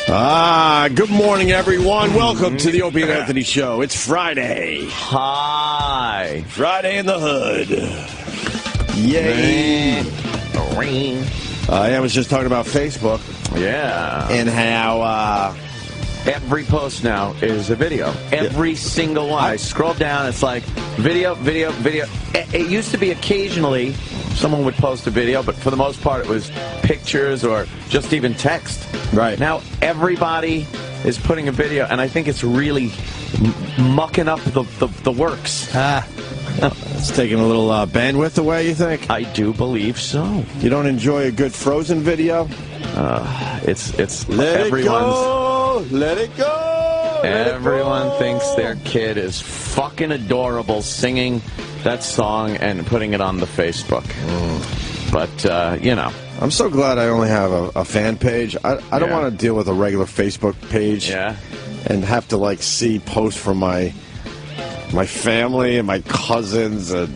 Good morning, everyone. Welcome to the Opie and Anthony Show. It's Friday. Hi. Friday in the hood. Yay. I was just talking about Facebook. Yeah. And how every post now is a video. Every single one. I scroll down, it's like video. It used to be occasionally someone would post a video, but for the most part it was pictures or just even text. Right. Now everybody is putting a video, and I think it's really mucking up the works. It's taking a little bandwidth away, you think? I do believe so. You don't enjoy a good Frozen video? It's Let everyone's... Let it go! Everyone thinks their kid is fucking adorable singing that song and putting it on the Facebook. But, you know. I'm so glad I only have a fan page. I don't want to deal with a regular Facebook page and have to, like, see posts from my family and my cousins. And,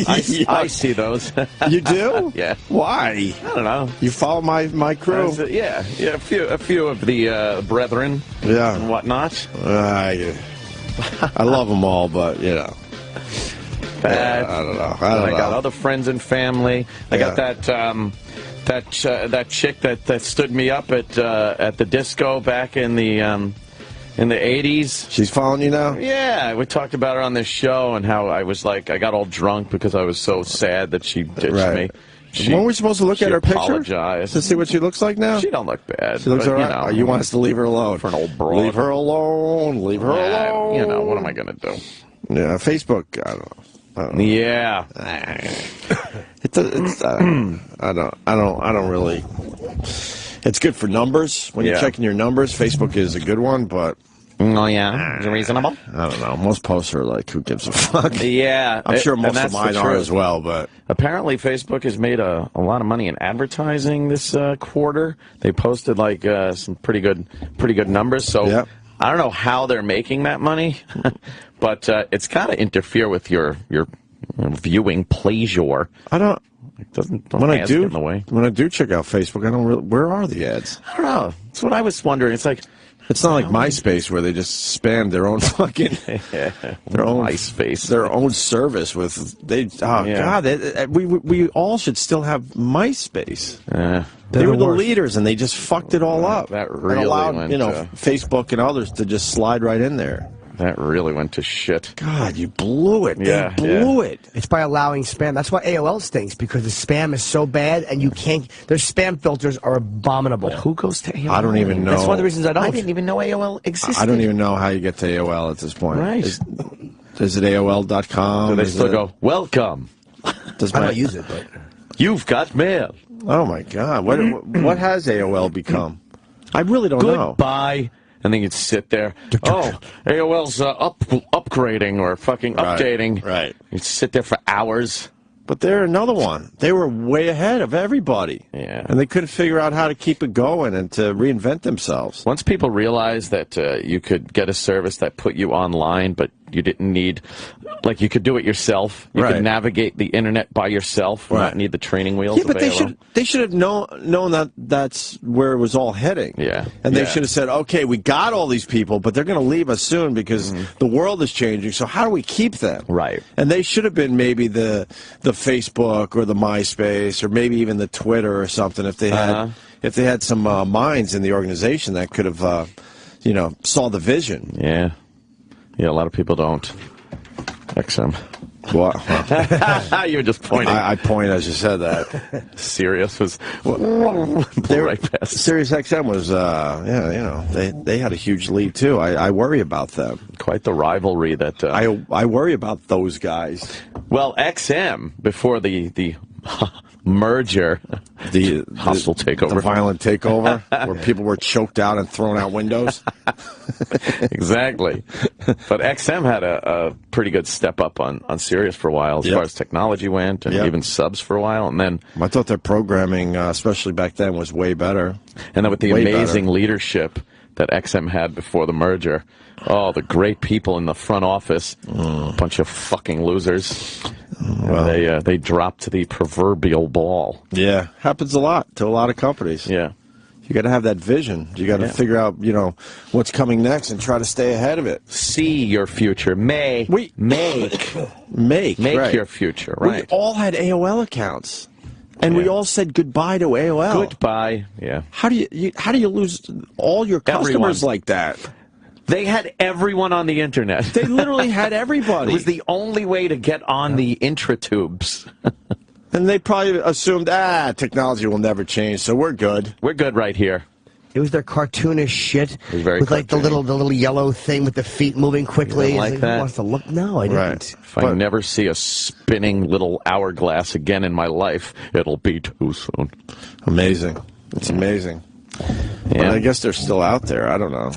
I see those. You do? Yeah. Why? I don't know. You follow my crew? Yeah, a few of the brethren and whatnot. I love them all, but, you know. I don't know. I got other friends and family. I got that chick that stood me up at the disco back in the 80s. She's following you now? Yeah, we talked about her on this show and how I was like, I got all drunk because I was so sad that she ditched me. Weren't we supposed to look at her picture to see what she looks like now? She don't look bad. She looks all right. You know, you want us to leave her alone? For an old broad. Leave her alone. Leave her alone. You know, what am I going to do? Yeah, Facebook, I don't know. Yeah. I don't really. It's good for numbers. When you're checking your numbers, Facebook is a good one, but. Oh, yeah? Is it reasonable? I don't know. Most posts are like, who gives a fuck? Yeah. I'm sure most of mine are as well, but. Apparently, Facebook has made a lot of money in advertising this quarter. They posted, like, some pretty good numbers, so. I don't know how they're making that money, but it's got to interfere with your viewing pleasure. I don't. It doesn't. When I do check out Facebook, I don't really. Where are the ads? I don't know. That's what I was wondering. It's like. It's not like MySpace where they just spam their own fucking their own MySpace, their own service with God. We all should still have MySpace. They were the leaders, and they just fucked it all up. That really and allowed went Facebook and others to just slide right in there. That really went to shit. God, you blew it. Yeah, they blew it. It's by allowing spam. That's why AOL stinks, because the spam is so bad, and you can't. Their spam filters are abominable. But who goes to AOL? I don't even know. That's one of the reasons I don't. I didn't even know AOL existed. I don't even know how you get to AOL at this point. Right. Is it AOL.com? Do they still go, welcome? I don't use it, but. You've got mail. Oh, my God. What has AOL become? I really don't know. Goodbye. And then you'd sit there. Oh, AOL's upgrading or fucking updating. Right. You'd sit there for hours. But they're another one. They were way ahead of everybody. Yeah. And they couldn't figure out how to keep it going and to reinvent themselves. Once people realized that you could get a service that put you online, but you didn't need, like, you could do it yourself. You could navigate the internet by yourself. Not need the training wheels. Yeah, but they should have known that that's where it was all heading. Yeah. And they should have said, okay, we got all these people, but they're going to leave us soon because the world is changing. So how do we keep them? Right. And they should have been maybe the Facebook or the MySpace or maybe even the Twitter or something if they had some minds in the organization that could have saw the vision. Yeah. Yeah, a lot of people don't. XM. What? You were just pointing. I point as you said that. Sirius was right past. Sirius XM was, they had a huge lead too. I worry about them. Quite the rivalry that. I worry about those guys. Well, XM before the merger, the hostile takeover, the violent takeover, where people were choked out and thrown out windows. Exactly. But XM had a pretty good step up on Sirius for a while as far as technology went, and even subs for a while, and then I thought their programming, especially back then, was way better. And then with the amazing leadership that XM had before the merger. Oh, the great people in the front office. A bunch of fucking losers. Well, they dropped the proverbial ball. Yeah, happens a lot to a lot of companies. Yeah. You got to have that vision. You got to figure out, what's coming next and try to stay ahead of it. See your future. Make right. your future. Right. We all had AOL accounts, and we all said goodbye to AOL. Goodbye. Yeah. How do you lose all your customers like that? They had everyone on the internet. They literally had everybody. It was the only way to get on the intratubes. And they probably assumed, technology will never change, so we're good. We're good right here. It was their cartoonish shit. It was very with like the little yellow thing with the feet moving quickly. You didn't like that? Who wants to look? No, I didn't. Right. If I never see a spinning little hourglass again in my life, it'll be too soon. Amazing. It's amazing. Yeah. But I guess they're still out there. I don't know.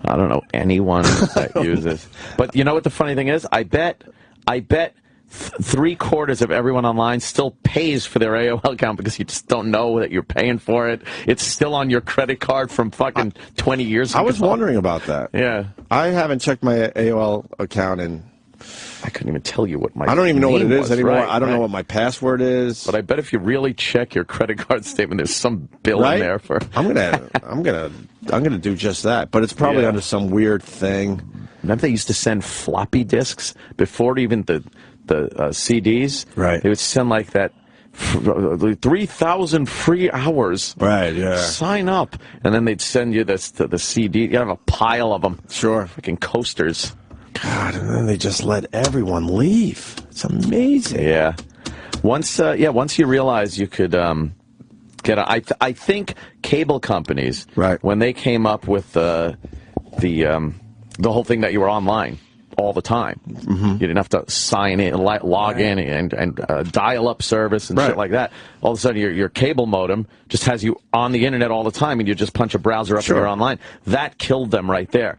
I don't know anyone that uses. But you know what the funny thing is? I bet 3/4 of everyone online still pays for their AOL account because you just don't know that you're paying for it. It's still on your credit card from fucking 20 years ago. I was wondering about that. Yeah. I haven't checked my AOL account in... I couldn't even tell you what my I don't even know what it is anymore. Right, I don't know what my password is. But I bet if you really check your credit card statement, there's some bill in there for... I'm gonna do just that. But it's probably under some weird thing. Remember they used to send floppy disks before even the CDs? Right. They would send like that 3,000 free hours. Right, yeah. Sign up. And then they'd send you this to the CD. You have a pile of them. Sure. Freaking coasters. God, and then they just let everyone leave. It's amazing. Yeah. Once you realize you could get I think cable companies, when they came up with the whole thing that you were online all the time. You didn't have to sign in, log in, and dial-up service and shit like that. All of a sudden, your cable modem just has you on the internet all the time, and you just punch a browser up and you're online. That killed them right there.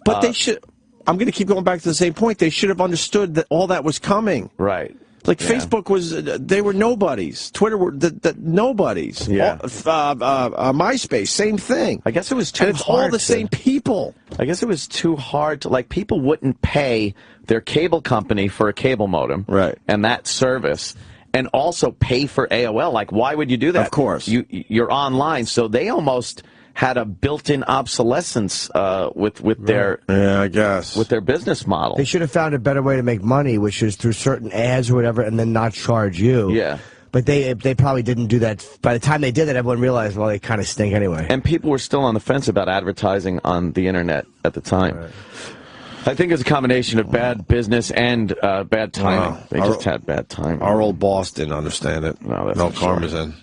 But they should... I'm going to keep going back to the same point. They should have understood that all that was coming. Right. Like Facebook was... they were nobodies. Twitter were nobodies. Yeah. MySpace, same thing. I guess it was too hard. And it's all the same people. I guess it was too hard to... Like, people wouldn't pay their cable company for a cable modem. Right. And that service... and also pay for AOL. Like, why would you do that? Of course. You're online, so they almost had a built-in obsolescence with their I guess with their business model. They should have found a better way to make money, which is through certain ads or whatever, and then not charge you. Yeah. But they probably didn't do that. By the time they did that, everyone realized, well, they kind of stink anyway. And people were still on the fence about advertising on the internet at the time. Right. I think it's a combination of bad business and bad timing. They just had bad timing. Our old boss didn't understand it. No, that's Mel Karmazin.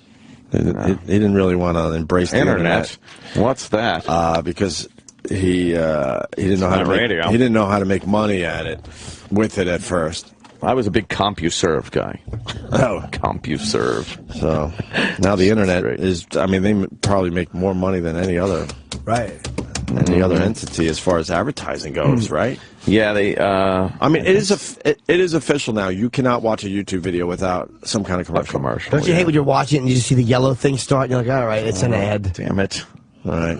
He didn't really want to embrace the internet. What's that? Because he didn't know how to he didn't know how to make money with it at first. I was a big CompuServe guy. Oh, CompuServe. So now the internet is. I mean, they probably make more money than any other. Right. Any other entity as far as advertising goes, right? Yeah, they. I mean, it is official now. You cannot watch a YouTube video without some kind of commercial. Don't you hate when you're watching it and you just see the yellow thing start? And you're like, all right, it's an ad. Damn it! All right.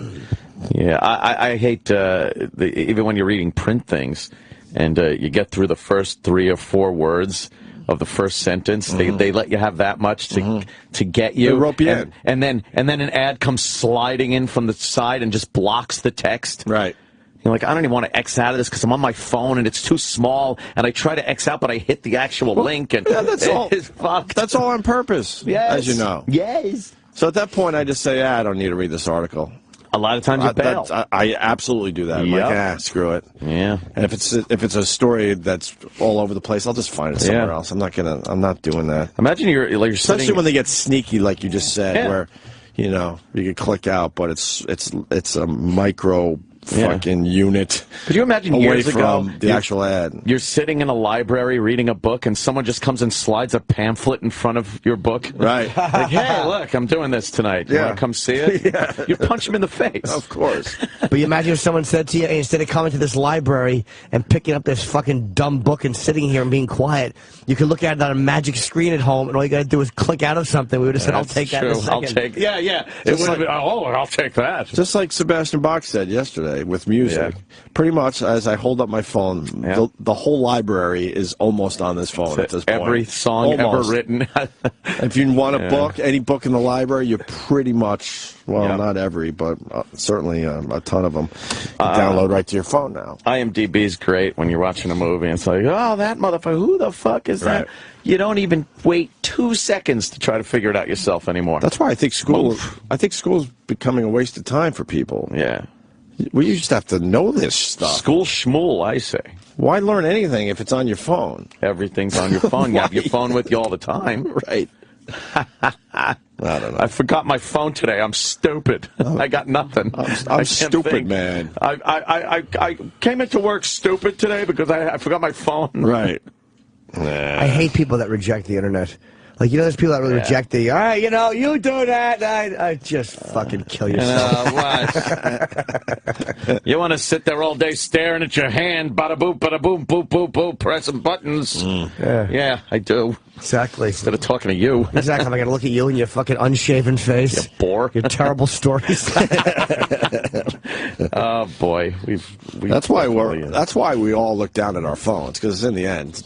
Yeah, I hate even when you're reading print things, and you get through the first 3 or 4 words of the first sentence. They let you have that much to get you. They rope you in. And then an ad comes sliding in from the side and just blocks the text. Right. You're like, I don't even want to X out of this because I'm on my phone and it's too small. And I try to X out, but I hit the actual link and that's all. It's fucked. That's all on purpose. Yes. As you know. Yes. So at that point, I just say, I don't need to read this article. A lot of times you bail. I absolutely do that. I'm like, screw it. Yeah. And if it's a story that's all over the place, I'll just find it somewhere else. I'm not doing that. Imagine you're especially sitting... when they get sneaky, like you just said, where you can click out, but it's a micro fucking unit. Could you imagine away years ago from the actual ad? You're sitting in a library reading a book, and someone just comes and slides a pamphlet in front of your book. Right. Like, hey, look, I'm doing this tonight. You want to come see it? You punch him in the face. Of course. But you imagine if someone said to you, hey, instead of coming to this library and picking up this fucking dumb book and sitting here and being quiet, you could look at it on a magic screen at home, and all you got to do is click out of something. We would have said, I'll take that in a second. I'll take. Yeah. It would have been. Oh, I'll take that. Just like Sebastian Bach said yesterday. yesterday with music. Pretty much, as I hold up my phone, the whole library is almost on this phone at this point. Every song ever written. If you want a book, any book in the library, you pretty much, well, not every, but certainly a ton of them you download right to your phone now. IMDb is great when you're watching a movie. And it's like, oh, that motherfucker, who the fuck is that? You don't even wait 2 seconds to try to figure it out yourself anymore. That's why I think school's becoming a waste of time for people. Yeah. Well, you just have to know this stuff. School schmool, I say. Why learn anything if it's on your phone? Everything's on your phone. You have your phone with you all the time. Right. I don't know. I forgot my phone today. I'm stupid. I got nothing. I'm stupid, man. I came into work stupid today because I forgot my phone. Right. I hate people that reject the internet. Like, you know, there's people that really reject the, all right, you know, you do that. I just fucking kill yourself. What? You want to sit there all day staring at your hand, bada boop, boop, boop, boop, pressing buttons. Yeah, I do. Exactly. Instead of talking to you. Exactly. I'm going to look at you and your fucking unshaven face. You bore. Your terrible stories. Oh, boy. That's why we all look down at our phones, because in the end,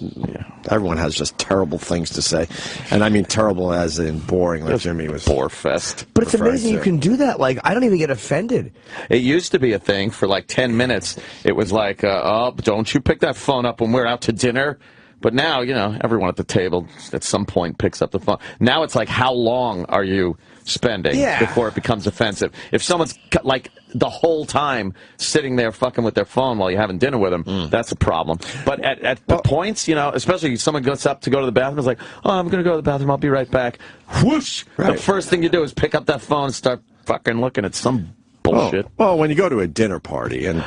everyone has just terrible things to say. And I mean terrible as in boring, like Jimmy was. Bore fest. But it's amazing you can do that. Like, I don't even get offended. It used to be a thing for like 10 minutes. It was like, oh, don't you pick that phone up when we're out to dinner. But now, you know, everyone at the table at some point picks up the phone. Now it's like, how long are you spending before it becomes offensive? If someone's like the whole time sitting there fucking with their phone while you're having dinner with them, that's a problem. But at the points, you know, especially if someone goes up to go to the bathroom, it's like, oh, I'm going to go to the bathroom, I'll be right back. Whoosh! Right. The first thing you do is pick up that phone and start fucking looking at some bullshit. Well, when you go to a dinner party and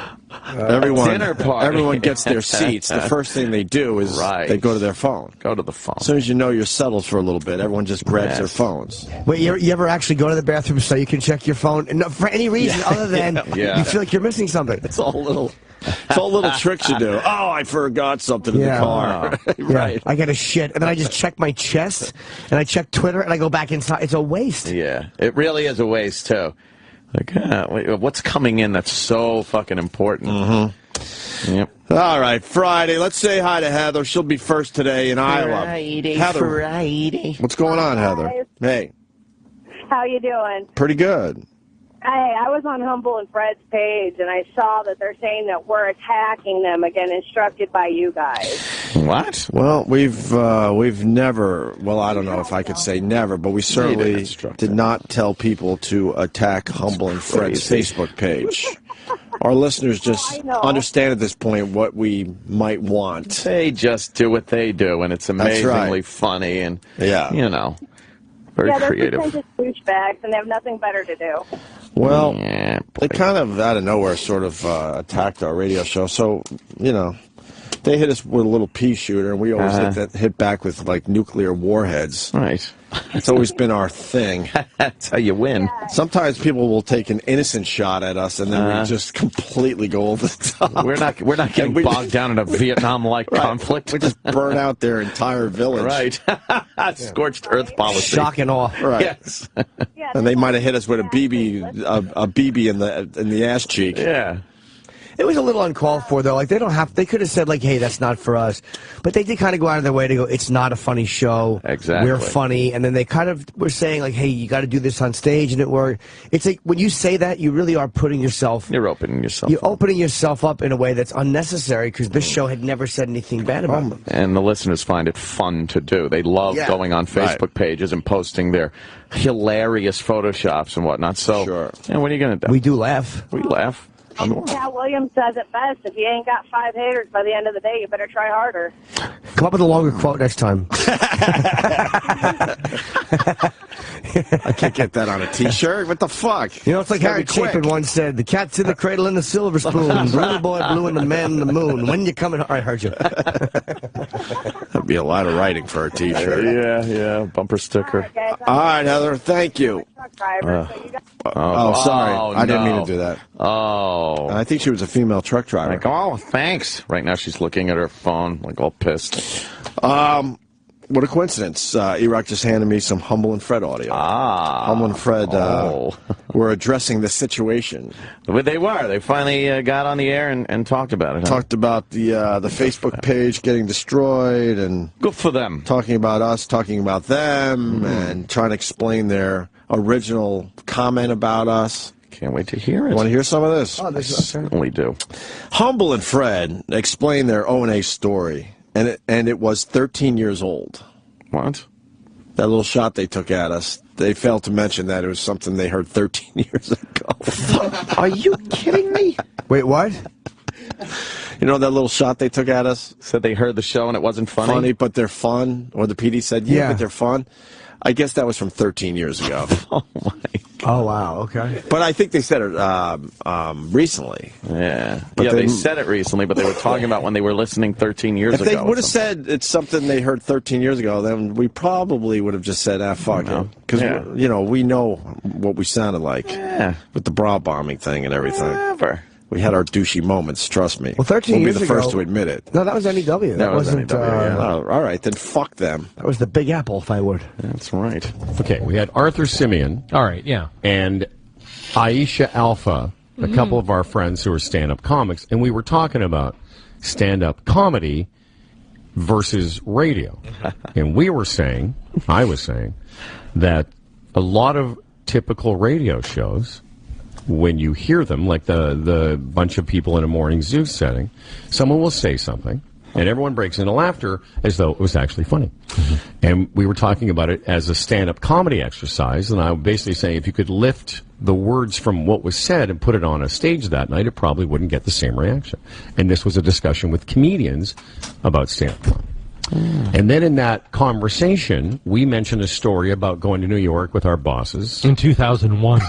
everyone gets their seats, the first thing they do is they go to their phone. Go to the phone. As soon as you know you're settled for a little bit, everyone just grabs their phones. Wait, you ever actually go to the bathroom so you can check your phone? And for any reason other than you feel like you're missing something. It's all little tricks you do. Oh, I forgot something in the car. Right. I got a shit. And then I just check my chest, and I check Twitter, and I go back inside. It's a waste. Yeah, it really is a waste, too. Like, what's coming in that's so fucking important? Yep. All right, Friday. Let's say hi to Heather. She'll be first today in Iowa. Friday. What's going on, Heather? Guys. Hey. How you doing? Pretty good. Hey, I was on Humble and Fred's page, and I saw that they're saying that we're attacking them again, instructed by you guys. What? Well, we've never, well, I don't know if I could say never, but we certainly did not tell people to attack Humble and Fred's Facebook page. Our listeners just understand at this point what we might want. They just do what they do, and it's amazingly funny and, you know, very creative. They're just douchebags, and they have nothing better to do. Well, they kind of, out of nowhere, sort of attacked our radio show. So, you know, they hit us with a little pea shooter, and we always hit back with, like, nuclear warheads. Right. It's always been our thing. That's how you win. Yeah. Sometimes people will take an innocent shot at us, and then we just completely go over the top. We're not getting bogged down in a Vietnam-like conflict. We just burn out their entire village. Right. Scorched earth policy. Shock and awe. Right. Yes. And they might have hit us with a BB in the ass cheek. Yeah. It was a little uncalled for, though. Like, they could have said, like, hey, that's not for us. But they did kind of go out of their way to go, it's not a funny show. Exactly. We're funny. And then they kind of were saying, like, hey, you got to do this on stage. And it worked. It's like, when you say that, you really are putting yourself. You're opening yourself You're opening yourself up in a way that's unnecessary, because this show had never said anything bad about them. And the listeners find it fun to do. They love going on Facebook pages and posting their hilarious Photoshops and whatnot. So, and what are you going to do? We do laugh. We laugh. Yeah, Williams says it best. If you ain't got 5 haters by the end of the day, you better try harder. Come up with a longer quote next time. I can't get that on a T-shirt. What the fuck? You know, it's like Harry Chapin once said, the cat's in the cradle and the silver spoon. Blue boy blue and the man in the moon. When you coming? I heard you. That'd be a lot of writing for a T-shirt. Yeah. Bumper sticker. All right, Heather. Thank you. Sorry. I didn't mean to do that. Oh. I think she was a female truck driver. Like, oh, thanks. Right now she's looking at her phone, like all pissed. What a coincidence. E-Rock just handed me some Humble and Fred audio. Humble and Fred were addressing the situation. But they were. They finally got on the air and talked about it. Huh? Talked about the Facebook page getting destroyed, and good for them. Talking about us, talking about them, and trying to explain their original comment about us. Can't wait to hear it. Want to hear some of this? I certainly do. Humble and Fred explained their O&A story, and it was 13 years old. What? That little shot they took at us, they failed to mention that it was something they heard 13 years ago. Are you kidding me? Wait, what? You know that little shot they took at us? Said they heard the show and it wasn't funny? Funny, but they're fun. Or the PD said, yeah, but they're fun. I guess that was from 13 years ago. Oh, my God. Oh, wow, okay. But I think they said it recently. Yeah. But they said it recently, but they were talking about when they were listening 13 years ago. If they would have said it's something they heard 13 years ago, then we probably would have just said, fuck it. Because, we know what we sounded like with the bra bombing thing and everything. Whatever. We had our douchey moments, trust me. Well, 13 years ago... We'll be the first to admit it. No, that was NEW. That wasn't NEW, all right, then fuck them. That was the Big Apple, if I would. That's right. Okay, we had Arthur Simeon. All right, yeah. And Aisha Alpha, a couple of our friends who are stand-up comics, and we were talking about stand-up comedy versus radio. And we were saying, I was saying, that a lot of typical radio shows, when you hear them, like the bunch of people in a morning zoo setting, someone will say something, and everyone breaks into laughter as though it was actually funny. And we were talking about it as a stand-up comedy exercise, and I was basically saying if you could lift the words from what was said and put it on a stage that night, it probably wouldn't get the same reaction. And this was a discussion with comedians about stand-up comedy. And then in that conversation, we mentioned a story about going to New York with our bosses. In 2001.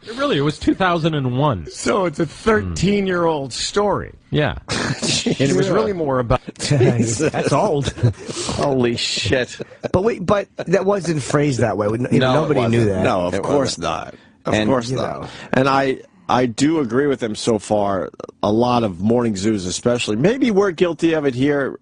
It was 2001. So it's a 13-year-old story. Yeah. And it was really more about... That's old. Holy shit. But that wasn't phrased that way. Nobody knew that. No, of course not. Of course not. And I do agree with them so far. A lot of morning zoos especially. Maybe we're guilty of it here.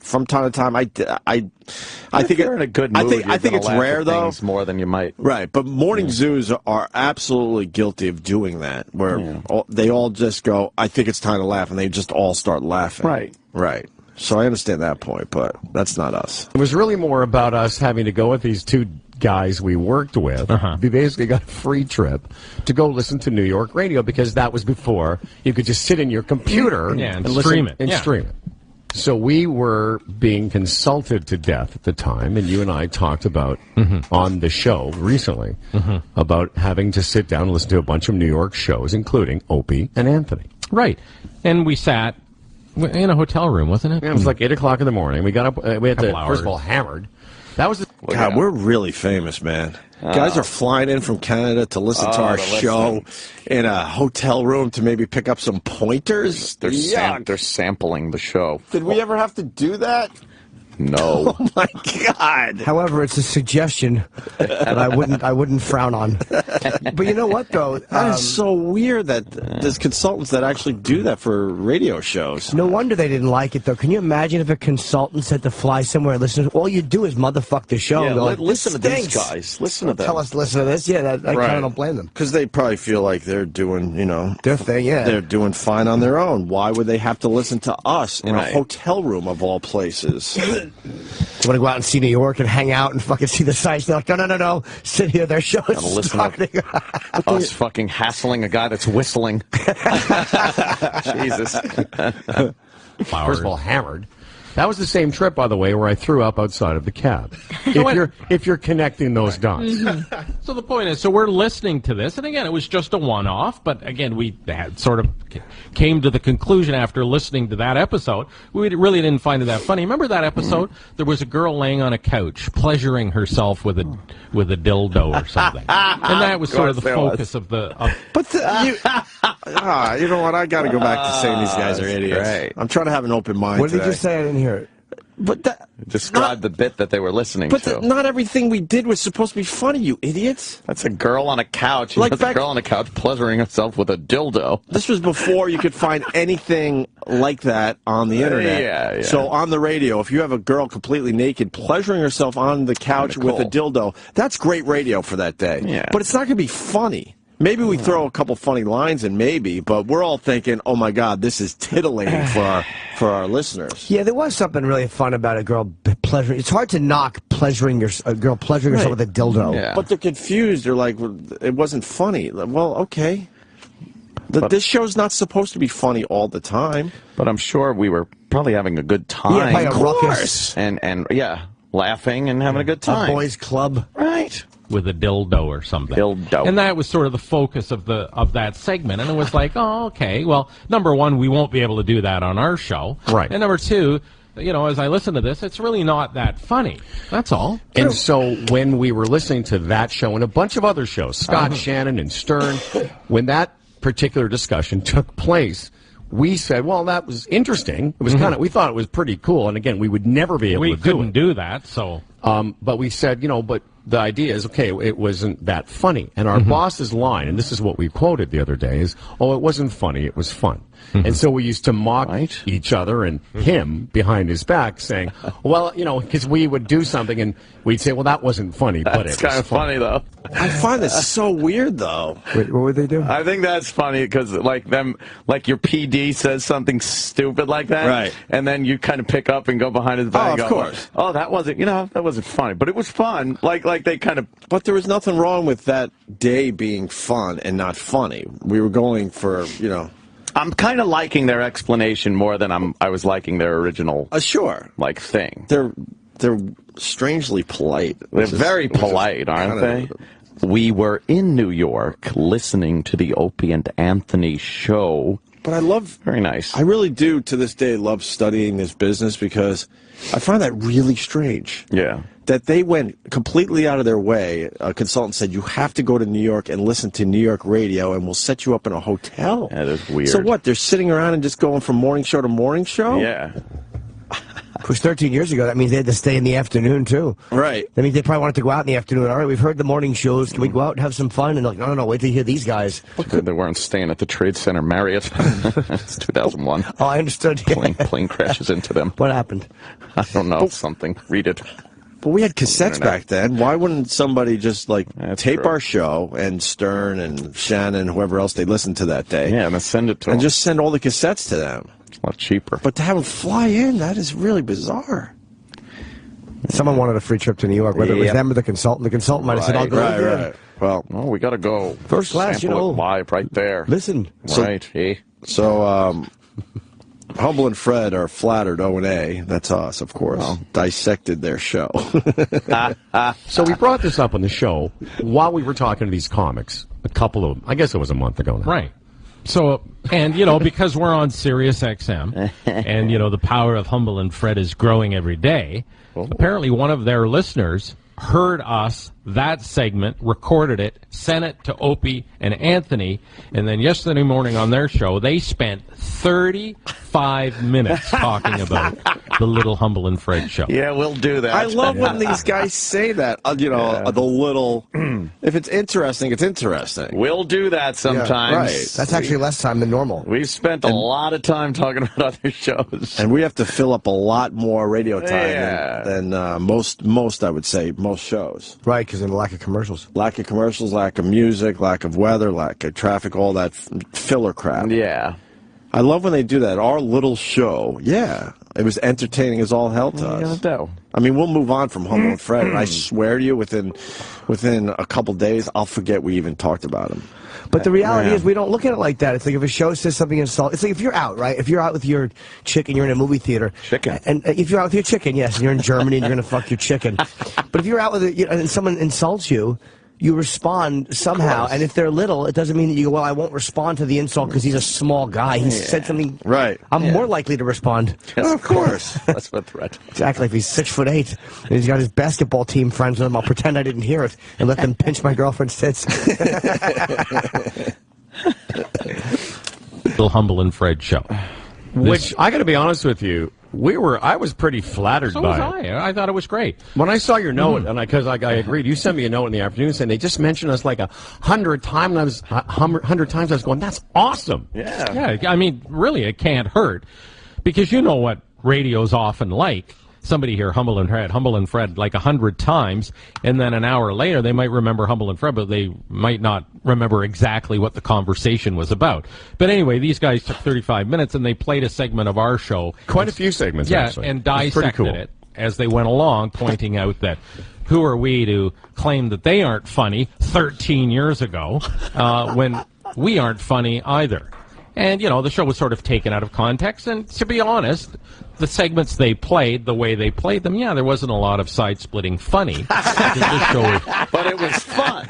From time to time, I think you're in a good mood. I think it's rare though, more than you might. Right, but morning zoos are absolutely guilty of doing that, where they all just go, "I think it's time to laugh," and they just all start laughing. Right. So I understand that point, but that's not us. It was really more about us having to go with these two guys we worked with. We basically got a free trip to go listen to New York radio because that was before you could just sit in your computer and stream it. Stream it. So we were being consulted to death at the time, and you and I talked about on the show recently about having to sit down and listen to a bunch of New York shows, including Opie and Anthony. Right. And we sat in a hotel room, wasn't it? Yeah, it was like 8 o'clock in the morning. We got up, we had to, first of all, hammered. That was God, we're really famous, man. Guys are flying in from Canada to listen to our show in a hotel room to maybe pick up some pointers. They're sampling the show. Did we ever have to do that? No. Oh my God! However, it's a suggestion that I wouldn't frown on. But you know what, though? That is so weird that there's consultants that actually do that for radio shows. No wonder they didn't like it, though. Can you imagine if a consultant said to fly somewhere and listen? All you do is motherfuck the show. Yeah, and go like, listen to these guys. Listen to them. Tell us to listen to this. Yeah, I kind of don't blame them. Because they probably feel like they're doing, their thing. Yeah, they're doing fine on their own. Why would they have to listen to us in a hotel room of all places? Want to go out and see New York and hang out and fucking see the sights? They're like, no, sit here. Their show is starting. Us fucking hassling a guy that's whistling. Jesus. First of all, hammered. That was the same trip, by the way, where I threw up outside of the cab. If you're connecting those dots. So the point is, we're listening to this, and again, it was just a one-off, but again, we had sort of came to the conclusion after listening to that episode, we really didn't find it that funny. Remember that episode? There was a girl laying on a couch, pleasuring herself with a dildo or something, and that was sort of the focus of the. You know what? I got to go back to saying these guys are idiots. Right. I'm trying to have an open mind. What did you say? I didn't hear it. But describe the bit that they were listening but to. Not everything we did was supposed to be funny, you idiots. That's a girl on a couch. Like That's a girl on a couch pleasuring herself with a dildo. This was before you could find anything like that on the internet. Yeah. So on the radio, if you have a girl completely naked pleasuring herself on the couch with a dildo, that's great radio for that day. Yeah. But it's not going to be funny. Maybe we throw a couple funny lines in, but we're all thinking, oh my God, this is titillating for our listeners. Yeah, there was something really fun about a girl pleasuring. It's hard to knock a girl pleasuring herself with a dildo. Yeah. But they're confused. They're like, it wasn't funny. Well, okay. This show's not supposed to be funny all the time. But I'm sure we were probably having a good time. Yeah, of course. And laughing and having a good time. A boys' club. Right. With a dildo or something. Dildo. And that was sort of the focus of that segment. And it was like, oh, okay. Well, number one, we won't be able to do that on our show. Right. And number two, as I listen to this, it's really not that funny. That's all. And so when we were listening to that show and a bunch of other shows, Scott, Shannon, and Stern, when that particular discussion took place, we said, well, that was interesting. It was we thought it was pretty cool. And again, we would never be able to do it. We couldn't do that, so. But we said, but the idea is, okay, it wasn't that funny. And our boss's line, and this is what we quoted the other day, is, oh, it wasn't funny, it was fun. And so we used to mock each other and him behind his back, saying, well, because we would do something and we'd say, well, that wasn't funny, but it's it was kind of funny, though. I find this so weird, though. Wait, what would they do? I think that's funny because, like your PD says something stupid like that, right? And then you kind of pick up and go behind his back. Oh, of course. Oh, that wasn't funny, but it was fun. Like they kind of. But there was nothing wrong with that day being fun and not funny. We were going for, I'm kind of liking their explanation more than I was liking their original. Sure. Thing. They're strangely polite. They're very polite, aren't they? We were in New York listening to the Opie and Anthony show. But I love... Very nice. I really do, to this day, love studying this business because I find that really strange. Yeah. That they went completely out of their way. A consultant said, you have to go to New York and listen to New York radio, and we'll set you up in a hotel. That is weird. So what, they're sitting around and just going from morning show to morning show? Yeah. It was 13 years ago. That means they had to stay in the afternoon, too. Right. That means they probably wanted to go out in the afternoon. All right, we've heard the morning shows. Can we go out and have some fun? And they're like, no, wait till you hear these guys. They weren't staying at the Trade Center Marriott. It's 2001. Oh, I understood. Plane crashes into them. What happened? I don't know. Something. Read it. But we had cassettes back then. Why wouldn't somebody just, tape true. our show, and Stern and Shannon, whoever else they listened to that day? Yeah, and then send it to them. And just send all the cassettes to them. It's a lot cheaper. But to have them fly in, that is really bizarre. Someone wanted a free trip to New York, whether it was them or the consultant. The consultant might have said, I'll go. Right. Well, we got to go. First class, Sample it live right there. Listen. So, Humble and Fred are flattered, O&A, that's us, of course, dissected their show. So we brought this up on the show while we were talking to these comics, I guess it was a month ago now. Right. So, and, because we're on Sirius XM, and, the power of Humble and Fred is growing every day, apparently one of their listeners heard us, that segment, recorded it, sent it to Opie and Anthony, and then yesterday morning on their show, they spent 35 minutes talking about the Little Humble and Fred show. Yeah, we'll do that. I love when these guys say that, the little, if it's interesting, it's interesting. We'll do that sometimes. Yeah, right. That's actually less time than normal. We've spent a lot of time talking about other shows. And we have to fill up a lot more radio time than most, I would say, most shows. Right, because of the lack of commercials. Lack of commercials, lack of music, lack of weather, lack of traffic, all that filler crap. Yeah. I love when they do that. Our little show, it was entertaining as all hell to us. I mean, we'll move on from Humble and Fred, and I swear to you, within a couple days, I'll forget we even talked about him. But the reality is we don't look at it like that. It's like if a show says something insulting. It's like if you're out, right? If you're out with your chick and you're in a movie theater. Chicken. And if you're out with your chicken, yes, and you're in Germany and you're going to fuck your chicken. But if you're out with it and someone insults you, you respond somehow. And if they're little, it doesn't mean that you go, well, I won't respond to the insult because he's a small guy. He said something. Right. I'm more likely to respond. Well, of course. That's a threat. Exactly. If he's 6'8" and he's got his basketball team friends with him, I'll pretend I didn't hear it and let them pinch my girlfriend's tits. Little Humble and Fred show. Which, I got to be honest with you, I was pretty flattered So by was it. I thought it was great. When I saw your note, and because I agreed, you sent me a note in the afternoon saying they just mentioned us like 100 times. 100 times I was going, that's awesome. Yeah, I mean, really, it can't hurt, because you know what radio's often like. Somebody hear Humble and Fred like 100 times, and then an hour later they might remember Humble and Fred, but they might not remember exactly what the conversation was about. But anyway, these guys took 35 minutes and they played a segment of our show. Quite a few segments, actually. And dissected it as they went along, pointing out that who are we to claim that they aren't funny 13 years ago when we aren't funny either. And, you know, the show was sort of taken out of context. And to be honest, the segments they played, the way they played them, there wasn't a lot of side-splitting funny. But it was fun.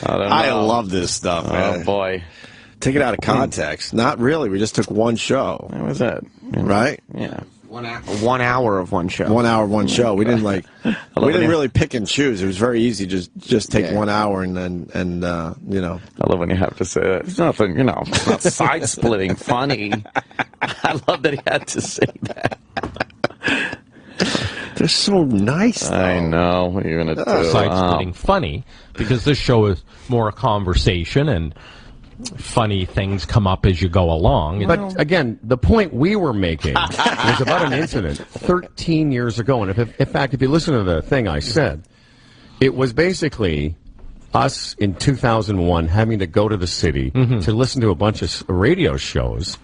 I love this stuff, man. Oh, boy. Take it out of context. Not really. We just took one show. That was it. Right? Yeah. 1 hour of one show. 1 hour, one show. We didn't really pick and choose. It was very easy. Just take 1 hour and you know. I love when you have to say that. It's nothing, you know, it's not side-splitting funny. I love that he had to say that. They're so nice, though. I know. What are you going to do? Side-splitting funny, because this show is more a conversation, and funny things come up as you go along. But again, the point we were making was about an incident 13 years ago. And in fact, if you listen to the thing I said, it was basically us in 2001 having to go to the city to listen to a bunch of radio shows.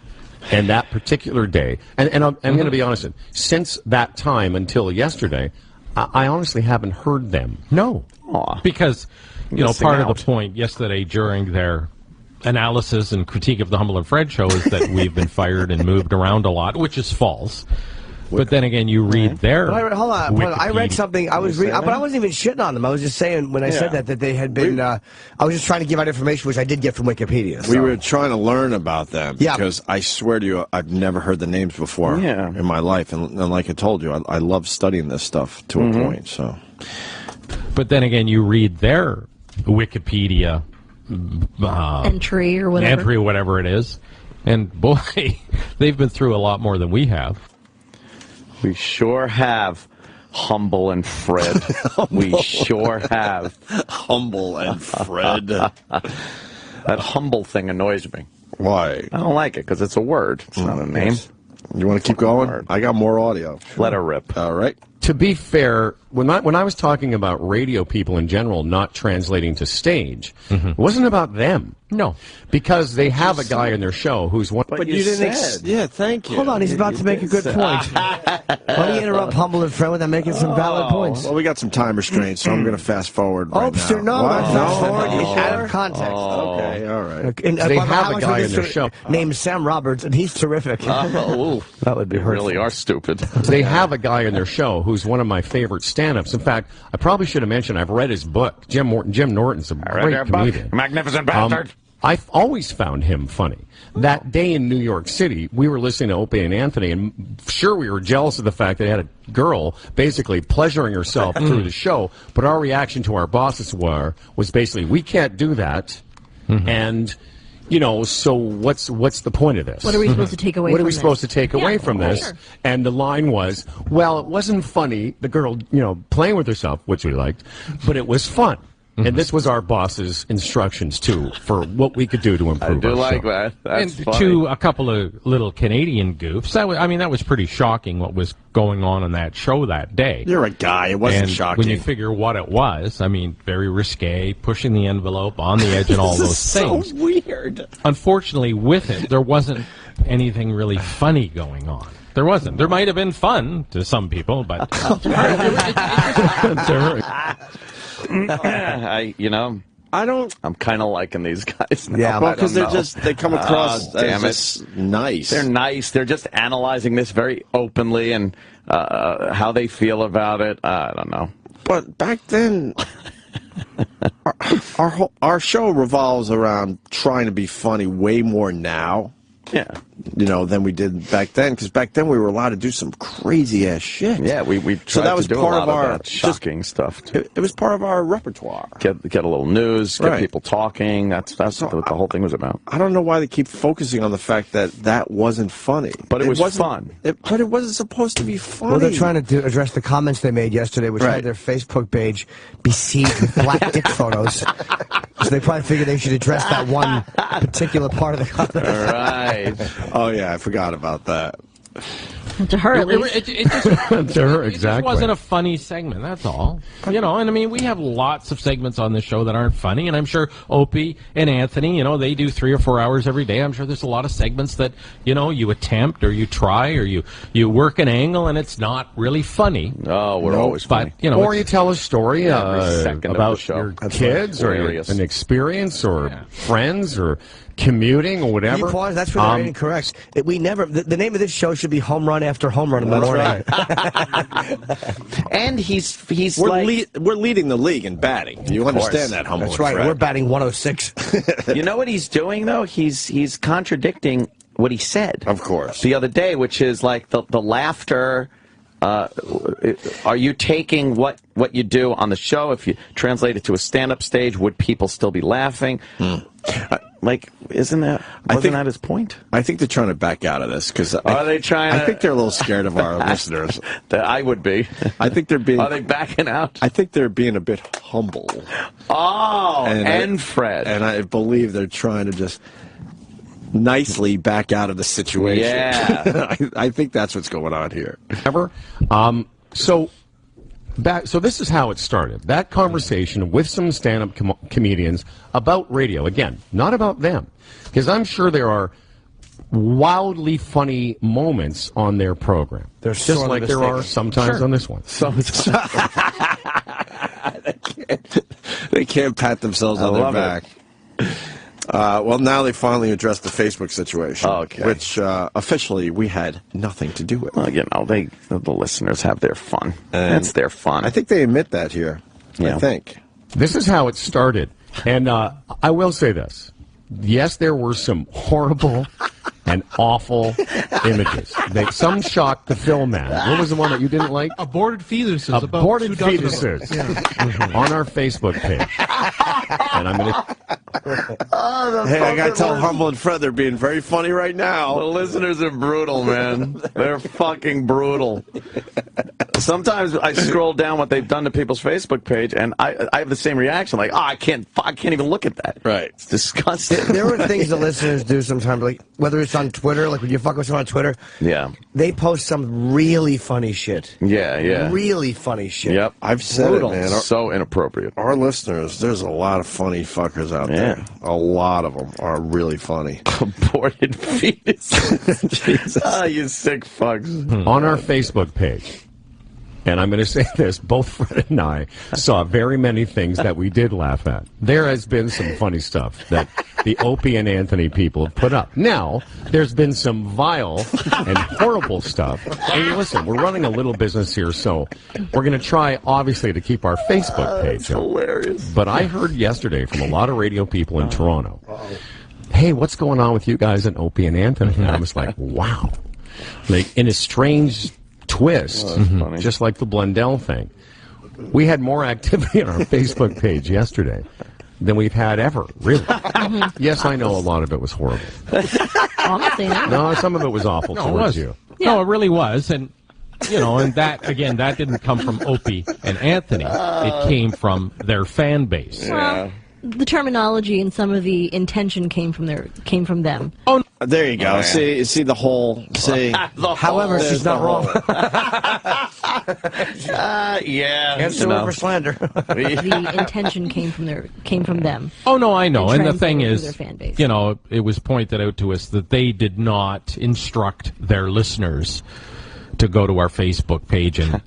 And that particular day, and I'm going to be honest, since that time until yesterday, I honestly haven't heard them. No. Because, you know, part of the point yesterday during their analysis and critique of the Humble and Fred show is that we've been fired and moved around a lot, which is false. But then again, you read their hold on. I read something. I was reading, but I wasn't even shitting on them. I was just saying when I said that they had been. I was just trying to give out information, which I did get from Wikipedia. So. We were trying to learn about them because I swear to you, I've never heard the names before in my life, and like I told you, I love studying this stuff to a point. So, but then again, you read their Wikipedia entry or whatever it is, and boy, they've been through a lot more than we have. We sure have, Humble and Fred. We sure have. Humble and Fred. That humble thing annoys me. Why? I don't like it because it's a word. It's not a name. You want to keep going? I got more audio. Let her rip. All right. To be fair, when I was talking about radio people in general not translating to stage, it wasn't about them. No. Because they have a guy in their show who's one... But you didn't yeah, thank you. Hold on, he's about to make a good point. Why don't you interrupt Humble and Fred without making some valid points? Well, we got some time restraints, so I'm going to fast forward right now. Sir, no, fast forward. It's out of context. Okay, all right. And, they have a guy in their show named Sam Roberts, and he's terrific. That would be hurtful. Really are stupid. They have a guy in their show who's one of my favorite stand-ups. In fact, I probably should have mentioned I've read his book. Jim Norton's a great comedian. Magnificent bastard. I've always found him funny. That day in New York City, we were listening to Opie and Anthony, and sure, we were jealous of the fact that they had a girl basically pleasuring herself through the show, but our reaction to our bosses was basically, we can't do that, and... You know, so what's the point of this? What are we supposed to take away from this? What are we supposed to take away from this? Sure. And the line was, well, it wasn't funny, the girl, you know, playing with herself, which we liked, but it was fun. And this was our boss's instructions, too, for what we could do to improve I do our like show. that. That's And funny. to a couple of little Canadian goofs, that was pretty shocking what was going on that show that day. You're a guy. It wasn't And shocking. when you figure what it was, I mean, very risque, pushing the envelope, on the edge, and all those things. So weird. Unfortunately, with it, there wasn't anything really funny going on. There wasn't. There might have been fun to some people, but I'm kind of liking these guys now. Yeah, because they come across damn as just nice. They're nice. They're just analyzing this very openly and how they feel about it. I don't know. But back then, our show revolves around trying to be funny way more now Yeah. Than we did back then, because back then we were allowed to do some crazy ass shit. Yeah, we tried so that was to do part a lot of our that shocking stuff. It was part of our repertoire. Get a little news, get people talking. That's what the whole thing was about. I don't know why they keep focusing on the fact that wasn't funny. But it was fun. But it wasn't supposed to be funny. Well, they're trying to address the comments they made yesterday, which had their Facebook page besieged with black dick photos. So they probably figured they should address that one particular part of the comment. Right. Oh, yeah, I forgot about that. To her, at least. It just, to her, it just wasn't a funny segment, that's all. And I mean, we have lots of segments on this show that aren't funny, and I'm sure Opie and Anthony, they do 3 or 4 hours every day. I'm sure there's a lot of segments that, you attempt or you try or you work an angle and it's not really funny. Oh, we're always funny. But, or you tell a story about your kids or an experience or friends or commuting or whatever. Can you pause? That's where they're incorrect. We never. The name of this show should be Home Run After Home Run in the morning. Right. And he's we're leading the league in batting. Do you understand that, Humble? That's right. Fred? We're batting 106. You know what he's doing though? He's contradicting what he said. Of course. The other day, which is like the laughter. Are you taking what you do on the show? If you translate it to a stand-up stage, would people still be laughing? Wasn't that his point? I think they're trying to back out of this because are they trying? I think they're a little scared of our listeners. I would be. I think they're being. Are they backing out? I think they're being a bit humble. Oh, and Fred. And I believe they're trying to just nicely back out of the situation. Yeah. I think that's what's going on here. So this is how it started. That conversation with some stand-up comedians about radio. Again, not about them. Because I'm sure there are wildly funny moments on their program. There's just like there are sometimes on this one. They can't pat themselves on their back. Well, now they finally addressed the Facebook situation, which officially we had nothing to do with. Well, the listeners have their fun. That's their fun. I think they admit that here. Yeah. I think. This is how it started. And I will say this. Yes, there were some horrible and awful images. Some shocked the film man. What was the one that you didn't like? Aborted fetuses. Aborted fetuses on our Facebook page. And I'm going to... Hey, I got to tell Humble and Fred they're being very funny right now. The listeners are brutal, man. They're fucking brutal. Sometimes I scroll down what they've done to people's Facebook page, and I have the same reaction. Like, I can't even look at that. Right. It's disgusting. There were things the listeners do sometimes, like whether it's on Twitter, like when you fuck with someone on Twitter. Yeah. They post some really funny shit. Yeah. Really funny shit. Yep. I've said it, man. So inappropropriate. Our listeners, there's a lot of funny fuckers out there. A lot of them are really funny. Aborted fetus. Jesus. You sick fucks. On our Facebook page. And I'm going to say this, both Fred and I saw very many things that we did laugh at. There has been some funny stuff that the Opie and Anthony people have put up. Now, there's been some vile and horrible stuff. And listen, we're running a little business here, so we're going to try, obviously, to keep our Facebook page up. Hilarious. But I heard yesterday from a lot of radio people in Toronto, hey, what's going on with you guys and Opie and Anthony? And I was like, wow. Like, in a strange twist, just like the Blundell thing. We had more activity on our Facebook page yesterday than we've had ever, really. Yes, I know a lot of it was horrible. Honestly, no, some of it was awful towards you. Yeah. No, it really was. And, and that, again, that didn't come from Opie and Anthony. It came from their fan base. Well, the terminology and some of the intention came from them. Oh, there you go. Oh, yeah. See the whole. See, however, she's not wrong. Yeah, answer over slander. The intention came from them. Oh no, I know. And the thing is, their fan base. It was pointed out to us that they did not instruct their listeners to go to our Facebook page, and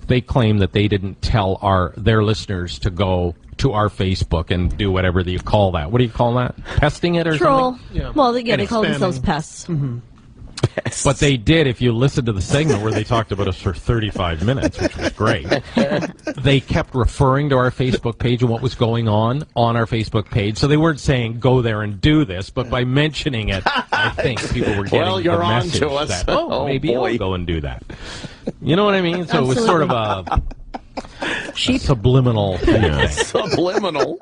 they claim that they didn't tell their listeners to go to our Facebook and do whatever you call that. What do you call that? Pesting it or Troll. something? Yeah. Well, they call themselves pests. Mm-hmm. But they did, if you listen to the segment where they talked about us for 35 minutes, which was great, they kept referring to our Facebook page and what was going on our Facebook page. So they weren't saying, go there and do this, but by mentioning it, I think people were getting Well, you're the on message to us. that, Oh, maybe boy. I'll go and do that. You know what I mean? So it was sort of a subliminal thing. Subliminal.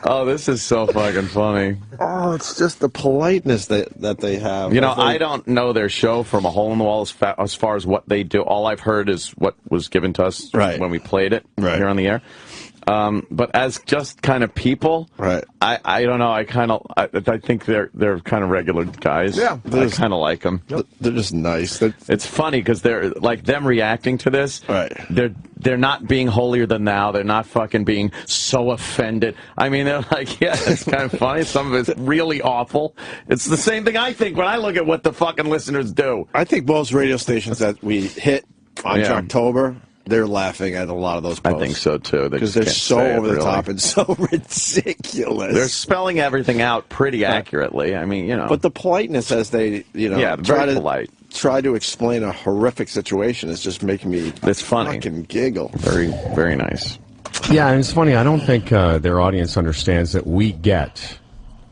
Oh, this is so fucking funny. Oh, it's just the politeness that they have. You know, I don't know their show from a hole in the wall as far as what they do. All I've heard is what was given to us when we played it here on the air. But as just kind of people, I don't know. I think they're kind of regular guys. Yeah, I kind of like them. They're just nice. It's funny because they're like them reacting to this. Right. They're not being holier than thou. They're not fucking being so offended. I mean, they're like, yeah, it's kind of funny. Some of it's really awful. It's the same thing I think when I look at what the fucking listeners do. I think most radio stations that we hit on October, they're laughing at a lot of those posts. I think so, too. Because they're so over the top and so ridiculous. They're spelling everything out pretty accurately. I mean, you know. But the politeness as they, try to explain a horrific situation is just making me fucking giggle. Very, very nice. Yeah, and it's funny. I don't think their audience understands that we get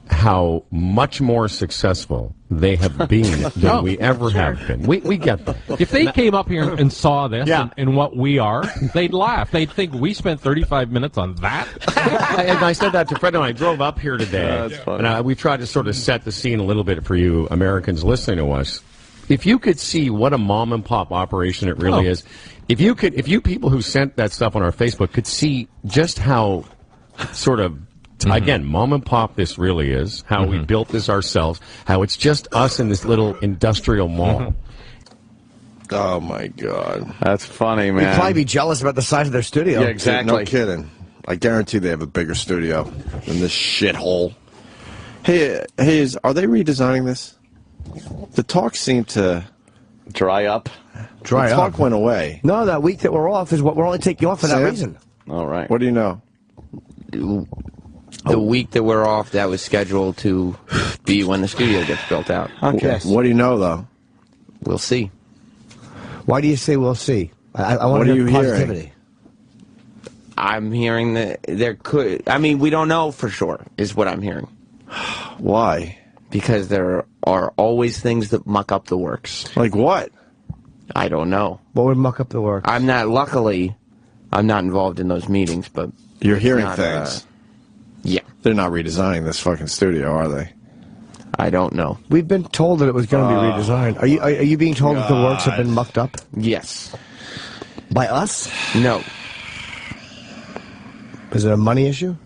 how much more successful they have been than we ever have been. We get them. If they came up here and saw this and what we are, they'd laugh. They'd think we spent 35 minutes on that. And I said that to Fred and I drove up here today, and we tried to sort of set the scene a little bit for you Americans listening to us. If you could see what a mom and pop operation it really is, if you people who sent that stuff on our Facebook could see just how sort of again, mom and pop this really is, how we built this ourselves, how it's just us in this little industrial mall. Oh, my God. That's funny, man. You'd probably be jealous about the size of their studio. Yeah, exactly. No kidding. I guarantee they have a bigger studio than this shithole. Hey, are they redesigning this? The talk seemed to dry up. The talk went away. No, that week that we're off is what we're only taking off for that reason. All right. What do you know? The week that we're off, that was scheduled to be when the studio gets built out. Okay. Yes. What do you know, though? We'll see. Why do you say we'll see? I want to hear positivity. I'm hearing that there could... I mean, we don't know for sure, is what I'm hearing. Why? Because there are always things that muck up the works. Like what? I don't know. What would muck up the works? Luckily, I'm not involved in those meetings, but... You're hearing things. Yeah. They're not redesigning this fucking studio, are they? I don't know. We've been told that it was going to be redesigned. Are you being told that the works have been mucked up? Yes. By us? No. Is it a money issue?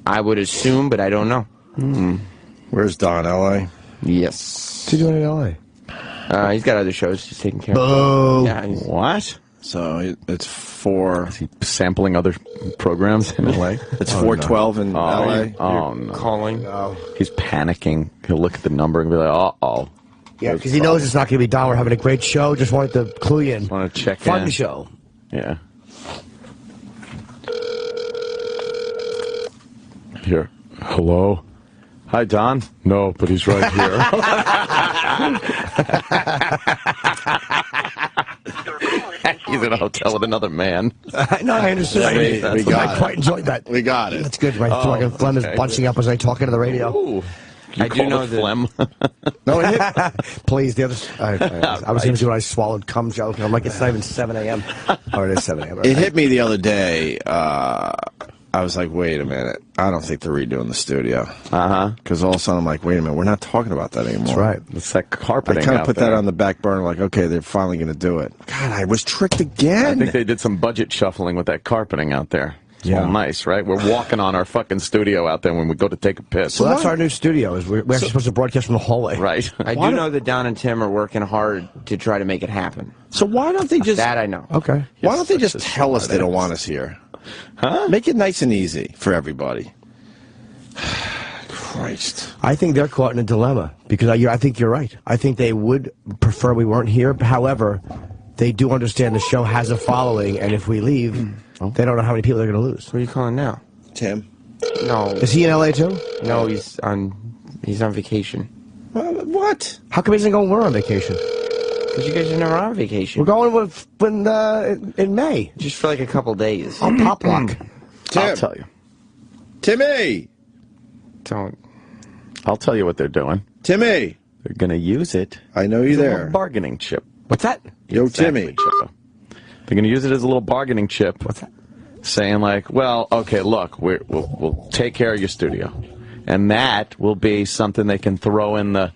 I would assume, but I don't know. Where's Don, L.A.? Yes. What's he doing in L.A.? He's got other shows he's taking care of. Boo. Yeah, what? So it's for... Is he sampling other programs in L.A.? It's 412 in L.A.? Oh, no. Calling. No. He's panicking. He'll look at the number and be like, uh-oh. Yeah, because he knows it's not going to be Don. We're having a great show. Just wanted to clue you in. Want to check Fun in. show. Yeah. Here. Hello? Hi, Don? No, but he's right here. He's in a hotel with another man. No, I understand. We got I quite enjoyed that. We got it. That's good. My phlegm is bunching up as I talk into the radio. Ooh. I do know that... phlegm. No, Please, the other... I was going to do what I swallowed cum joke, and I'm like, it's not even 7 a.m. Oh, it is 7 a.m. It hit me the other day. I was like, wait a minute. I don't think they're redoing the studio. Because all of a sudden I'm like, wait a minute. We're not talking about that anymore. That's right. It's that carpeting I kind of out put there. that on the back burner like, okay, they're finally going to do it. God, I was tricked again. I think they did some budget shuffling with that carpeting out there. It's all nice, right? We're walking on our fucking studio out there when we go to take a piss. So that's our new studio. Is we're actually supposed to broadcast from the hallway. Right. I do know that Don and Tim are working hard to try to make it happen. So why don't they just... That I know. Okay. Why don't they just tell us they don't want us here? Huh? Make it nice and easy for everybody. Christ. I think they're caught in a dilemma because I think you're right. I think they would prefer we weren't here. However, they do understand the show has a following, and if we leave, they don't know how many people they're going to lose. Who are you calling now? Tim. No. Is he in L.A. too? No, he's on vacation. What? How come he doesn't go when we're on vacation? Because you guys are never on vacation. We're going in May. Just for like a couple days. I'll pop lock. I'll tell you. Timmy! Don't. I'll tell you what they're doing. Timmy. They're going to use it. I know you're as a there. little bargaining chip. What's that? Yo, Exactly, Timmy. Chippo. They're going to use it as a little bargaining chip. What's that? Saying like, well, okay, look, we'll take care of your studio, and that will be something they can throw in the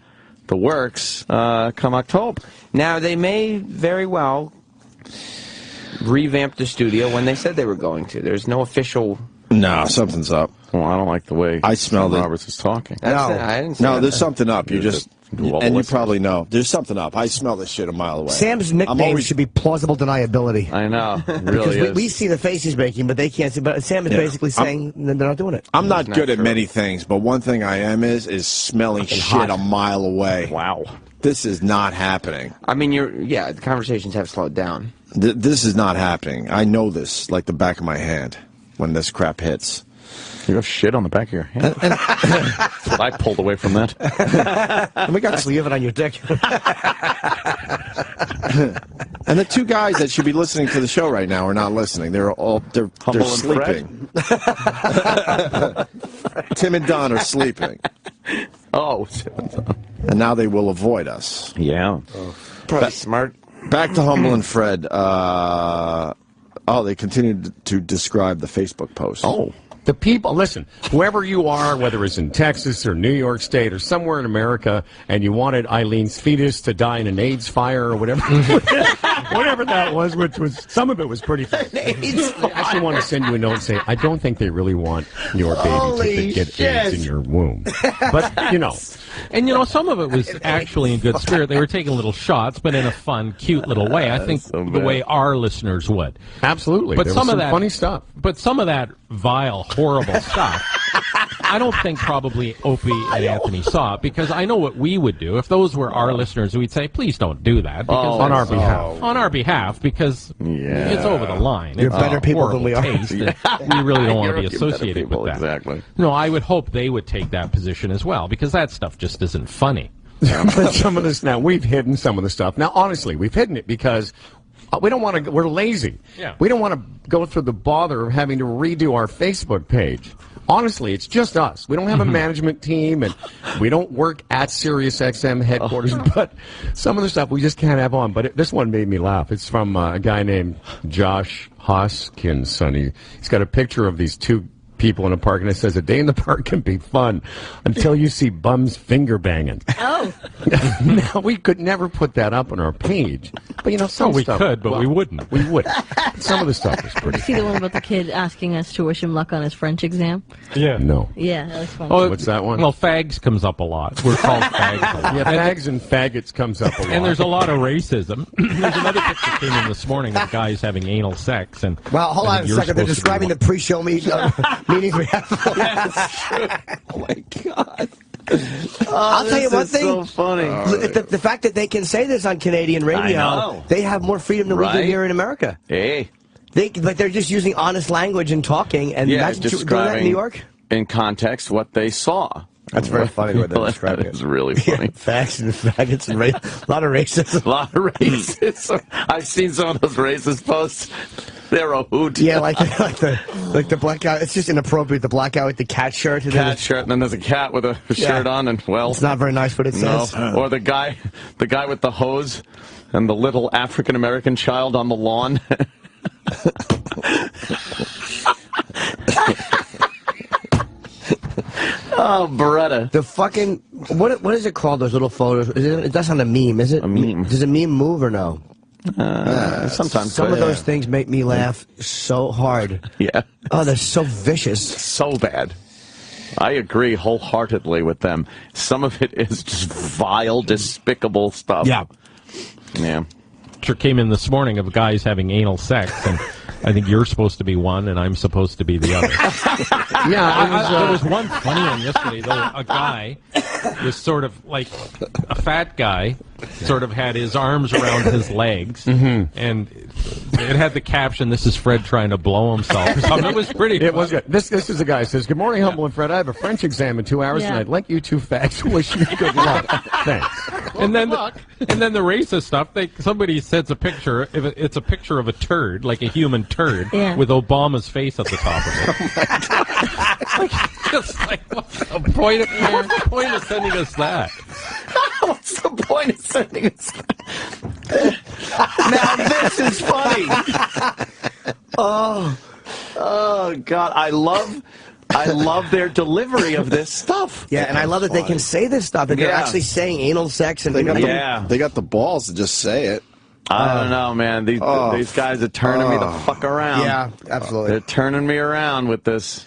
works come October. Now, they may very well revamp the studio when they said they were going to. There's no official... No, something's up. Well, I don't like the way I smell Joan it. Roberts is talking. I didn't say No, that. there's something up. You just... Well, and you listen. probably know. There's something up. I smell this shit a mile away. Sam's nickname should be plausible deniability. I know, it really Because is. we see the face he's making, but they can't see. But Sam is basically saying they're not doing it. I'm not good at true. many things, but one thing I am is smelling shit a mile away. Wow. This is not happening. I mean, the conversations have slowed down. This is not happening. I know this like the back of my hand when this crap hits. You have shit on the back of your hand. That's what I pulled away from that. And we got to leave it on your dick. And the two guys that should be listening to the show right now are not listening. They're Humble and sleeping. Tim and Don are sleeping. Oh. And now they will avoid us. Yeah. Probably smart. Back to Humble and Fred. They continued to describe the Facebook post. Oh. The people, listen, whoever you are, whether it's in Texas or New York State or somewhere in America, and you wanted Eileen's fetus to die in an AIDS fire or whatever, whatever that was, which was, some of it was pretty funny. I actually want to send you a note and say, I don't think they really want your baby to get AIDS in your womb. But, you know. And, some of it was actually in good spirit. They were taking little shots, but in a fun, cute little way. I think so the way our listeners would. Absolutely. But there some was of some that funny stuff. But some of that vile, horrible stuff, I don't think probably Opie and Anthony saw it, because I know what we would do. If those were our listeners, we'd say, please don't do that. Because on our behalf. On our behalf, because it's over the line. You're It's better people than horrible we are. taste, and we really don't want to be You're better associated people, with that. exactly. No, I would hope they would take that position as well, because that stuff just isn't funny. But some of this now, we've hidden some of the stuff. Now, honestly, we've hidden it because we don't want to, we're lazy. Yeah. We don't want to go through the bother of having to redo our Facebook page. Honestly, it's just us. We don't have a management team, and we don't work at SiriusXM headquarters, but some of the stuff we just can't have on. But this one made me laugh. It's from a guy named Josh Hoskinson. He's got a picture of these two people in a park, and it says, a day in the park can be fun until you see bums finger banging. Oh. Now, we could never put that up on our page. But, some we stuff... could, but we wouldn't. We would. Some of the stuff was pretty See the one about the kid asking us to wish him luck on his French exam? Yeah. No. Yeah, that was fun. Oh, What's that one? Well, fags comes up a lot. We're called fags a lot. Yeah, fags and faggots comes up a lot. And there's a lot of racism. There's another picture that came in this morning of guys having anal sex. And Well, hold I on a think you're second. They're supposed to be describing the pre-show meetings we have. Oh, my God. I'll tell you one thing. So funny. The fact that they can say this on Canadian radio, know. they have more freedom than we do Right? here in America. Hey. But they're just using honest language and talking, and Yeah, that's doing that describing in New York. in context what they saw. That's very funny what they're describing. That is really funny. Facts and faggots and a lot of racism. A lot of racism. I've seen some of those racist posts. They're a hoot. Yeah, like the black guy. It's just inappropriate. The black guy with the cat shirt. And then Cat shirt, and then there's a cat with a shirt on, and well, it's not very nice what it no. says. Or the guy with the hose, and the little African American child on the lawn. Oh, Beretta. The fucking what is it called? Those little photos. That's not a meme, is it? A meme. Does a meme move or no? Sometimes. Some of those things make me laugh so hard. Yeah. Oh, they're so vicious. So bad. I agree wholeheartedly with them. Some of it is just vile, despicable stuff. Yeah. Yeah. Picture came in this morning of guys having anal sex, and I think you're supposed to be one, and I'm supposed to be the other. Yeah, There was one funny one yesterday, though. A guy was sort of like a fat guy, sort of had his arms around his legs, and it had the caption, "This is Fred trying to blow himself." Or something. It was pretty. It was good. This is a guy who says, "Good morning, Humble and Fred. I have a French exam in 2 hours, Yeah. and I'd like you two facts to wish me good luck. Thanks." And then the racist stuff. Somebody sends a picture. It's a picture of a turd, like a human turd, Yeah. with Obama's face at the top of it. Just like, what's the point of sending us that? the point of sending us? Now this is funny. Oh God, I love their delivery of this stuff. Yeah, and I love that they can say this stuff, that they're actually saying anal sex, and they got the balls to just say it. I don't know, man. These guys are turning me the fuck around. Yeah, absolutely. They're turning me around with this.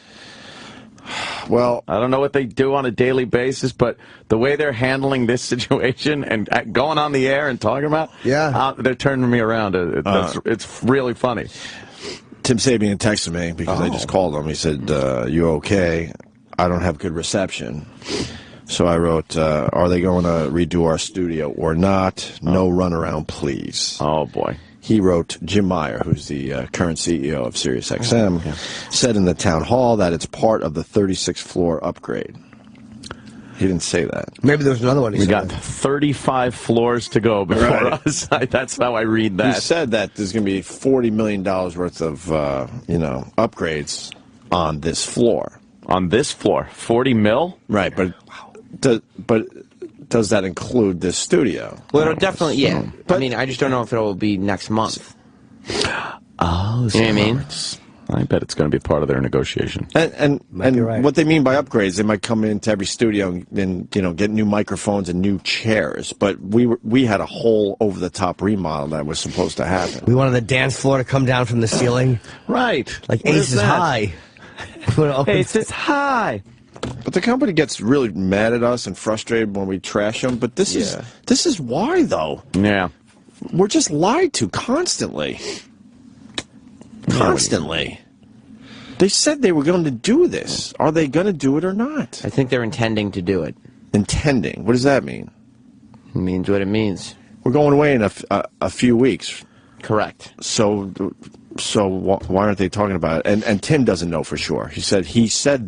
Well, I don't know what they do on a daily basis, but the way they're handling this situation and going on the air and talking about, they're turning me around. It's really funny. Tim Sabian texted me because I just called him. He said, "You okay? I don't have good reception." So I wrote, "Are they going to redo our studio or not? No runaround, please." Oh boy. He wrote, Jim Meyer, who's the current CEO of SiriusXM, said in the town hall that it's part of the 36th floor upgrade. He didn't say that. Maybe there was another one. We got 35 floors to go before us. That's how I read that. He said that there's going to be $40 million worth of, upgrades on this floor. On this floor, 40 mil? Right, but does that include this studio? Well, it'll definitely, yeah. But, I mean, I just don't know if it'll be next month. Oh, you know what I mean? I bet it's going to be part of their negotiation. And what they mean by upgrades, they might come into every studio and get new microphones and new chairs. But we had a whole over-the-top remodel that was supposed to happen. We wanted the dance floor to come down from the ceiling. Right. Like Aces High. Aces High. But the company gets really mad at us and frustrated when we trash them. But this is why, though. Yeah. We're just lied to constantly. Constantly. They said they were going to do this. Are they going to do it or not? I think they're intending to do it. Intending? What does that mean? It means what it means. We're going away in a few weeks. Correct. So why aren't they talking about it? And Tim doesn't know for sure. He said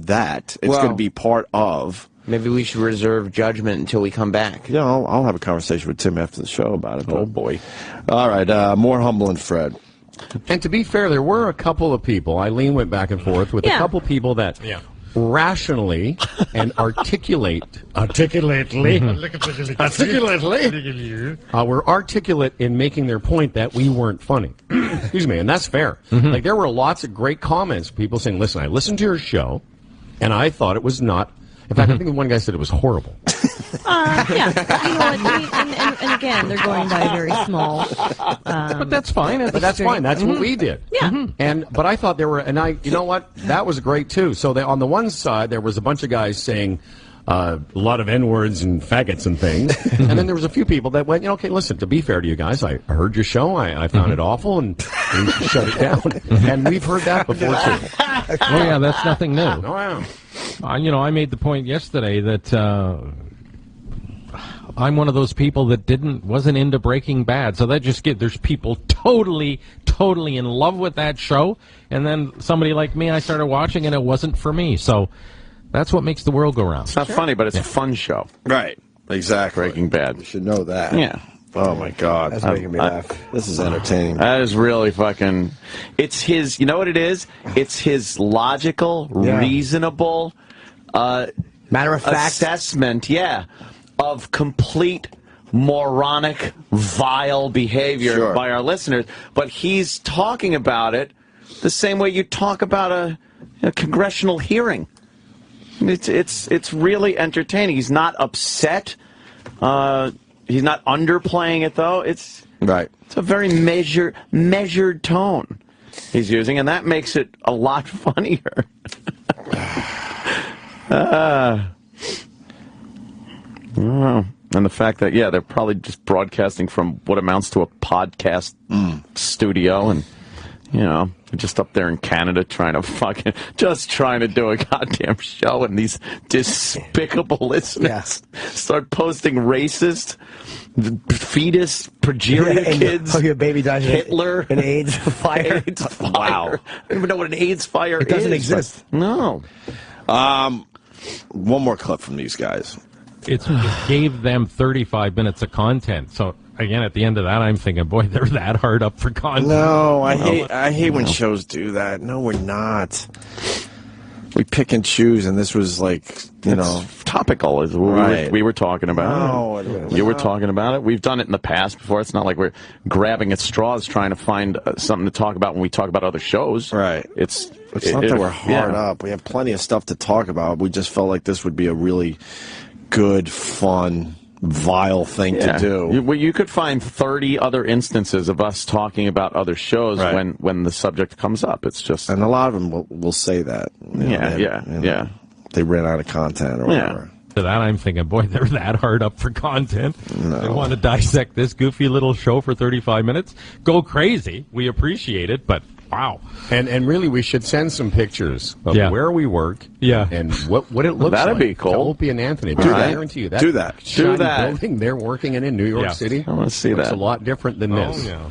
that it's going to be part of. Maybe we should reserve judgment until we come back. Yeah, I'll have a conversation with Tim after the show about it. Oh boy! All right, more Humble and Fred. And to be fair, there were a couple of people. Eileen went back and forth with a couple people that rationally and articulately were articulate in making their point that we weren't funny. Excuse me, and that's fair. Like, there were lots of great comments, people saying, listen, I listened to your show, and I thought it was not. In fact, I think one guy said it was horrible. Yeah. You know what, and again, they're going by very small. But that's fine. That's fine. That's what we did. Yeah. But I thought there were, you know what? That was great too. So on the one side, there was a bunch of guys saying a lot of N-words and faggots and things, and then there was a few people that went, okay, listen. To be fair to you guys, I heard your show. I found it awful, and we shut it down. And we've heard that before too. Oh yeah, that's nothing new. Oh yeah. I made the point yesterday that I'm one of those people that wasn't into Breaking Bad, so that just there's people totally in love with that show, and then somebody like me, I started watching and it wasn't for me. So that's what makes the world go round. It's not funny, but it's a fun show. Right. Exactly. Breaking Bad. You should know that. Yeah. Oh my God. That's making me laugh. This is entertaining. That is really fucking. It's his. You know what it is? It's his logical, reasonable, matter of fact assessment. Yeah. Of complete moronic, vile behavior by our listeners, but he's talking about it the same way you talk about a congressional hearing. It's really entertaining. He's not upset. He's not underplaying it though. It's a very measured tone he's using, and that makes it a lot funnier. And the fact that, they're probably just broadcasting from what amounts to a podcast studio, and, just up there in Canada trying to do a goddamn show, and these despicable listeners start posting racist, fetus, progeria kids. Your baby dies of Hitler. An AIDS fire. AIDS fire. Wow. I don't even know what an AIDS fire is. It doesn't exist. No. One more clip from these guys. It gave them 35 minutes of content. So again, at the end of that, I'm thinking, boy, they're that hard up for content. No, I hate when shows do that. No, we're not. we pick and choose, and this was like, you know, topical is what we were talking about. No, you were talking about it. We've done it in the past before. It's not like we're grabbing at straws trying to find something to talk about when we talk about other shows. Right. It's not that we're hard up. We have plenty of stuff to talk about. We just felt like this would be a really good, fun, vile thing to do. You could find 30 other instances of us talking about other shows when the subject comes up. It's just, and a lot of them will say that. They ran out of content or whatever. To that, I'm thinking, boy, they're that hard up for content. No. They want to dissect this goofy little show for 35 minutes. Go crazy. We appreciate it, but wow. And really, we should send some pictures of where we work and what it looks like. That'd be cool. To Opie and Anthony. Do I that. guarantee you Do that. Do that. Building they're working in New York City. I want to see that. It's a lot different than this. Yeah.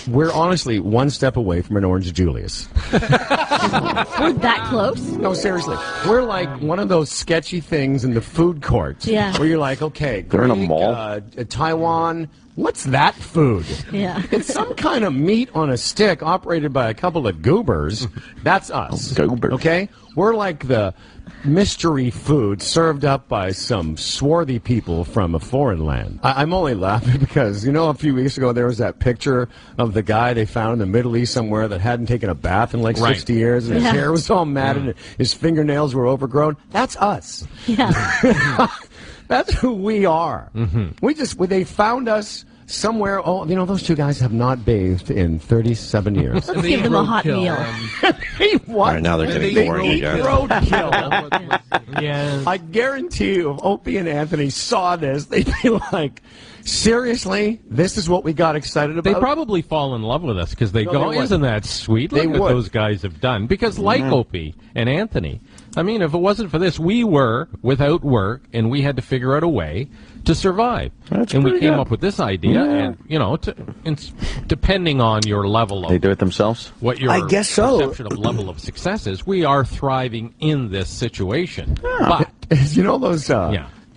We're honestly one step away from an Orange Julius. We're that close? No, seriously. We're like one of those sketchy things in the food court. Yeah. Where you're like, okay, they're in a mall. Taiwan, what's that food? Yeah. It's some kind of meat on a stick operated by a couple of goobers. That's us. Goobers. Okay? We're like the mystery food served up by some swarthy people from a foreign land. I'm only laughing because, you know, a few weeks ago there was that picture of the guy they found in the Middle East somewhere that hadn't taken a bath in like 60 years, and his hair was all matted and his fingernails were overgrown. That's us. Yeah. That's who we are. They found us somewhere. Oh, you know, those two guys have not bathed in 37 years. Let's give them a hot meal. What? All right, now they're getting boring again. Roadkill. Yeah. I guarantee you, if Opie and Anthony saw this, they'd be like, seriously? This is what we got excited about? They probably fall in love with us because they go, they would. isn't that sweet? Look what those guys have done. Because like Opie and Anthony, I mean, if it wasn't for this, we were without work, and we had to figure out a way to survive. And we came up with this idea, and, you know, depending on your level of... They do it themselves? What your I guess so. perception of level of success is, we are thriving in this situation. But... You know those...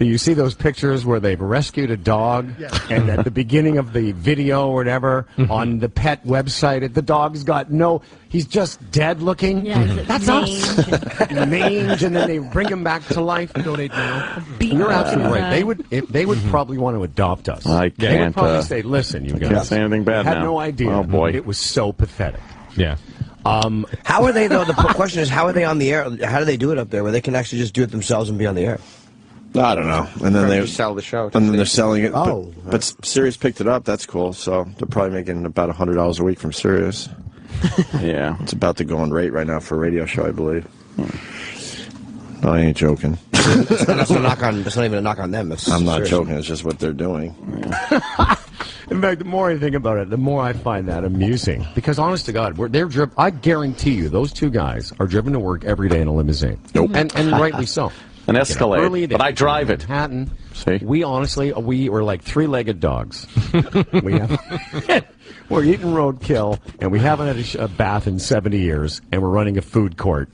You see those pictures where they've rescued a dog, and at the beginning of the video or whatever, on the pet website, the dog's got he's just dead looking. Yeah, That's us. Mange, and then they bring him back to life. Donate now. You're absolutely right. They would probably want to adopt us. I can't. They would probably say, listen, you guys. Can't say anything bad had now. no idea. Oh, boy. It was so pathetic. Yeah. How are they, though? The question is, how are they on the air? How do they do it up there where they can actually just do it themselves and be on the air? I don't know. And then they sell the show. And then they're selling it. Oh. But Sirius picked it up. That's cool. So they're probably making about $100 a week from Sirius. Yeah. It's about to go on rate right now for a radio show, I believe. No, I ain't joking. That's not even a knock on them. I'm not joking. It's just what they're doing. In fact, the more I think about it, the more I find that amusing. Because, honest to God, they're driven. I guarantee you, those two guys are driven to work every day in a limousine. Nope. And rightly so. An Escalade, but I drive it. Manhattan. See? We honestly, we're like three-legged dogs. We're eating roadkill, and we haven't had a bath in 70 years, and we're running a food court.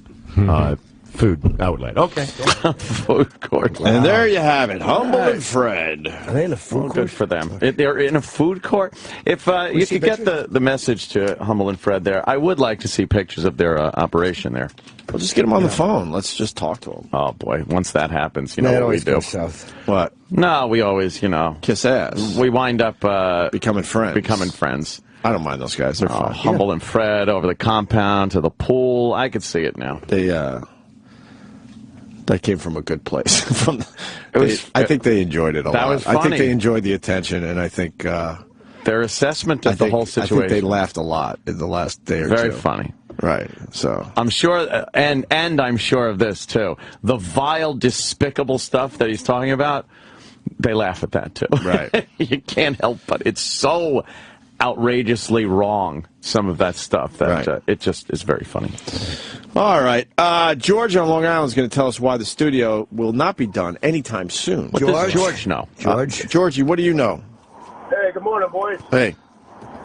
Food outlet. Okay. Food court. And there you have it. Humble and Fred. Are they in a food court? Good for them. They're in a food court. If you could get the message to Humble and Fred there, I would like to see pictures of their operation there. Well, just get them on the phone. Let's just talk to them. Oh, boy. Once that happens, you know what we do. South. What? No, we always, kiss ass. We wind up becoming friends. I don't mind those guys. They're fun. Humble and Fred over the compound to the pool. I could see it now. That came from a good place. I think they enjoyed it a lot. That was funny. I think they enjoyed the attention, and I think their assessment of the whole situation. I think they laughed a lot in the last day or two. Very funny. Right. So I'm sure, and I'm sure of this too. The vile, despicable stuff that he's talking about, they laugh at that too. Right. You can't help but it's so outrageously wrong. Some of that stuff that it just is very funny. All right. George on Long Island is going to tell us why the studio will not be done anytime soon. What does George know? Georgie, what do you know? Hey, good morning, boys. Hey.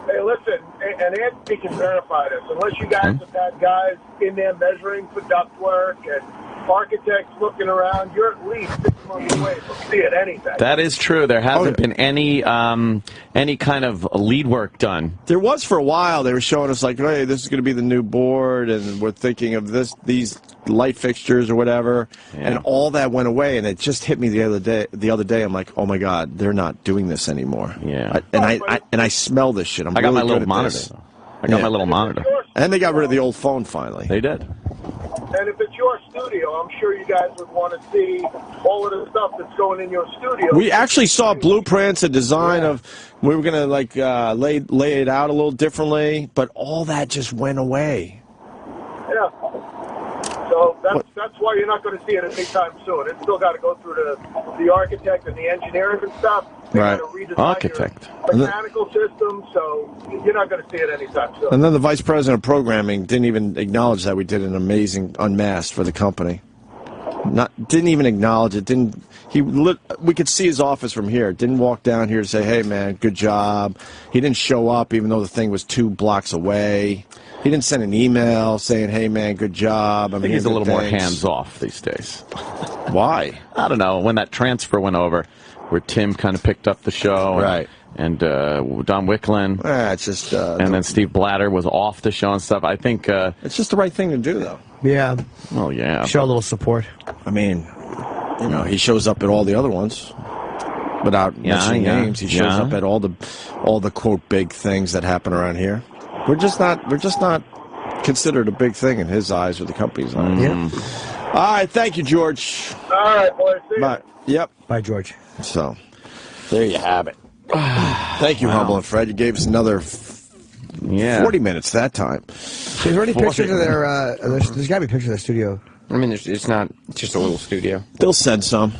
Hey, listen, and Anthony can verify this. Unless you guys have had guys in there measuring for ductwork and architects looking around, you're at least 6 months away from seeing anything. That is true. There hasn't been any kind of lead work done. There was for a while. They were showing us like, hey, this is going to be the new board, and we're thinking of these light fixtures or whatever, and all that went away. And it just hit me the other day. I'm like, oh my God, they're not doing this anymore. Yeah. I smell this shit. I got my little monitor. I got my little monitor. And they got rid of the old phone finally. They did. And if it's your studio, I'm sure you guys would want to see all of the stuff that's going in your studio. We actually saw blueprints, a design of. We were gonna like lay it out a little differently, but all that just went away. Yeah. So that's why you're not going to see it anytime soon. It's still got to go through the architect and the engineering and stuff. They Right. got to redesign Architect. your mechanical system, so you're not going to see it anytime soon. And then the vice president of programming didn't even acknowledge that we did an amazing unmasked for the company. Didn't even acknowledge it. We could see his office from here. Didn't walk down here to say, "Hey man, good job." He didn't show up even though the thing was 2 blocks away. He didn't send an email saying, "Hey man, good job." I think he's a little more hands off these days. Why? I don't know. When that transfer went over, where Tim kind of picked up the show, right? And Don Wicklin, it's just, and then Steve Blatter was off the show and stuff. I think it's just the right thing to do, though. Yeah. Well, yeah. Show a little support. I mean, he shows up at all the other ones without mentioning names. He shows up at all the quote big things that happen around here. We're just not considered a big thing in his eyes or the company's eyes. Yeah. All right, thank you, George. All right, boys. See Bye. Yep. Bye, George. So, there you have it. Thank you, Humble and Fred. You gave us another 40 minutes that time. Is there any pictures of their? There's got to be pictures of their studio. I mean, it's not just a little studio. They'll send some.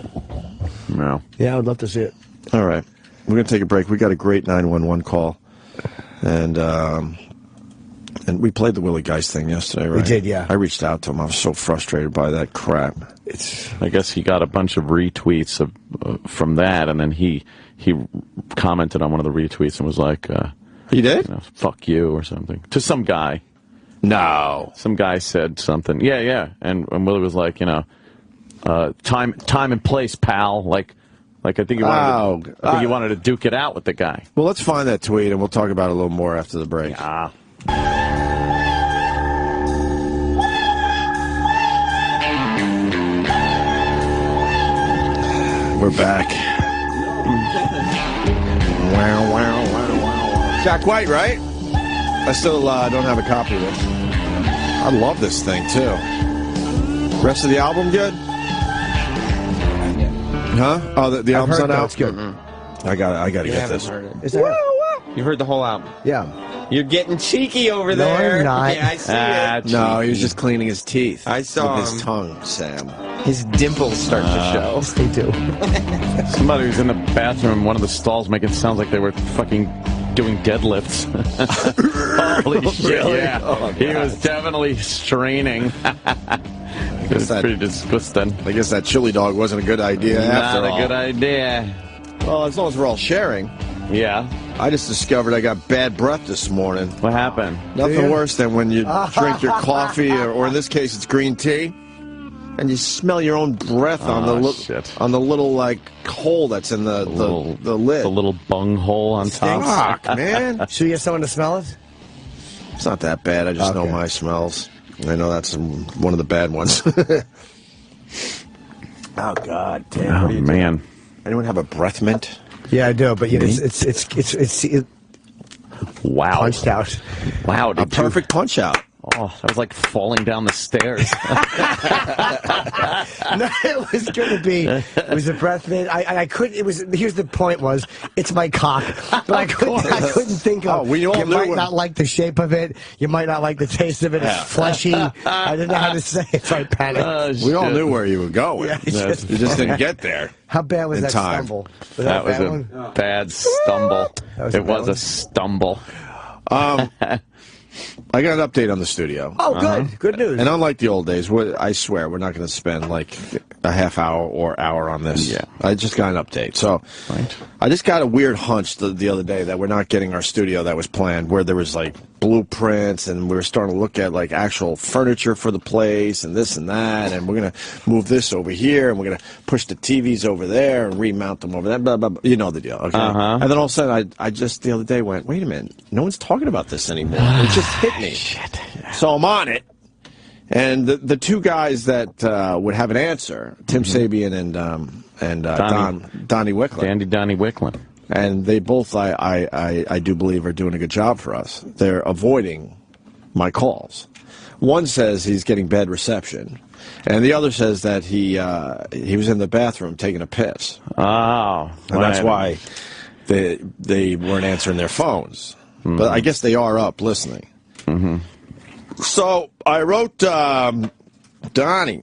No. Yeah, I would love to see it. All right, we're gonna take a break. We got a great 911 call, and we played the Willie Geist thing yesterday, right? We did, yeah. I reached out to him. I was so frustrated by that crap. I guess he got a bunch of retweets from that, and then he commented on one of the retweets and was like, "He did? Fuck you," or something to some guy. No, some guy said something. Yeah, and Willie was like, time and place, pal. Like I think he wanted to duke it out with the guy. Well, let's find that tweet, and we'll talk about it a little more after the break. Yeah. We're back. Wow. Jack White, right? I still don't have a copy of it. I love this thing, too. Rest of the album good? Huh? Oh, the album's not out? It's good. I got to get this. Is that You heard the whole album. Yeah. You're getting cheeky over there. I'm not. Yeah, I see it. No, he was just cleaning his teeth. I saw with his him. tongue, Sam. His dimples start to show. Yes, they do. Somebody was in the bathroom in one of the stalls making it sound like they were fucking doing deadlifts. Holy shit, Really? yeah. Oh, he was definitely straining. It was pretty disgusting. I guess that chili dog wasn't a good idea after all. Not a good idea. Well, as long as we're all sharing. Yeah. I just discovered I got bad breath this morning. What happened? Nothing worse than when you drink your coffee, or in this case, it's green tea, and you smell your own breath on the little like hole that's in the lid. The little bung hole on top. Fuck, man. Should you get someone to smell it? It's not that bad. I just know my smells. I know that's one of the bad ones. Oh God, damn! Oh man! Anyone have a breath mint? Yeah, I do, but it's wow, punched out. Wow, a perfect punch out. Oh, that was like falling down the stairs. No, it was going to be. It was a breath mint. I couldn't. It was. Here's the point: it's my cock, but I couldn't think of. Oh, we all you knew might not like the shape of it. You might not like the taste of it. It's fleshy. I didn't know how to say it, so I panicked. We all knew where you were going. Yeah, you just didn't get there. How bad was that time. stumble? That was a bad stumble. It was a stumble. I got an update on the studio. Oh, good. Good news. And unlike the old days, I swear we're not going to spend like a half hour or hour on this. Yeah. I just got an update. So I just got a weird hunch the other day that we're not getting our studio that was planned, where there was like blueprints and we were starting to look at like actual furniture for the place and this and that, and we're going to move this over here and we're going to push the TVs over there and remount them over there, blah, blah, blah. You know the deal, okay? And then all of a sudden I just the other day went, wait a minute, no one's talking about this anymore. It just hit me. Shit. So I'm on it, And the two guys that would have an answer, Tim Sabian and Donnie Wicklund. Donnie Wicklund. And they both, I do believe, are doing a good job for us. They're avoiding my calls. One says he's getting bad reception, and the other says that he was in the bathroom taking a piss. Oh, and that's why they weren't answering their phones. But I guess they are up listening. So I wrote Donnie,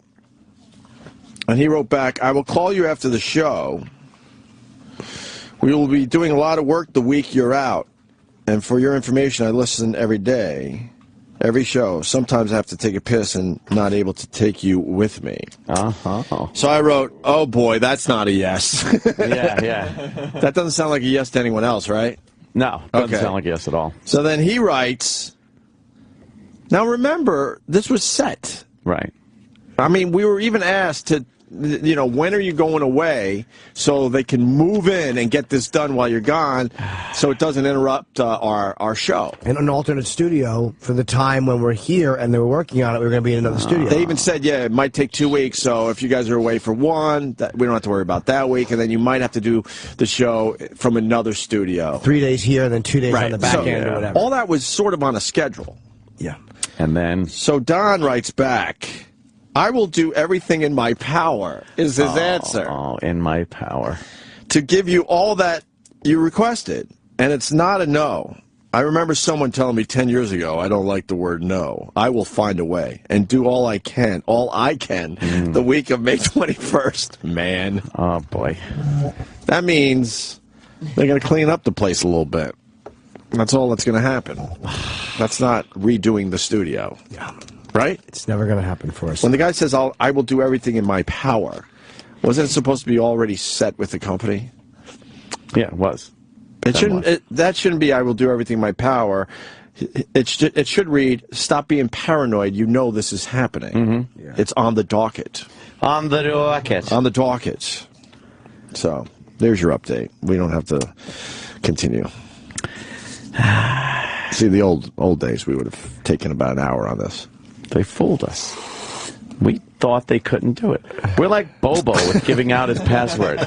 and he wrote back, "I will call you after the show. We will be doing a lot of work the week you're out. And for your information, I listen every day, every show. Sometimes I have to take a piss and not able to take you with me." So I wrote, "Oh boy, that's not a yes." Yeah. That doesn't sound like a yes to anyone else, right? No, doesn't sound like a yes at all. So then he writes, now remember, this was set. Right. I mean, we were even asked to, when are you going away so they can move in and get this done while you're gone so it doesn't interrupt our show. And an alternate studio for the time when we're here and they were working on it, we were going to be in another studio. They even said, it might take 2 weeks, so if you guys are away for one, we don't have to worry about that week, and then you might have to do the show from another studio. 3 days here and then 2 days on the back end or whatever. All that was sort of on a schedule. Yeah. And then? So Don writes back, "I will do everything in my power," is his answer. Oh, in my power. "To give you all that you requested. And it's not a no. I remember someone telling me 10 years ago, I don't like the word no. I will find a way and do all I can the week of May 21st. Man. Oh, boy. That means they're going to clean up the place a little bit. That's all that's going to happen. That's not redoing the studio. Yeah. Right? It's never going to happen for us. When the guy says, I will do everything in my power, wasn't it supposed to be already set with the company? Yeah, it was. That shouldn't be, I will do everything in my power. It should read, stop being paranoid. You know this is happening. Yeah. It's on the docket. On the docket. On the docket. So, there's your update. We don't have to continue. See, the old days, we would have taken about an hour on this. They fooled us. We thought they couldn't do it. We're like Bobo with giving out his password.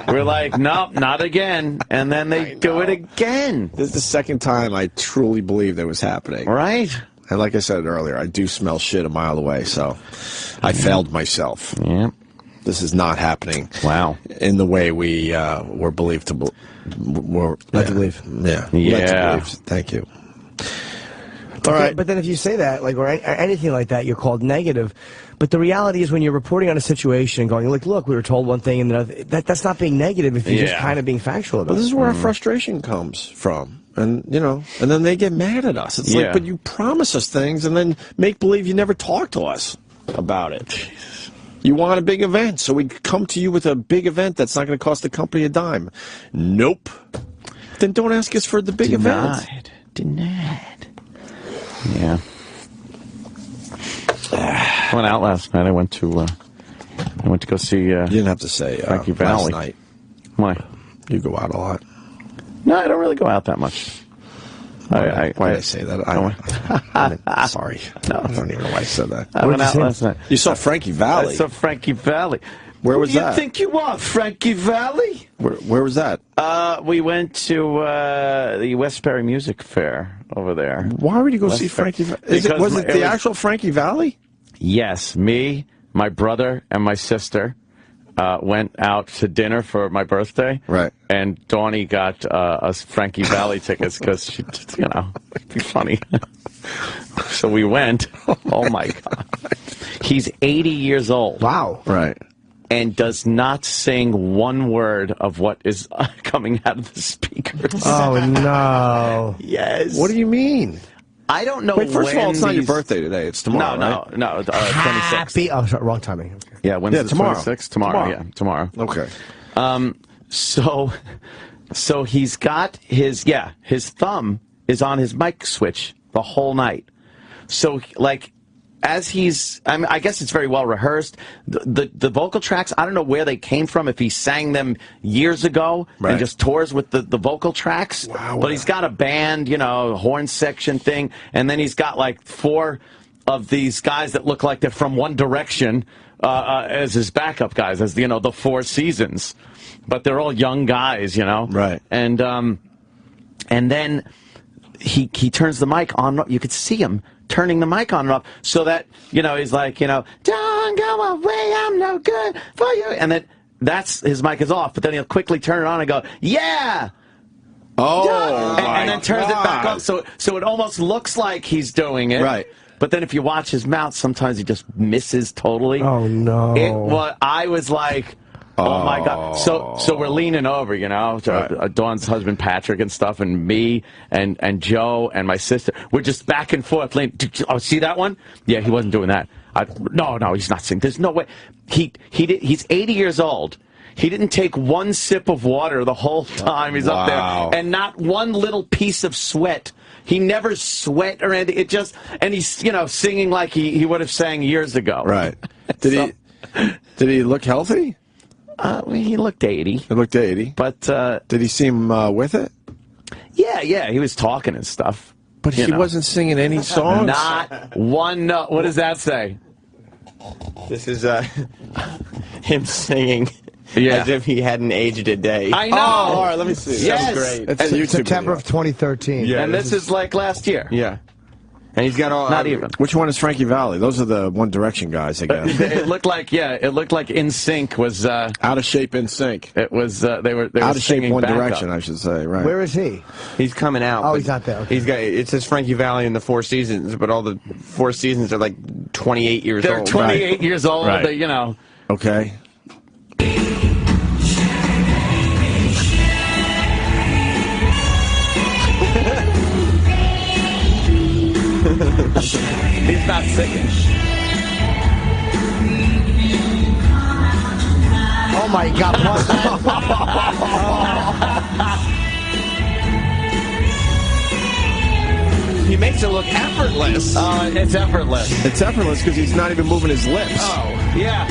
We're like, nope, not again. And then they do it again. This is the second time I truly believe that was happening. Right? And like I said earlier, I do smell shit a mile away, so I failed myself. Yeah. This is not happening. Wow. In the way we were believed to believe. Led to believe. Yeah. Yeah. Led to believe. Thank you. All right. But then if you say that, or anything like that, you're called negative. But the reality is when you're reporting on a situation and going, look, we were told one thing and that's not being negative if you're just kind of being factual about it. Well, this is where our frustration comes from. And, and then they get mad at us. It's like, but you promise us things and then make believe you never talk to us about it. You want a big event, so we come to you with a big event that's not going to cost the company a dime. Nope. Then don't ask us for the big event. Denied. Yeah. I went out last night. I went to go see. You didn't have to say Frankie Valley. Last night. Why? You go out a lot. No, I don't really go out that much. Why did I say that? I'm sorry. No, I don't even know why I said that. I went out last night. You saw Frankie Valley. I saw Frankie Valley. Where was that? You think you are, Frankie Valley? Where was that? We went to the Westbury Music Fair over there. Why would you go see Frankie Valley? Was it the actual Frankie Valley? Yes. Me, my brother, and my sister went out to dinner for my birthday. Right. And Dawnie got us Frankie Valley tickets because she, it'd be funny. So we went. Oh, my God. He's 80 years old. Wow. Right. And does not sing one word of what is coming out of the speakers. Oh, no. Yes. What do you mean? I don't know. Wait, first of all, it's not your birthday today. It's tomorrow, right? No, 26th. Happy. Oh, sorry, wrong timing. Okay. Yeah, when's the tomorrow. 26th? Tomorrow. Yeah, tomorrow. Okay. So he's got his thumb is on his mic switch the whole night. So, as he's, I guess it's very well rehearsed. The vocal tracks, I don't know where they came from, if he sang them years ago and just tours with the vocal tracks. Wow. But he's got a band, horn section thing, and then he's got 4 of these guys that look like they're from One Direction as his backup guys, as the Four Seasons, but they're all young guys, Right. And then he turns the mic on. You could see him turning the mic on and off, so that he's like, don't go away, I'm no good for you, and then his mic is off, but then he'll quickly turn it on and go, yeah. Oh, and then turns it back on, so it almost looks like he's doing it. Right. But then if you watch his mouth, sometimes he just misses totally. Oh, no. I was like, oh my God. So we're leaning over, Dawn's husband Patrick and stuff, and me and Joe and my sister. We're just back and forth. Oh, see that one? Yeah, he wasn't doing that. No, he's not singing. There's no way. He's 80 years old. He didn't take one sip of water the whole time he's up there, and not one little piece of sweat. He never sweat or anything. And he's singing like he would have sang years ago. Right. Did he look healthy? He looked 80. He looked 80. But did he seem with it? Yeah, he was talking and stuff. But he wasn't singing any songs. Not one note. What does that say? This is him singing as if he hadn't aged a day. I know. Oh, all right, let me see. Yes. Great. It's September of 2013. Yeah, and this is like last year. Yeah. And he's got all... Not even. Which one is Frankie Valley? Those are the One Direction guys, I guess. It looked like NSYNC was... Out of shape NSYNC. It was, they were out of shape One backup. Direction, I should say, right. Where is he? He's coming out. Oh, he's not there. Okay. He's got... It says Frankie Valley and the Four Seasons, but all the Four Seasons are like 28 years They're old. 28 years old, Right. They, Okay. He's not singing. Oh my God! He makes it look effortless. It's effortless. It's effortless because he's not even moving his lips. Oh, yeah.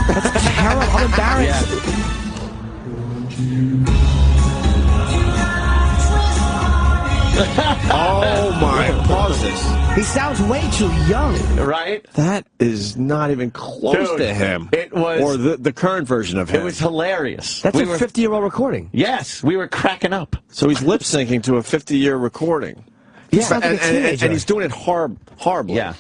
That's terrible. I'm embarrassed. Oh my! Pause this. He sounds way too young. Right? That is not even close Dude, to him. it was... Or the current version of him. It was hilarious. That's a 50-year-old recording. Yes, we were cracking up. So he's lip syncing to a 50-year recording. He sounds like a teenager. And he's doing it horribly. Yeah.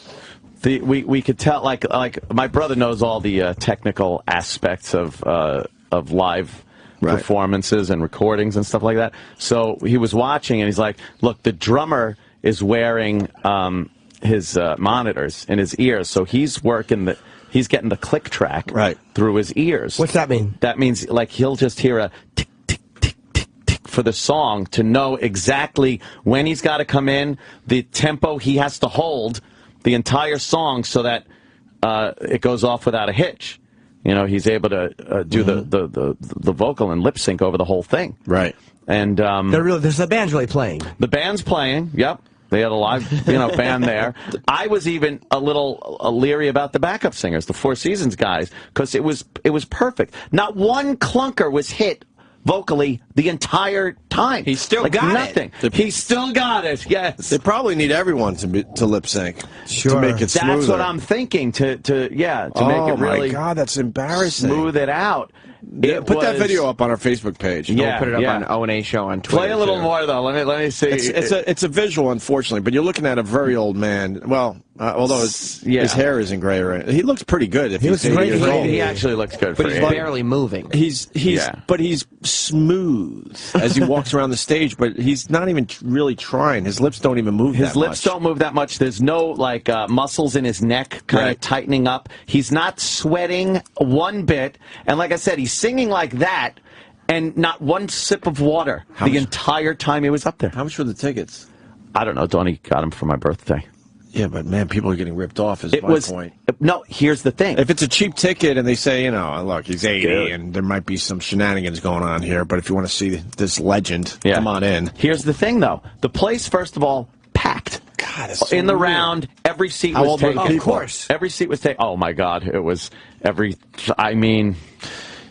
We could tell, like my brother knows all the technical aspects of live performances and recordings and stuff like that. So he was watching and he's like, look, the drummer is wearing his monitors in his ears, so he's getting the click track through his ears. What's that mean? That means like he'll just hear a tick, tick, tick, tick, tick for the song to know exactly when he's got to come in, the tempo he has to hold the entire song so that it goes off without a hitch. He's able to do the vocal and lip sync over the whole thing. Right. And the band's really playing. The band's playing. Yep. They had a live, band there. I was even a little leery about the backup singers, the Four Seasons guys, because it was perfect. Not one clunker was hit vocally the entire time. He still got nothing. He still got it. Yes. They probably need everyone to lip sync to make it smoother. That's what I'm thinking. To make it really. Oh my God, that's embarrassing. Smooth it out. Put that video up on our Facebook page. Yeah, we'll put it up on O&A Show on Twitter. Play a little more though. Let me see. It's a visual, unfortunately, but you're looking at a very old man. Well, although his hair isn't gray or anything. He looks pretty good. If he's 80 years old. He actually looks good. But he's barely moving. But he's smooth as he walks around the stage. But he's not even really trying. His lips don't even move. His lips don't move that much. There's no muscles in his neck kind of tightening up. He's not sweating one bit. And like I said, he's singing like that, and not one sip of water entire time he was up there. How much were the tickets? I don't know. Donnie got them for my birthday. Yeah, but man, people are getting ripped off. Is my point. No, here's the thing. If it's a cheap ticket and they say, look, he's 80 and there might be some shenanigans going on here, but if you want to see this legend, come on in. Here's the thing, though. The place, first of all, packed. God, it's so in the weird. round, every seat was taken. Of course. Every seat was taken. Oh, my God. It was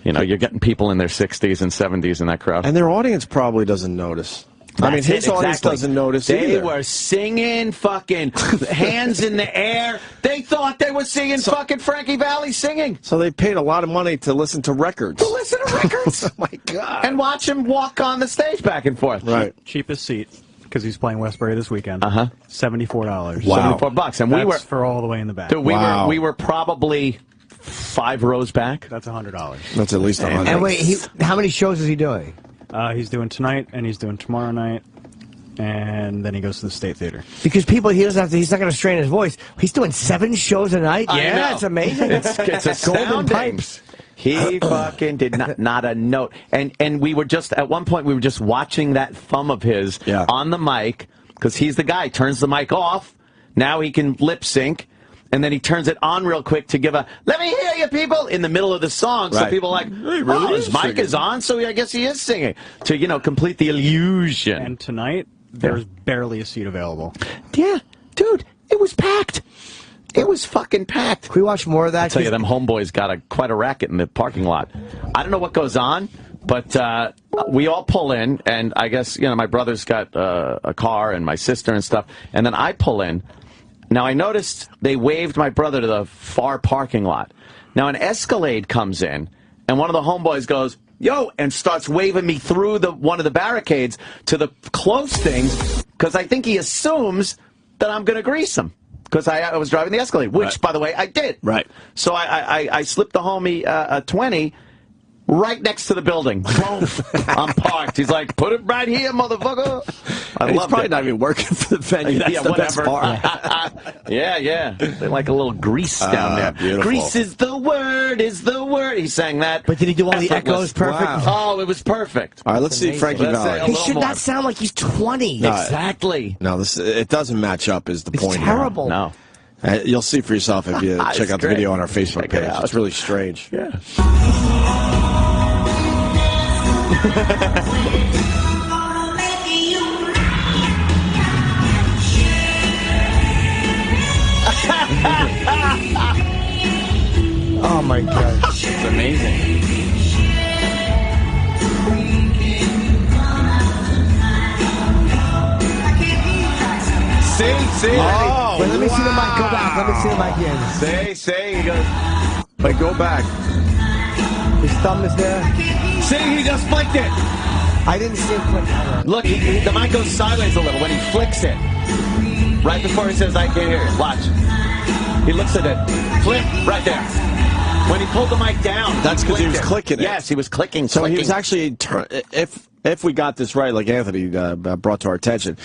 you're getting people in their 60s and 70s in that crowd. And their audience probably doesn't notice. I mean, his audience doesn't notice either. They were singing fucking hands in the air. They thought they were seeing fucking Frankie Valley singing. So they paid a lot of money to listen to records. To listen to records. Oh, my God. And watch him walk on the stage back and forth. Right. Cheapest seat, because he's playing Westbury this weekend. $74. Wow. $74. And we were for all the way in the back. Dude, we were probably 5 rows back. That's $100. That's at least $100. And wait, how many shows is he doing? He's doing tonight, and he's doing tomorrow night, and then he goes to the State Theater. Because people, he's not going to strain his voice. He's doing 7 shows a night? Yeah, it's amazing. It's astounding. Golden pipes. He fucking did not a note. And we were just, at one point, we were just watching that thumb of his on the mic, because he's the guy. Turns the mic off. Now he can lip sync. And then he turns it on real quick to give a, let me hear you, people, in the middle of the song. So people are like, his mic is on, so I guess he is singing. To, complete the illusion. And tonight, there's barely a seat available. Yeah, dude, it was packed. It was fucking packed. Can we watch more of that? I tell you, them homeboys got quite a racket in the parking lot. I don't know what goes on, but we all pull in, and I guess, my brother's got a car and my sister and stuff, and then I pull in. Now, I noticed they waved my brother to the far parking lot. Now, an Escalade comes in, and one of the homeboys goes, yo, and starts waving me through one of the barricades to the close things, because I think he assumes that I'm going to grease him, because I was driving the Escalade, which, by the way, I did. Right. So I slipped the homie a 20 right next to the building. Boom. I'm parked. He's like, put it right here, motherfucker. He's probably not even working for the venue. That's the best part. Yeah. They like a little grease down there. Beautiful. Grease is the word, He sang that. But did he do all the echoes perfect? Wow. Oh, it was perfect. All right, let's see Frankie Valley. He should not sound like he's 20. No, exactly. No, it doesn't match up is the point. It's terrible. No. You'll see for yourself if you check out the video on our Facebook page. It's really strange. Yeah. Oh my God. It's amazing. See? Oh, wait, let me see the mic. Go back. Let me see the mic again. See? He goes, wait, go back. His thumb is there. see, he just flicked it. I didn't see him flick it. Look, the mic goes sideways a little when he flicks it. Right before he says, I can't hear you. Watch. He looks at it. Flip, right there. When he pulled the mic down. That's because he was clicking it. Yes, he was clicking. So he was actually, if we got this right, like Anthony brought to our attention,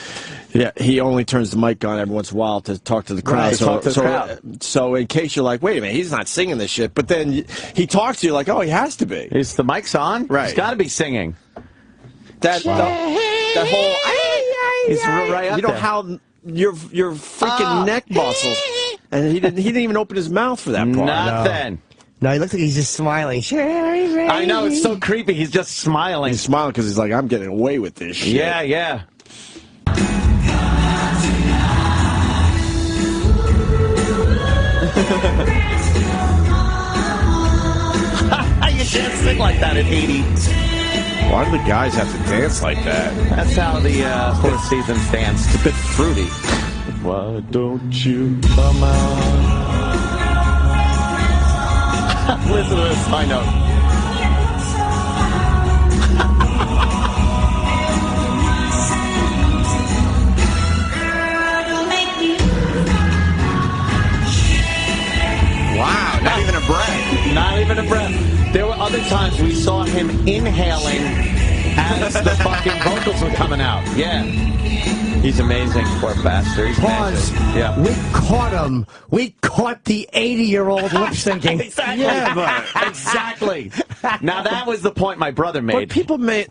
he only turns the mic on every once in a while to talk to the crowd. Right, so in case you're like, wait a minute, he's not singing this shit, but then he talks to you like, oh, he has to be. The mic's on? Right. He's got to be singing. That whole, he's right up you know there. how your freaking neck muscles, and he didn't even open his mouth for that part. Nothing. No, he looks like he's just smiling. I know, it's so creepy. He's just smiling. He's smiling because he's like, I'm getting away with this shit. Yeah. You can't sing like that at 80. Why do the guys have to dance like that? That's how the Four Seasons dance. It's a bit fruity. Why don't you come out? Listen to this high note. Wow, not even a breath. Not even a breath. There were other times we saw him inhaling as the fucking vocals were coming out. Yeah. He's amazing, poor bastard. He's Pause. magic. Yeah. We caught him. We caught the 80-year-old lip syncing. Exactly. Yeah, but exactly. Now that was the point my brother made. But people they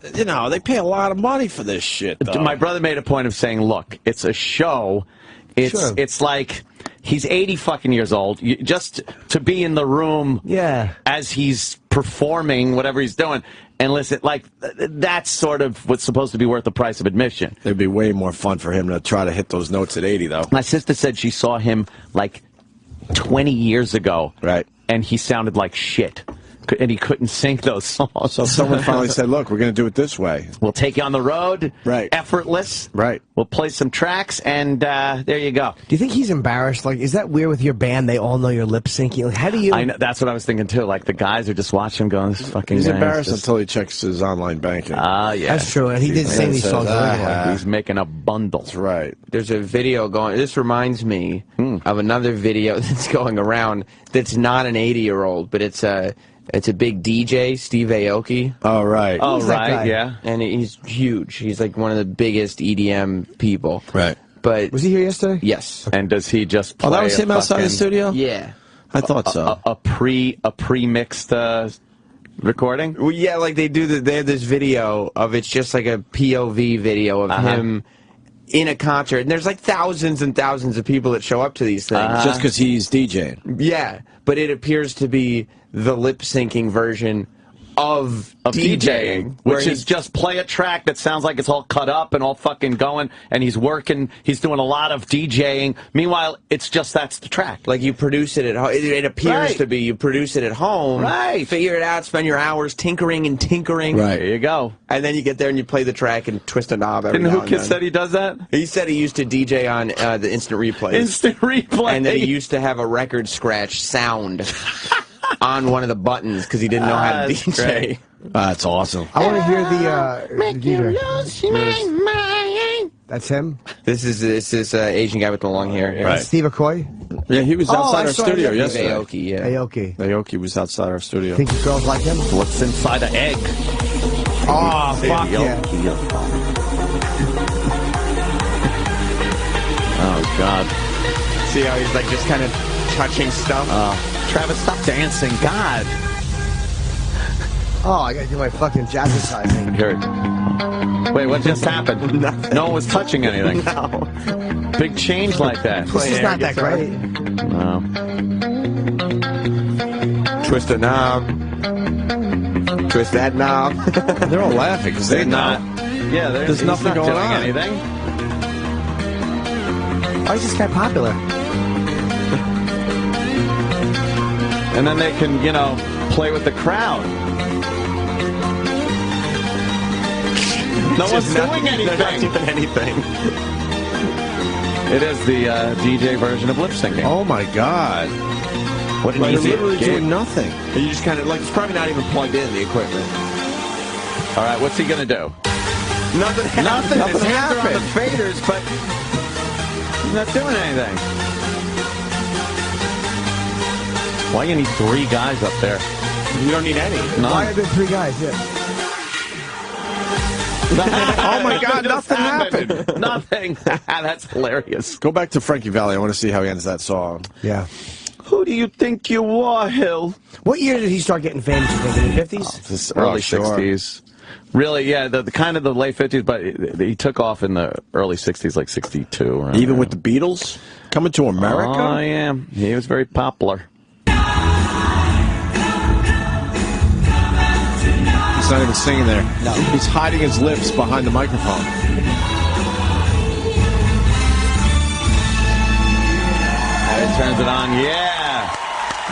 pay a lot of money for this shit, though. My brother made a point of saying, "Look, it's a show. It's like he's 80 fucking years old. Just to be in the room, as he's performing whatever he's doing." And listen, like, that's sort of what's supposed to be worth the price of admission. It'd be way more fun for him to try to hit those notes at 80, though. My sister said she saw him, like, 20 years ago. Right. And he sounded like shit. and he couldn't sing those songs. So someone finally said, look, we're going to do it this way. We'll take you on the road. Right. Effortless. Right. We'll play some tracks, and there you go. Do you think he's embarrassed? Like, is that weird with your band? They all know you're lip syncing. Like, how do you? I know, that's what I was thinking too. Like the guys are just watching, going, "This fucking." He's guy embarrassed just... until he checks his online banking. Yeah, that's true. And he did sing these songs originally. He's making a bundle. That's right. There's a video going. This reminds me of another video that's going around. That's not an 80-year-old, but it's a big DJ, Steve Aoki. Oh, right. Oh, right, yeah. And he's huge. He's like one of the biggest EDM people. Right. But was he here yesterday? Yes. And does he just play that was him outside the studio? Yeah. I thought so. A pre-mixed recording? Well, yeah, like they have this video of it's just like a POV video of him in a concert, and there's like thousands and thousands of people that show up to these things. Just because he's DJing. Yeah, but it appears to be the lip-syncing version of DJing, which is just play a track that sounds like it's all cut up and all fucking going, and he's working, he's doing a lot of DJing. Meanwhile, it's just that's the track. Like you produce it at home. It appears to be you produce it at home. Right. Figure it out, spend your hours tinkering and tinkering. Right. There you go. And then you get there and you play the track and twist a knob every now and then. And who said he does that? He said he used to DJ on the instant replays. Instant replay. And then he used to have a record scratch sound on one of the buttons because he didn't know how to DJ. Great. That's awesome. I want to hear the DJ. Lose my mind. That's him. This is Asian guy with the long hair. Right. Steve Aoki. Yeah, he was outside our studio yesterday. Aoki, yeah. Aoki. Aoki was outside our studio. Think the girls like him? What's inside an egg? Oh, fuck yeah. Oh, God. See how he's like just kind of touching stuff? Travis, stop dancing. God. Oh, I gotta do my fucking jazzercising. Here. Wait, what just happened? Nothing. No one was touching anything. No. Big change like that. This is not that great. No. Twist a knob. Twist that knob. They're all laughing because They're they not. know. Yeah, There's nothing not going doing on. anything. Why is this guy popular? And then they can, you know, play with the crowd. No one's doing anything. They're not doing anything. It is the DJ version of lip syncing. Oh my God! What an They're easy literally gig. doing nothing. You just kind of like it's probably not even plugged in the equipment. All right, what's he gonna do? Nothing. Nothing. His hands are on the happened. faders, but he's not doing anything. Why you need 3 guys up there? You don't need any. Why are there 3 guys? Yeah. Oh my God! Just Nothing happened. Nothing. That's hilarious. Go back to Frankie Valley. I want to see how he ends that song. Yeah. Who do you think you are, Hill? What year did he start getting famous? You think in the 50s? This Early sure. 60s. Really, yeah, the kind of the late 50s, but he took off in the early 60s, like 62. Even with the Beatles coming to America. Oh, yeah. He was very popular. He's not even singing there. No. He's hiding his lips behind the microphone. And it turns it on. Yeah.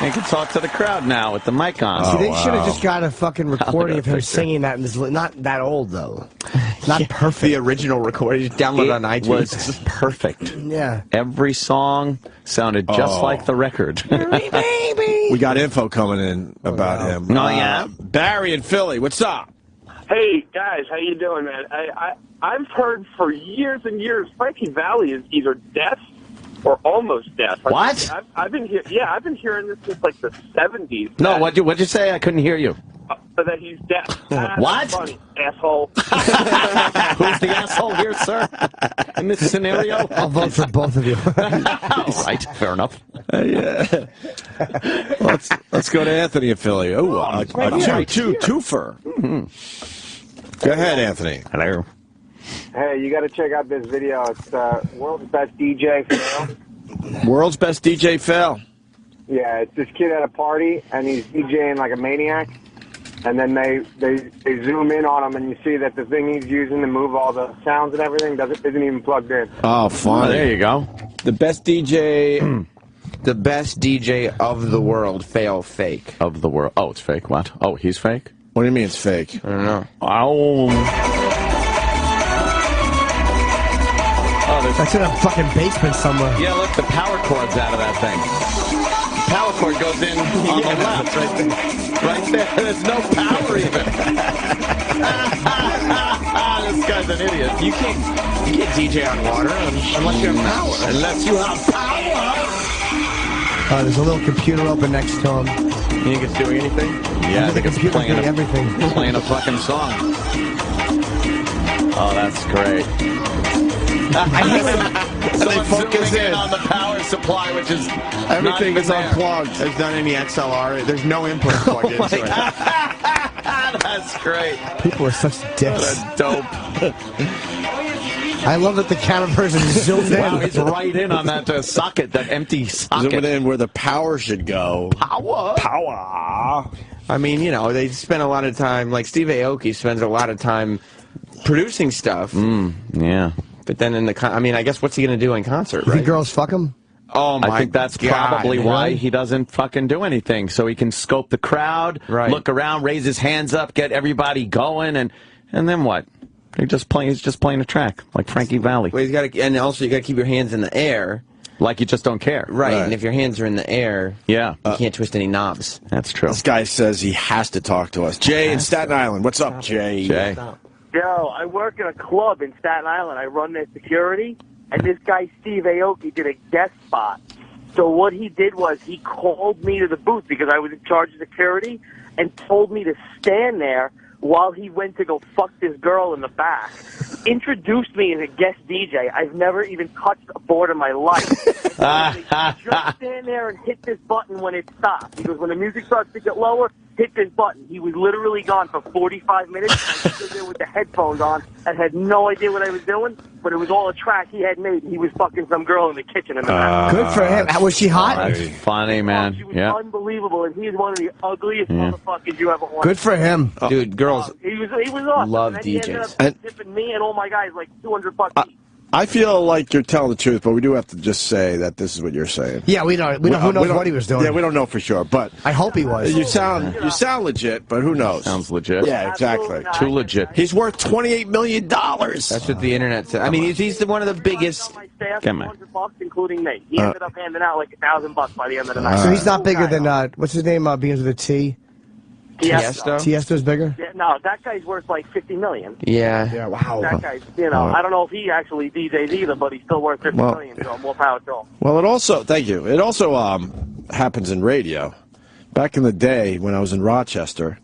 You can talk to the crowd now with the mic on. See, they should have just got a fucking recording of him singing that. Not that old, though. Not perfect. The original recording. Just download it on iTunes. Was perfect. Yeah. Every song sounded just like the record. We got info coming in about him. Oh, yeah? Barry in Philly, what's up? Hey guys, how you doing, man? I've heard for years and years Frankie Valley is either deaf or almost deaf. What? I've been I've been hearing this since like the 70s. No, what'd you say? I couldn't hear you. That he's deaf. What? Funny, asshole. Who's the asshole here, sir? In this scenario? I'll vote for both of you. All right, fair enough. Yeah. Let's go to Anthony in Philly. Oh, a twofer. Mm-hmm. Go ahead, Anthony. Hello. Hey, you got to check out this video. It's World's Best DJ Fail. World's Best DJ Fail. Yeah, it's this kid at a party, and he's DJing like a maniac. And then they zoom in on him, and you see that the thing he's using to move all the sounds and everything isn't even plugged in. Oh, fun. There you go. The best DJ the best DJ of the world fail fake. Of the world. Oh, it's fake. What? Oh, he's fake? What do you mean it's fake? I don't know. Oh, that's in a fucking basement somewhere. yeah, look, the power cord's out of that thing. The power cord goes in on the left. Right there. Right there. There's no power even. This guy's an idiot. You can't DJ on water unless you have power. Unless you have power. There's a little computer open next to him. You think it's doing anything? Yeah, I the think it's computer's playing doing everything. Playing a fucking song. Oh, that's great. I hate when Someone's focus in on the power supply, which is everything is unplugged. There's not any XLR. There's no input plugged into it. That's great. People are such dicks. What a dope. I love that the camera person zoomed in. Wow, he's right in on that socket, that empty socket. Zooming in where the power should go. Power. I mean, you know, they spend a lot of time, like Steve Aoki spends a lot of time producing stuff. Yeah. But then in the, I mean, I guess what's he going to do in concert, You right? think girls fuck him? Oh my God. I think that's probably why he doesn't fucking do anything. So he can scope the crowd, look around, raise his hands up, get everybody going, and then what? He's just playing a track like Frankie Valley. Well, and also you got to keep your hands in the air. Like you just don't care. Right, and if your hands are in the air, you can't twist any knobs. That's true. This guy says he has to talk to us. Jay in Staten Island. What's up, Jay? Jay. Yo, I work in a club in Staten Island. I run their security, and this guy, Steve Aoki, did a guest spot. So what he did was he called me to the booth because I was in charge of security and told me to stand there while he went to go fuck this girl in the back. Introduced me as a guest DJ. I've never even touched a board in my life. Just stand there and hit this button when it stops. He goes, when the music starts to get lower, hit this button. He was literally gone for 45 minutes. I stood there with the headphones on and had no idea what I was doing, but it was all a track he had made. He was fucking some girl in the kitchen in the back. Good for him. Was she hot? That's funny, man. She was unbelievable, and he is one of the ugliest motherfuckers you ever want. Good for him. Dude, girls He was awesome. love and then he ended DJs. up tipping me and all my guys like $200 each. I feel like you're telling the truth, but we do have to just say that this is what you're saying. Yeah, we don't. Who knows what he was doing? Yeah, we don't know for sure, but I hope he was. You sound legit, but who knows? Sounds legit. Yeah, exactly. Too legit. He's worth $28 million. That's what the internet said. I mean, he's one of the biggest. Come on. $100, including me. He ended up handing out like $1,000 by the end of the night. So he's not bigger than what's his name? Begins with a T. Tiesto. Tiesto's bigger. Yeah, no, that guy's worth like $50 million. Yeah. Yeah. Wow. That guy's, I don't know if he actually DJs either, but he's still worth $50 million. So more power to him. Well, it also, thank you. It also happens in radio. Back in the day when I was in Rochester,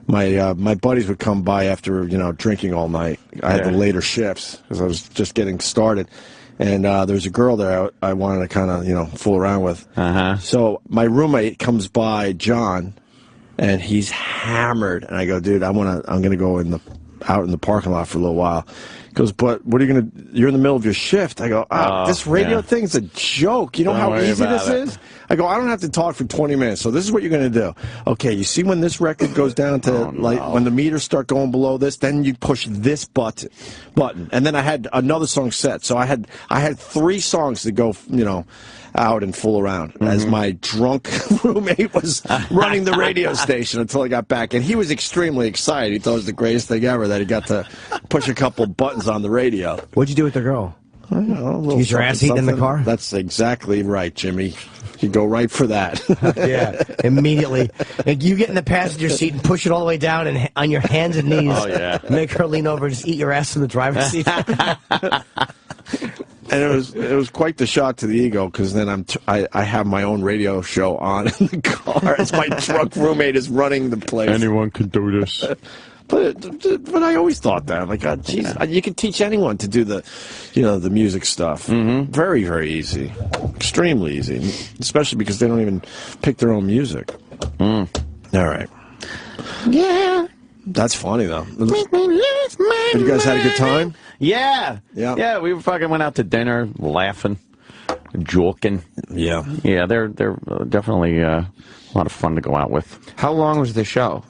my buddies would come by after drinking all night. I had the later shifts because I was just getting started. And there was a girl there I wanted to kind of fool around with. So my roommate comes by, John, and he's hammered. And I go, dude, I'm gonna go out in the parking lot for a little while. He goes, but what are you you're in the middle of your shift. I go, this radio thing's a joke. You know how easy this is? I go, I don't have to talk for 20 minutes, so this is what you're going to do. Okay, you see when this record goes down to, when the meters start going below this, then you push this button. And then I had another song set, so I had 3 songs to go, out and fool around as my drunk roommate was running the radio station until I got back. And he was extremely excited. He thought it was the greatest thing ever that he got to push a couple buttons on the radio. What'd you do with the girl? I don't know, a little Use your ass eating in the car? That's exactly right, Jimmy. You go right for that. Yeah, immediately. And you get in the passenger seat and push it all the way down and on your hands and knees. Oh, yeah. Make her lean over and just eat your ass in the driver's seat. And it was quite the shot to the ego because then I have my own radio show on in the car as my drunk roommate is running the place. Anyone can do this. But I always thought that, like, geez, you can teach anyone to do the, the music stuff. Very, very easy, extremely easy, especially because they don't even pick their own music. All right. Yeah. That's funny though. But you guys had a good time? Yeah. Yeah. Yeah, we fucking went out to dinner, laughing, joking. Yeah. Yeah, they're definitely a lot of fun to go out with. How long was the show?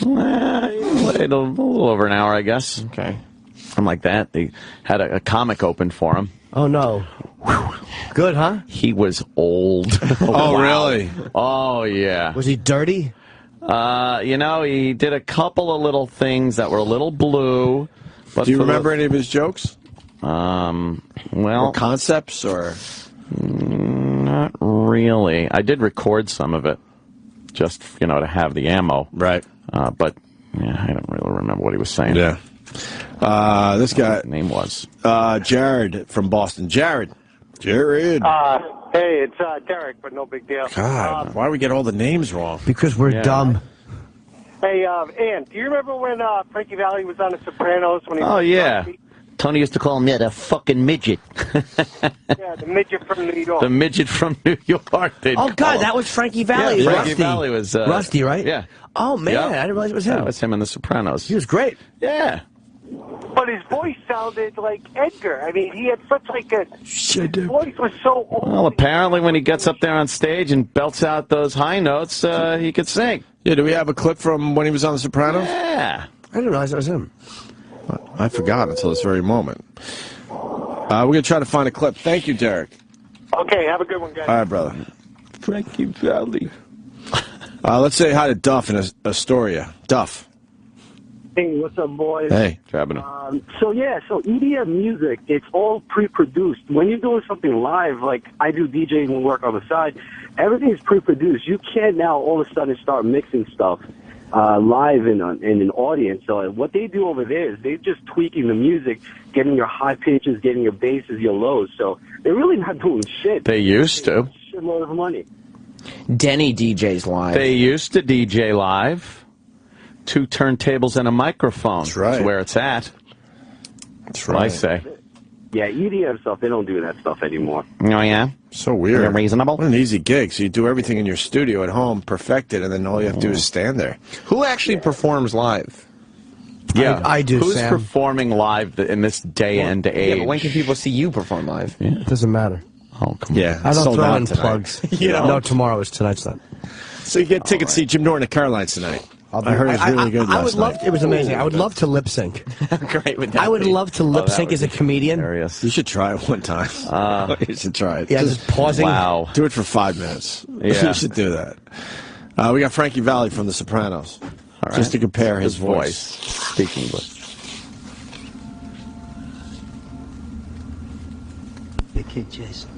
A little over an hour, I guess. Okay. Something like that. They had a comic open for him. Oh, no. Good, huh? He was old. Oh, really? Oh, yeah. Was he dirty? He did a couple of little things that were a little blue. But do you remember any of his jokes? Or concepts, or? Not really. I did record some of it, just, to have the ammo. Right. But, yeah, I don't really remember what he was saying. Yeah. This guy. What his name was? Jared from Boston. Jared. Hey, it's Derek, but no big deal. God, why do we get all the names wrong? Because we're dumb. Hey, Ann, do you remember when Frankie Valley was on The Sopranos? When he was yeah. Tony used to call him the fucking midget. Yeah, the midget from New York. The midget from New York. Oh, God, that was Frankie Valley. Yeah, Rusty. Frankie Valley was... Rusty, right? Yeah. Oh, man, I didn't realize it was him. That was him in The Sopranos. He was great. Yeah. But his voice sounded like Edgar. I mean, he had such his voice was so old. Well, apparently when he gets up there on stage and belts out those high notes, he could sing. Yeah, do we have a clip from when he was on The Sopranos? Yeah. I didn't realize that was him. I forgot until this very moment. We're going to try to find a clip. Thank you, Derek. Okay, have a good one, guys. All right, brother. Frankie Valley. Let's say hi to Duff in Astoria. Duff. Hey, what's up, boys? Hey. So EDM music, it's all pre-produced. When you're doing something live, like I do DJing work on the side, everything's pre-produced. You can't now all of a sudden start mixing stuff live in an audience. So what they do over there is they're just tweaking the music, getting your high pitches, getting your basses, your lows. So they're really not doing shit. They used to. Shitload of money. Denny DJs live. They used to DJ live. 2 turntables and a microphone. That's right. That's where it's at. That's right. I say. Yeah, EDM stuff, they don't do that stuff anymore. Oh, yeah? So weird. They're reasonable. What an easy gig. So you do everything in your studio at home, perfect it, and then all you have to do is stand there. Who actually performs live? Yeah, I do, Who's Sam. performing live in this day and age? Yeah, but when can people see you perform live? Yeah. It doesn't matter. Oh, come on. Yeah, I don't sold throw out in tonight. plugs. You don't? No, tomorrow is tonight's not. So you get tickets to see Jim Norton at Caroline's tonight. I heard it was really good I would last love. night. It was amazing. I would love to lip sync. Great would that I would be? love to lip sync as a comedian. Hilarious. You should try it one time. You should try it. Yeah, just pausing. Wow. Do it for 5 minutes. Yeah. You should do that. We got Frankie Valley from The Sopranos. All right. Just to compare his voice. Speak English. Hey, kid, Jason.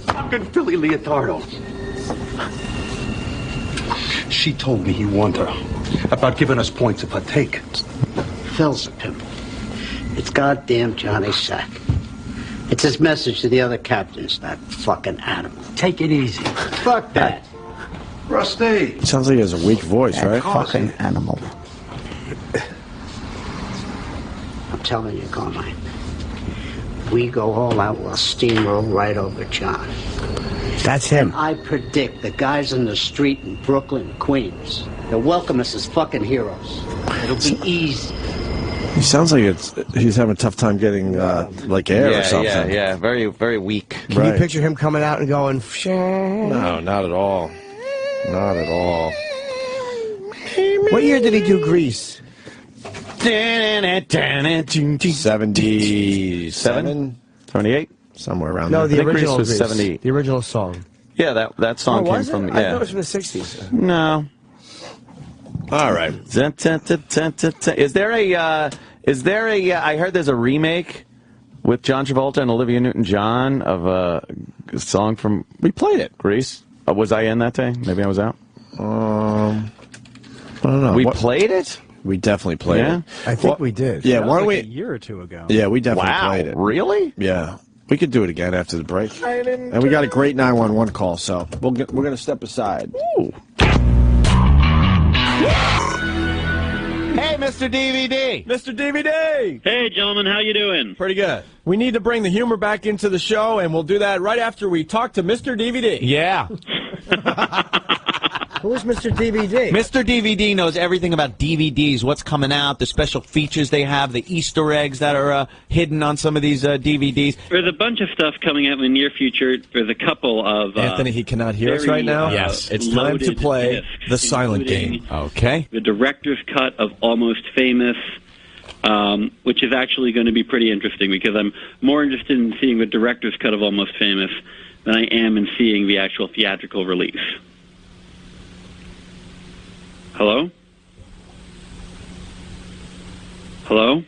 Fucking Philly Leotardo. She told me you warned her about giving us points if I take. Phil's a pimple. It's goddamn Johnny Sack. It's his message to the other captains, that fucking animal. Take it easy. Fuck that. Rusty. Sounds like he has a weak voice, right? Fucking animal. I'm telling you, Carmine. We go all out, we'll steamroll right over John. That's him. I predict the guys in the street in Brooklyn, Queens, they'll welcome us as fucking heroes. It'll be easy. He sounds like he's having a tough time getting like air or something. Yeah. Very, very weak. Can you picture him coming out and going? No, not at all. Not at all. What year did he do Grease? 77? 78? Somewhere around No, there. the original was Grease. 78. The original song. Yeah, that song came was from. it? Yeah. I thought it was from the 60s. No. All right. Is there a? I heard there's a remake with John Travolta and Olivia Newton-John of a song from. We played it. Grease. Was I in that day? Maybe I was out. I don't know. We played it. We definitely played it. I think we did. Yeah. That Why was don't like we? a year or two ago. Yeah, we definitely played it. Really? Yeah. We could do it again after the break. And we got a great 911 call, so we're going to step aside. Ooh. Hey, Mr. DVD. Mr. DVD! Hey, gentlemen, how you doing? Pretty good. We need to bring the humor back into the show, and we'll do that right after we talk to Mr. DVD. Yeah. Who is Mr. DVD? Mr. DVD knows everything about DVDs, what's coming out, the special features they have, the Easter eggs that are hidden on some of these DVDs. There's a bunch of stuff coming out in the near future. There's a couple of... Anthony, he cannot hear us right now. Yes. It's time to play discs, the silent game. Okay. The director's cut of Almost Famous, which is actually going to be pretty interesting because I'm more interested in seeing the director's cut of Almost Famous than I am in seeing the actual theatrical release. Hello? Hello?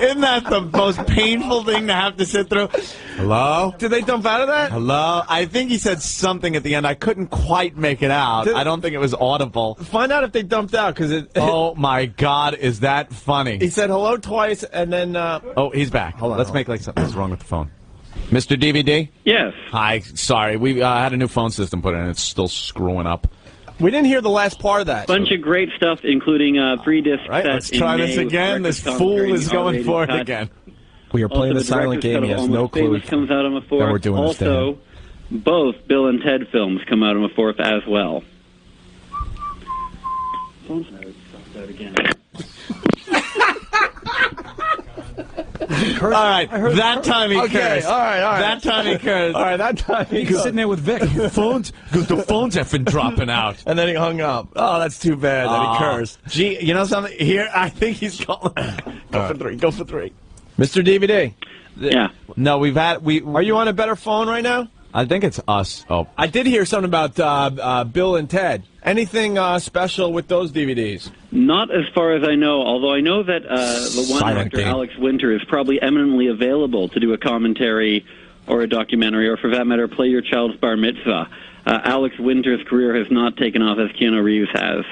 Isn't that the most painful thing to have to sit through? Hello? Did they dump out of that? Hello? I think he said something at the end. I couldn't quite make it out. I don't think it was audible. Find out if they dumped out, because Oh, my God, is that funny? He said hello twice, and then... Oh, he's back. Hold on. Let's make like something's wrong with the phone. Mr. DVD? Yes. Hi. Sorry. We had a new phone system put in. It's still screwing up. We didn't hear the last part of that. Bunch of great stuff, including 3-disc Right, set let's in try May this with again. This record fool commentary is going R-rated for it cut. again. We are playing Also, the silent director's game. cut He of has no Almost clue Famous comes out on the 4th. that we're doing this to him. Also, both Bill and Ted films come out on the 4th as well. All right, that time he Okay, cursed. all right. That time he cursed. All right, that time he He's sitting there with Vic. The phone's effing dropping out. And then he hung up. Oh, that's too bad that he cursed. Gee, you know something? Here, I think he's calling. Go for three. Go for three. Mr. DVD. Yeah. No, Are you on a better phone right now? I think it's us. Oh. I did hear something about Bill and Ted. Anything special with those DVDs? Not as far as I know, although I know that the one Silent actor, game. Alex Winter, is probably eminently available to do a commentary or a documentary, or for that matter, play your child's bar mitzvah. Alex Winter's career has not taken off as Keanu Reeves has.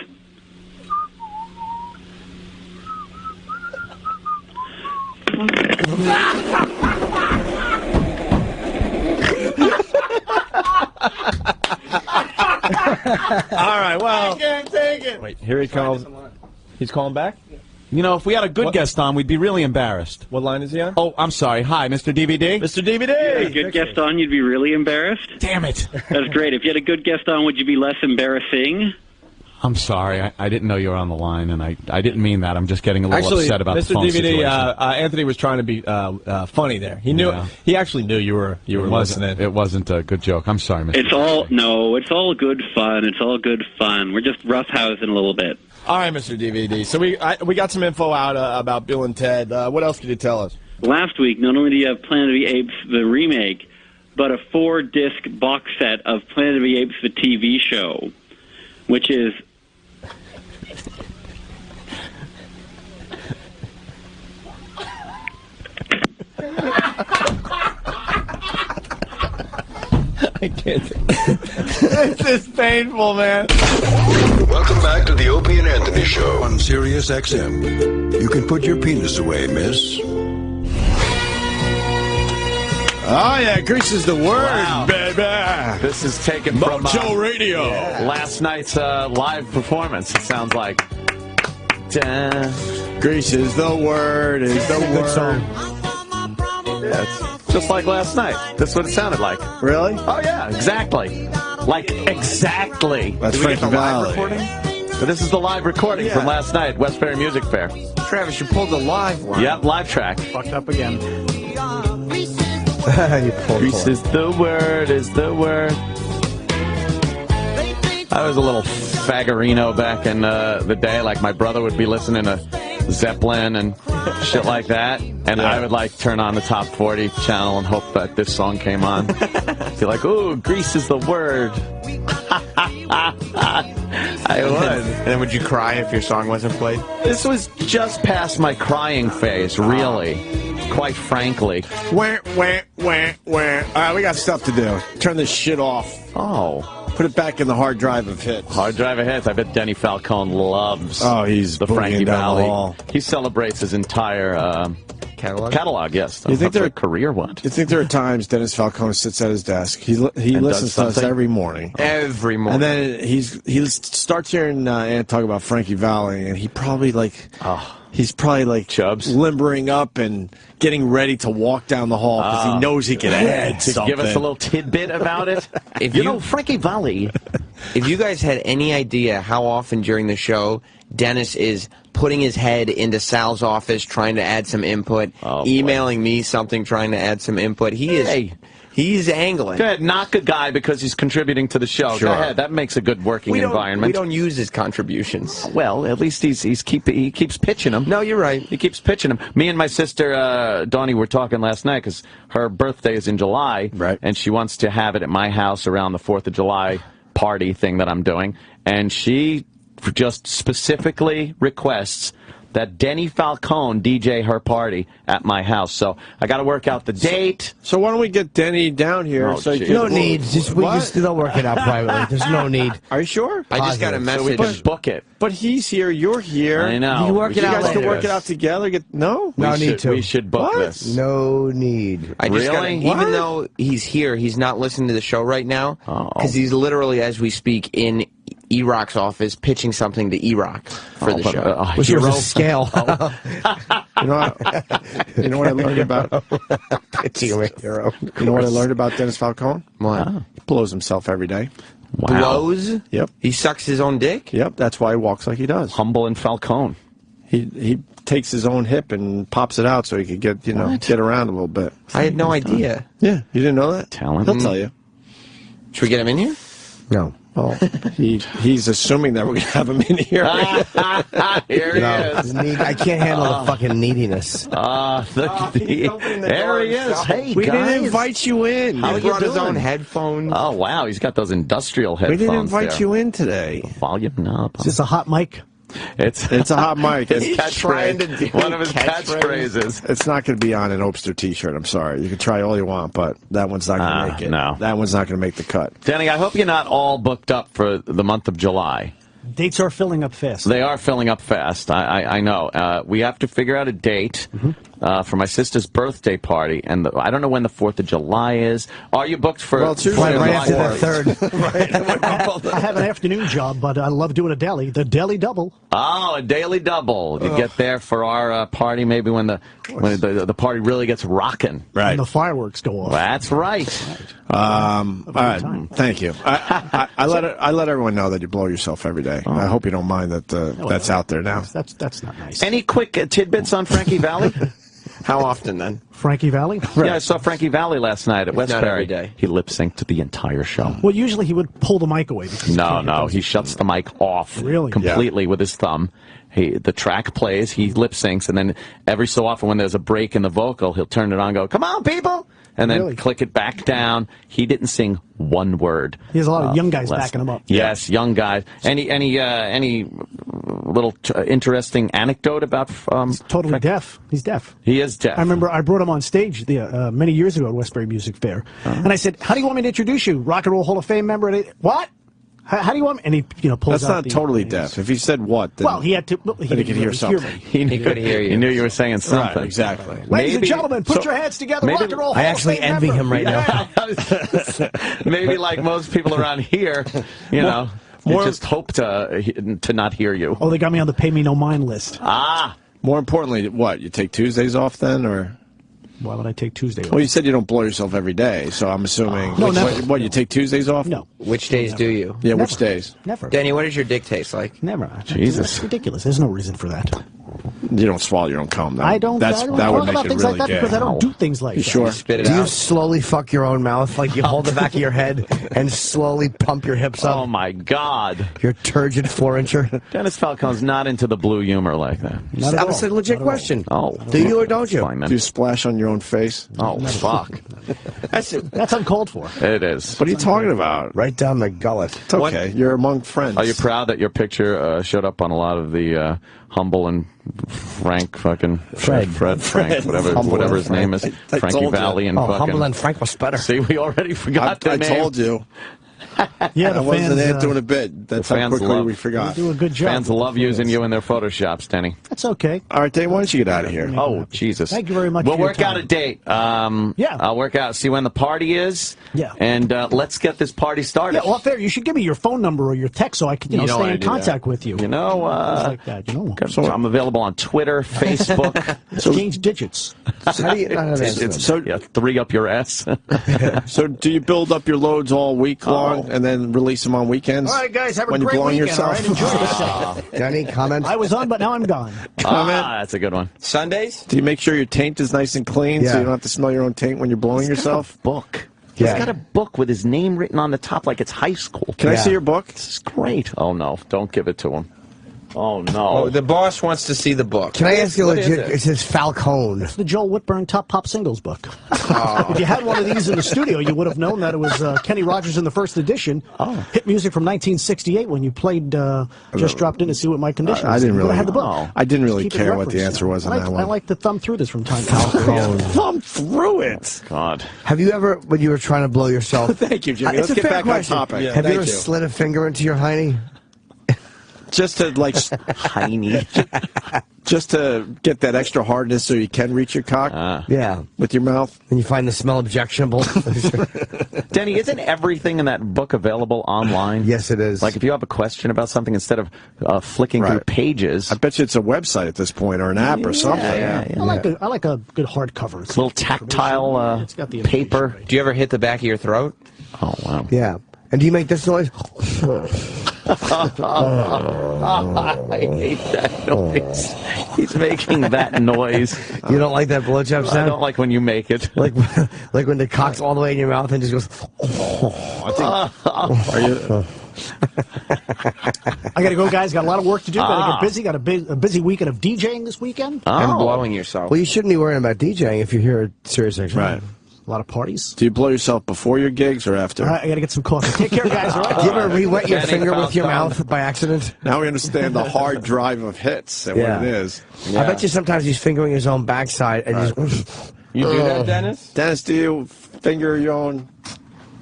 All right, well. I can't take it. Wait, here he comes. He's calling back? You know, if we had a good guest on, we'd be really embarrassed. What line is he on? Oh, I'm sorry. Hi, Mr. DVD. Mr. DVD. If you had a good guest on, you'd be really embarrassed. Damn it. That's great. If you had a good guest on, would you be less embarrassing? I'm sorry. I didn't know you were on the line, and I didn't mean that. I'm just getting a little upset about Mr. the phone DVD, situation. Anthony was trying to be funny there. He knew. Yeah. He actually knew you were listening. It wasn't a good joke. I'm sorry, Mr. It's all good fun. It's all good fun. We're just roughhousing a little bit. All right, Mr. DVD. So we got some info out about Bill and Ted. What else could you tell us? Last week, not only do you have Planet of the Apes, the remake, but a 4-disc box set of Planet of the Apes, the TV show, which is... I can't. This is painful, man. Welcome back to the Opie and Anthony Show on Sirius XM. You can put your penis away, miss. Oh, yeah, Grease is the word, baby. This is taken from Mojo Radio. Last night's live performance, it sounds like. Grease is the word, is the word. Good song. Yeah, it's just like last night. That's what it sounded like. Really? Oh, yeah, exactly. Like, exactly. That's Did we get Frankie the live Valley. recording? But this is the live recording from last night, West Ferry Music Fair. Travis, you pulled the live one. Yep, live track. Fucked up again. Grease is the word, is the word. I was a little faggerino back in the day. Like, my brother would be listening to Zeppelin and shit like that. And I would, like, turn on the Top 40 channel and hope that this song came on. Be like, ooh, Grease is the word. I would. And then would you cry if your song wasn't played? This was just past my crying phase, really. Quite frankly. Wah, wah, wah, wah. All right, we got stuff to do. Turn this shit off. Oh. Put it back in the hard drive of hits. Hard drive of hits. I bet Denny Falcone loves he's the boogieing Frankie down the Valley. hall. He celebrates his entire catalog, yes. You think a career one? You think there are times Dennis Falcone sits at his desk, he listens to us every morning. Every morning. And then he starts hearing Ant talk about Frankie Valley, and he probably he's probably like Chubbs limbering up and getting ready to walk down the hall because he knows he can add to something. give us a little tidbit about it. If you know, Frankie Valley. If you guys had any idea how often during the show Dennis is putting his head into Sal's office trying to add some input, emailing me something trying to add some input, he He's angling. Go ahead, knock a guy because he's contributing to the show. Sure. Go ahead, that makes a good working environment. We don't use his contributions. Well, at least he keeps pitching them. No, you're right. He keeps pitching them. Me and my sister Donnie were talking last night because her birthday is in July, right? And she wants to have it at my house around the 4th of July party thing that I'm doing, and she just specifically requests that Denny Falcone DJ her party at my house. So I got to work out the date. So why don't we get Denny down here? No need. They'll work it out privately. There's no need. Are you sure? I just got a message. So we can book it. But he's here, you're here. I know. You work it out guys later. can work it out together. No need to. We should book this. No need. I just Really? even though he's here, he's not listening to the show right now because he's literally, as we speak, in E-Rock's office pitching something to E-Rock for the show. Which was a scale. You know what I learned about? Pitching a hero. You know what I learned about Dennis Falcone? What? He blows himself every day. Wow. Blows? Yep. He sucks his own dick? Yep. That's why he walks like he does. Humble and Falcone. He takes his own hip and pops it out so he could get around a little bit. I had no idea. Yeah, you didn't know that? Talent. He'll tell you. Should we get him in here? No. Well, he's assuming that we're going to have him in here. Here he is. I can't handle the fucking neediness. There he is. Hey, we guys. didn't invite you in. He brought his own headphones. Oh, wow. He's got those industrial We headphones. didn't invite there. you in today. Volume knob. Is this a hot mic? It's a hot mic. His He's catchphrase. One of his catchphrases. It's not going to be on an Opster T-shirt. I'm sorry. You can try all you want, but that one's not going to make it. No. That one's not going to make the cut. Danny, I hope you're not all booked up for the month of July. Dates are filling up fast. They are filling up fast. I know. We have to figure out a date for my sister's birthday party, and I don't know when the 4th of July is. Are you booked for? Well, it's usually right after the 3rd. I have an afternoon job, but I love doing a deli. The Deli Double. Oh, a daily double. You get there for our party, maybe when the party really gets rocking. Right. And the fireworks go off. That's right. All right. Thank you. I let everyone know that you blow yourself every day. I hope you don't mind that that's out there now. That's not nice. Any quick tidbits on Frankie Valley? How often then? Frankie Valley? Yeah, I saw Frankie Valley last night at Not every Westbury. day. He lip synced to the entire show. Well, usually he would pull the mic away. No, he shuts the mic off completely with his thumb. The track plays, he lip syncs, and then every so often when there's a break in the vocal, he'll turn it on and go, "Come on, people!" And then click it back down. He didn't sing one word. He has a lot of young guys backing him up. Yes, young guys. Any little interesting anecdote about? He's totally deaf. He's deaf. He is deaf. I remember I brought him on stage many years ago at Westbury Music Fair, and I said, "How do you want me to introduce you? Rock and Roll Hall of Fame member?" And what? How do you want me? And he, pulls That's out not totally deaf. If he said what, then, well, he had to. he could hear something. He could hear you. He knew you were saying something. Right, exactly. Ladies and gentlemen, put your hands together. Rock and Roll Hall of Fame envy member. him right now. Maybe like most people around here, you just hope to not hear you. Oh, they got me on the Pay Me No Mind list. More importantly, what, you take Tuesdays off then, or? Why would I take Tuesday off? Well, you said you don't blow yourself every day, so I'm assuming. No, never. What, you take Tuesdays off? No. Which days do you? Yeah, which days? Never. Danny, what does your dick taste like? Never. Jesus. That's ridiculous. There's no reason for that. You don't swallow your own cum. That, I don't that talk would make about it things really like that gay. because I don't do things like You that. sure? Spit it Do out. you slowly fuck your own mouth? Like you hold the back of your head and slowly pump your hips up? Oh, my God. Your turgid 4-incher? Dennis Falcone's not into the blue humor like that. That was a legit question. Oh. Do you or don't you? Fine, then. Do you splash on your own face? Oh, fuck. That's uncalled for. It is. What are you talking about? Right down the gullet. It's okay. You're among friends. Are you proud that your picture showed up on a lot of the Humble and Frank fucking Fred Frank, whatever his name is, Frankie Valley and fucking. Humble and Frank was better. See, we already forgot the I name. told you. Yeah, I the wasn't there fans doing a bit. That's the how fans quickly love- we forgot. do a good job. Fans love using you in their photoshops, Denny. That's okay. All right, Dave, why don't you get out of here? Oh, Jesus. Thank you very much We'll for your work out time. a date. Yeah. I'll work out, see when the party is. Yeah. And let's get this party started. Yeah, well, fair. You should give me your phone number or your text so I can, You don't stay wanna in do contact with you. You know, Things like that. You know, so I'm available on Twitter, Facebook. exchange digits. How do you not have It's yeah, 3 up your ass. So do you build up your loads all week long and then release them on weekends? All right, guys, have a when you're great blowing weekend. All yourself? right, enjoy yourself. Danny, comment? I was on, but now I'm gone. That's a good one. Sundays? Do you make sure your taint is nice and clean so Yeah. you don't have to smell your own taint when you're blowing yourself? Book. He's got a book with his name written on the top like it's high school. Can I see your book? This is great. Oh, no. Don't give it to him. Oh, no. Oh, the boss wants to see the book. Can I ask you legit? It says Falcone. It's the Joel Whitburn Top Pop Singles book. If you had one of these in the studio, you would have known that it was Kenny Rogers in the first edition. Hit music from 1968 when you played Just Dropped In to See What My Condition Was. I didn't really had the book. I didn't really Keep it care what the reference. answer was on that one. I like to thumb through this from time to time. Thumb through it. God. Have you ever, when you were trying to blow yourself? Thank you, Jimmy. It's Let's a get fair back question. on topic. Have you ever slid a finger into your hiney? Just to like hiney. Just to get that extra hardness so you can reach your cock. Yeah, with your mouth. And you find the smell objectionable. Denny, isn't everything in that book available online? Yes, it is. Like if you have a question about something, instead of flicking through pages, I bet you it's a website at this point or an app or something. I like a good hardcover. It's little tactile It's got the paper. Do you ever hit the back of your throat? Oh, wow. Yeah. And do you make this noise? I hate that noise. He's making that noise. You don't like that blowjob sound? I don't like when you make it. Like when the cock's all the way in your mouth and just goes. Are you? I got to go, guys. Got a lot of work to do. Got to get busy. Got a busy weekend of DJing this weekend. And blowing yourself. Well, you shouldn't be worrying about DJing if you're here at Sirius XM. Right. A lot of parties. Do you blow yourself before your gigs or after? All right, I got to get some coffee. Take care, guys. All right. Do you ever re-wet your finger with your mouth by accident? Now we understand the hard drive of hits and what it is. I bet you sometimes he's fingering his own backside and just. You do that, Dennis? Dennis, do you finger your own?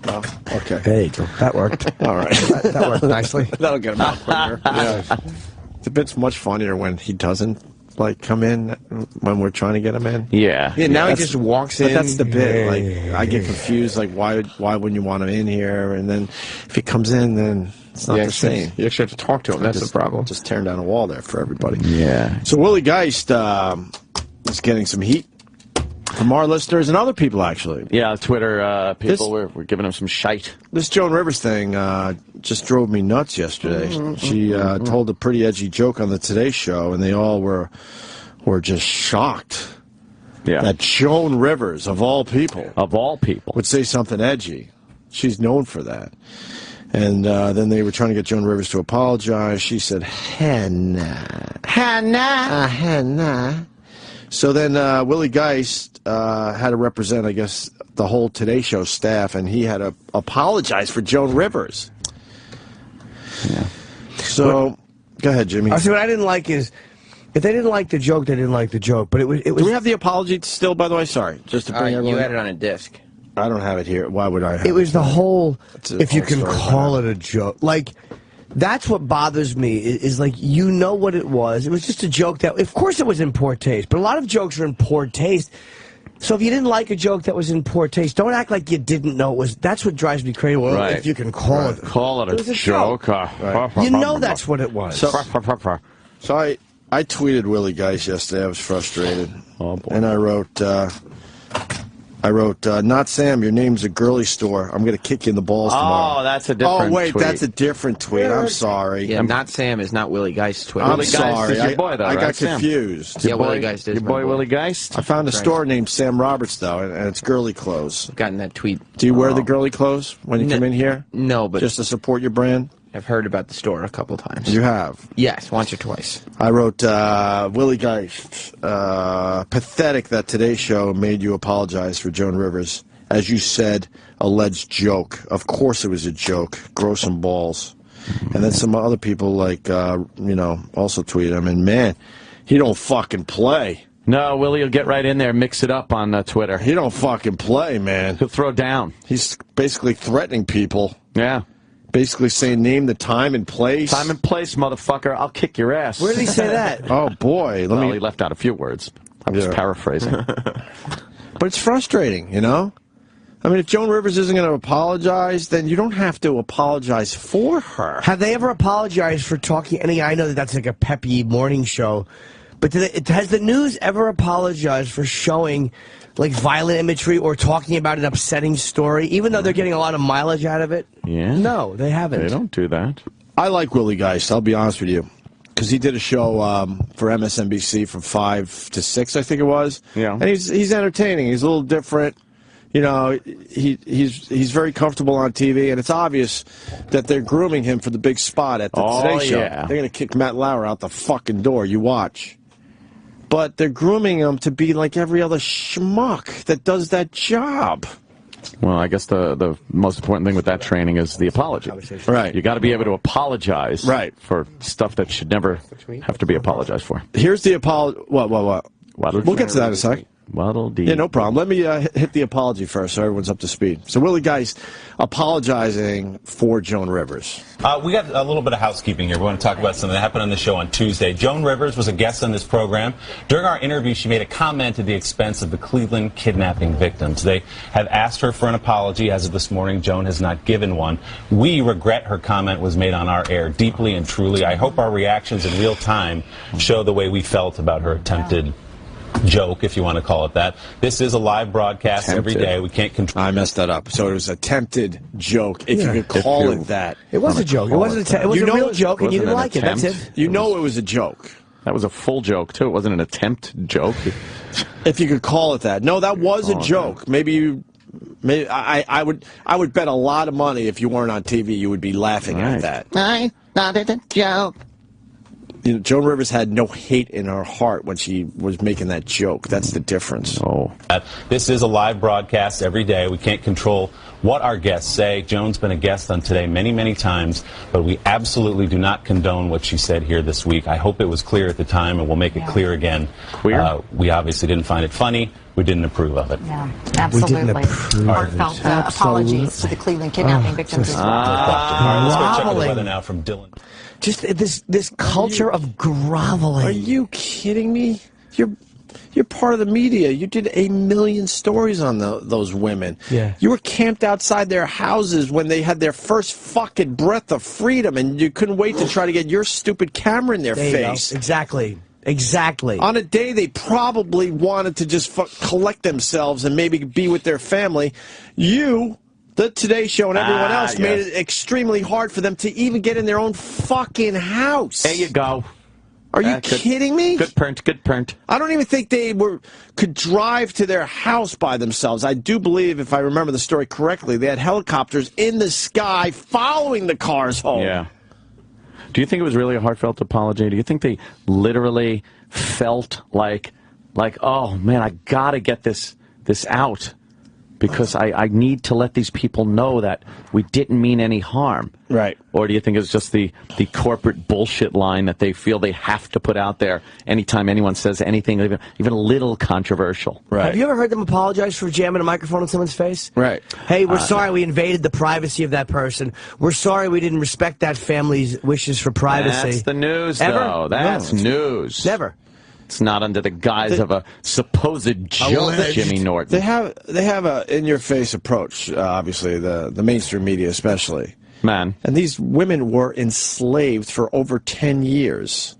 No. Okay. There you go. That worked. All right. that worked nicely. That'll get him out quicker. Yeah. It's a bit much funnier when he doesn't come in when we're trying to get him in. Yeah. Yeah. Now he just walks in. But that's the bit. Like I get confused. Like why wouldn't you want him in here? And then if he comes in, then it's not the same. You actually have to talk to him. That's the problem. Just tearing down a wall there for everybody. Yeah. So Willie Geist is getting some heat from our listeners and other people, actually. Yeah, Twitter people, we're giving him some shite. This Joan Rivers thing just drove me nuts yesterday. She told a pretty edgy joke on the Today Show, and they all were just shocked that Joan Rivers, of all people, would say something edgy. She's known for that. And then they were trying to get Joan Rivers to apologize. She said, Hannah. Hannah. So then Willie Geist had to represent, I guess, the whole Today Show staff, and he had to apologize for Joan Rivers. Yeah. So, go ahead, Jimmy. See, what I didn't like is, if they didn't like the joke, they didn't like the joke. But it was. Do we have the apology still, by the way? Sorry, just to bring everyone. You had it on a disc. I don't have it here. Why would I have it? It was the whole, if you can story call it a joke. Like, that's what bothers me, is like, you know what it was. It was just a joke that, of course it was in poor taste, but a lot of jokes are in poor taste. So if you didn't like a joke that was in poor taste, don't act like you didn't know it was. That's what drives me crazy. Well, if you can call it. Call it was a joke. You know that's what it was. So I tweeted Willie Geist yesterday. I was frustrated. Oh, boy. And I wrote, not Sam, your name's a girly store. I'm going to kick you in the balls tomorrow. Oh, that's a different Oh, wait, tweet. that's a different tweet. I'm sorry. Yeah, not Sam is not Willie Geist's Twitter. I'm Willie Geist sorry. is your boy, though, I right, got Sam? confused. Yeah, Willie Geist is your my boy Willie Geist? I found a store named Sam Roberts, though, and it's girly clothes. I've gotten that tweet. Do you wear the girly clothes when you come in here? No, but just to support your brand? I've heard about the store a couple times. You have? Yes, once or twice. I wrote, Willie Geist, pathetic that Today's Show made you apologize for Joan Rivers. As you said, alleged joke. Of course it was a joke. Grow some balls. And then some other people, like, also tweeted him. And, man, he don't fucking play. No, Willie will get right in there, mix it up on Twitter. He don't fucking play, man. He'll throw down. He's basically threatening people. Yeah. Basically saying, name the time and place. Time and place, motherfucker. I'll kick your ass. Where did he say that? Oh, boy. Well, he left out a few words. I was paraphrasing. But it's frustrating, you know? I mean, if Joan Rivers isn't going to apologize, then you don't have to apologize for her. Have they ever apologized for talking? I know that's like a peppy morning show, but has the news ever apologized for showing like violent imagery or talking about an upsetting story, even though they're getting a lot of mileage out of it? Yeah. No, they haven't. They don't do that. I like Willie Geist, I'll be honest with you. Because he did a show for MSNBC from 5 to 6, I think it was. Yeah. And he's entertaining. He's a little different. You know, he's very comfortable on TV, and it's obvious that they're grooming him for the big spot at the Today Show. Yeah. They're going to kick Matt Lauer out the fucking door. You watch. But they're grooming him to be like every other schmuck that does that job. Well, I guess the most important thing with that training is the apology. Right. You got to be able to apologize for stuff that should never have to be apologized for. Here's the apology. What? We'll get to that in a sec. Waddle-dee. Yeah, no problem. Let me hit the apology first so everyone's up to speed. So Willie Geist apologizing for Joan Rivers. We got a little bit of housekeeping here. We want to talk about something that happened on the show on Tuesday. Joan Rivers was a guest on this program. During our interview, she made a comment at the expense of the Cleveland kidnapping victims. They have asked her for an apology. As of this morning, Joan has not given one. We regret her comment was made on our air deeply and truly. I hope our reactions in real time show the way we felt about her attempted joke, if you want to call it that. This is a live broadcast every day. We can't control. I messed that up. So it was attempted joke, if you could call it that. It was a joke. It wasn't. It was a real joke, and you didn't like it. That's it. You know it was a joke. That was a full joke too. It wasn't an attempt joke. If you could call it that. No, that was a joke. Maybe I would bet a lot of money if you weren't on TV, you would be laughing at that. I thought it a joke. You know, Joan Rivers had no hate in her heart when she was making that joke. That's the difference. This is a live broadcast every day. We can't control what our guests say. Joan's been a guest on Today many, many times, but we absolutely do not condone what she said here this week. I hope it was clear at the time, and we'll make it clear again. We obviously didn't find it funny. We didn't approve of it. Yeah, absolutely. Heartfelt apologies to the Cleveland kidnapping victims as well. All right, let's go check the weather now from Dylan. Just this culture of groveling. Are you kidding me? You're part of the media. You did 1 million stories on those women. Yeah. You were camped outside their houses when they had their first fucking breath of freedom, and you couldn't wait to try to get your stupid camera in their face. Exactly. Exactly. On a day they probably wanted to just collect themselves and maybe be with their family, the Today Show and everyone else made it extremely hard for them to even get in their own fucking house. There you go. Are you kidding me? Good print. I don't even think they could drive to their house by themselves. I do believe, if I remember the story correctly, they had helicopters in the sky following the cars home. Yeah. Do you think it was really a heartfelt apology? Do you think they literally felt like oh man, I gotta get this out because I need to let these people know that we didn't mean any harm? Right. Or do you think it's just the corporate bullshit line that they feel they have to put out there anytime anyone says anything even a little controversial? Right. Have you ever heard them apologize for jamming a microphone in someone's face? Right. Hey, we're sorry we invaded the privacy of that person. We're sorry we didn't respect that family's wishes for privacy. That's the news, Ever? though. That's news. Never. It's not under the guise of a supposed joke, Jimmy Norton. They have a in-your-face approach, obviously, the mainstream media especially. Man. And these women were enslaved for over 10 years.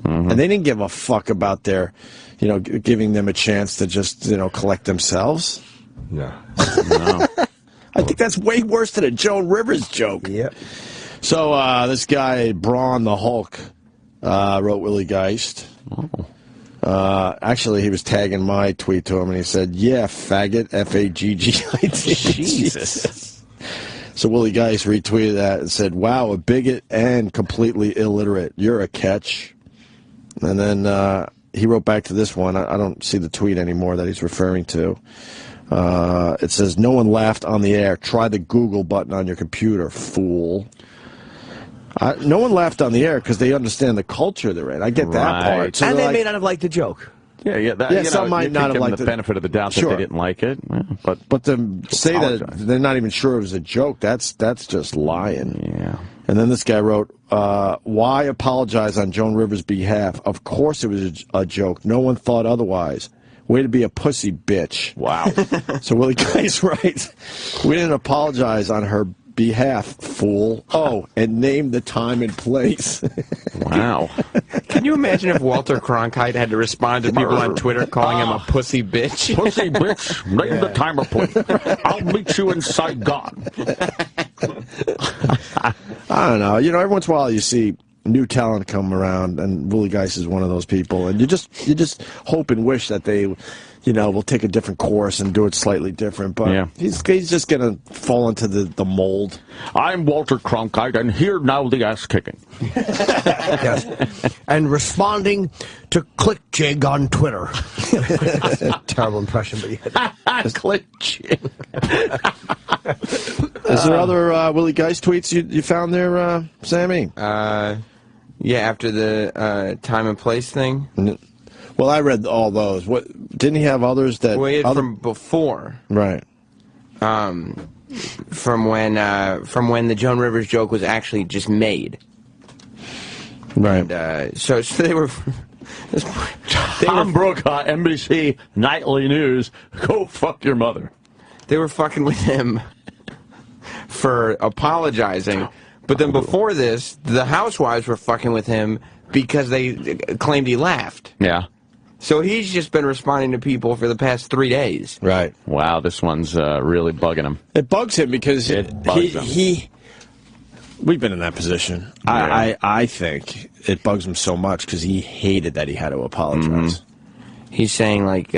And they didn't give a fuck about their, giving them a chance to just, collect themselves. No. I think that's way worse than a Joan Rivers joke. Yep. So this guy, Braun the Hulk, wrote Willie Geist. Actually, he was tagging my tweet to him, and he said, yeah, faggot, F-A-G-G-I-T. Jesus. So Willie Geist retweeted that and said, wow, a bigot and completely illiterate. You're a catch. And then he wrote back to this one. I don't see the tweet anymore that he's referring to. It says, no one laughed on the air. Try the Google button on your computer, fool. No one laughed on the air because they understand the culture they're in. I get that part. So and they may not have liked the joke. Yeah, some might not have liked the benefit of the doubt that they didn't like it. Yeah, but to say that they're not even sure it was a joke, that's just lying. Yeah. And then this guy wrote, why apologize on Joan Rivers' behalf? Of course it was a joke. No one thought otherwise. Way to be a pussy bitch. Wow. So Willie Geist writes, we didn't apologize on her behalf, fool. Oh, and name the time and place. Wow. Can you imagine if Walter Cronkite had to respond to people on Twitter calling him a pussy bitch? Pussy bitch, name the time and place. I'll meet you in Saigon. I don't know. Every once in a while you see new talent come around, and Willie Geist is one of those people, and you just hope and wish that they we'll take a different course and do it slightly different. But he's just going to fall into the mold. I'm Walter Cronkite, and here now the ass kicking. Yes. And responding to Click Jig on Twitter. Terrible impression, but yeah. Click Jig. Is there other Willie Geist tweets you found there, Sammy? Yeah, after the time and place thing. Well, I read all those. What didn't he have others that? Well, he had from before, right? From when the Joan Rivers joke was actually just made, right? And, so they were. Tom Brokaw, NBC Nightly News. Go fuck your mother. They were fucking with him for apologizing, but then before this, the housewives were fucking with him because they claimed he laughed. Yeah. So he's just been responding to people for the past 3 days. Right. Wow, this one's really bugging him. It bugs him because we've been in that position. Yeah. I think it bugs him so much because he hated that he had to apologize. He's saying, like,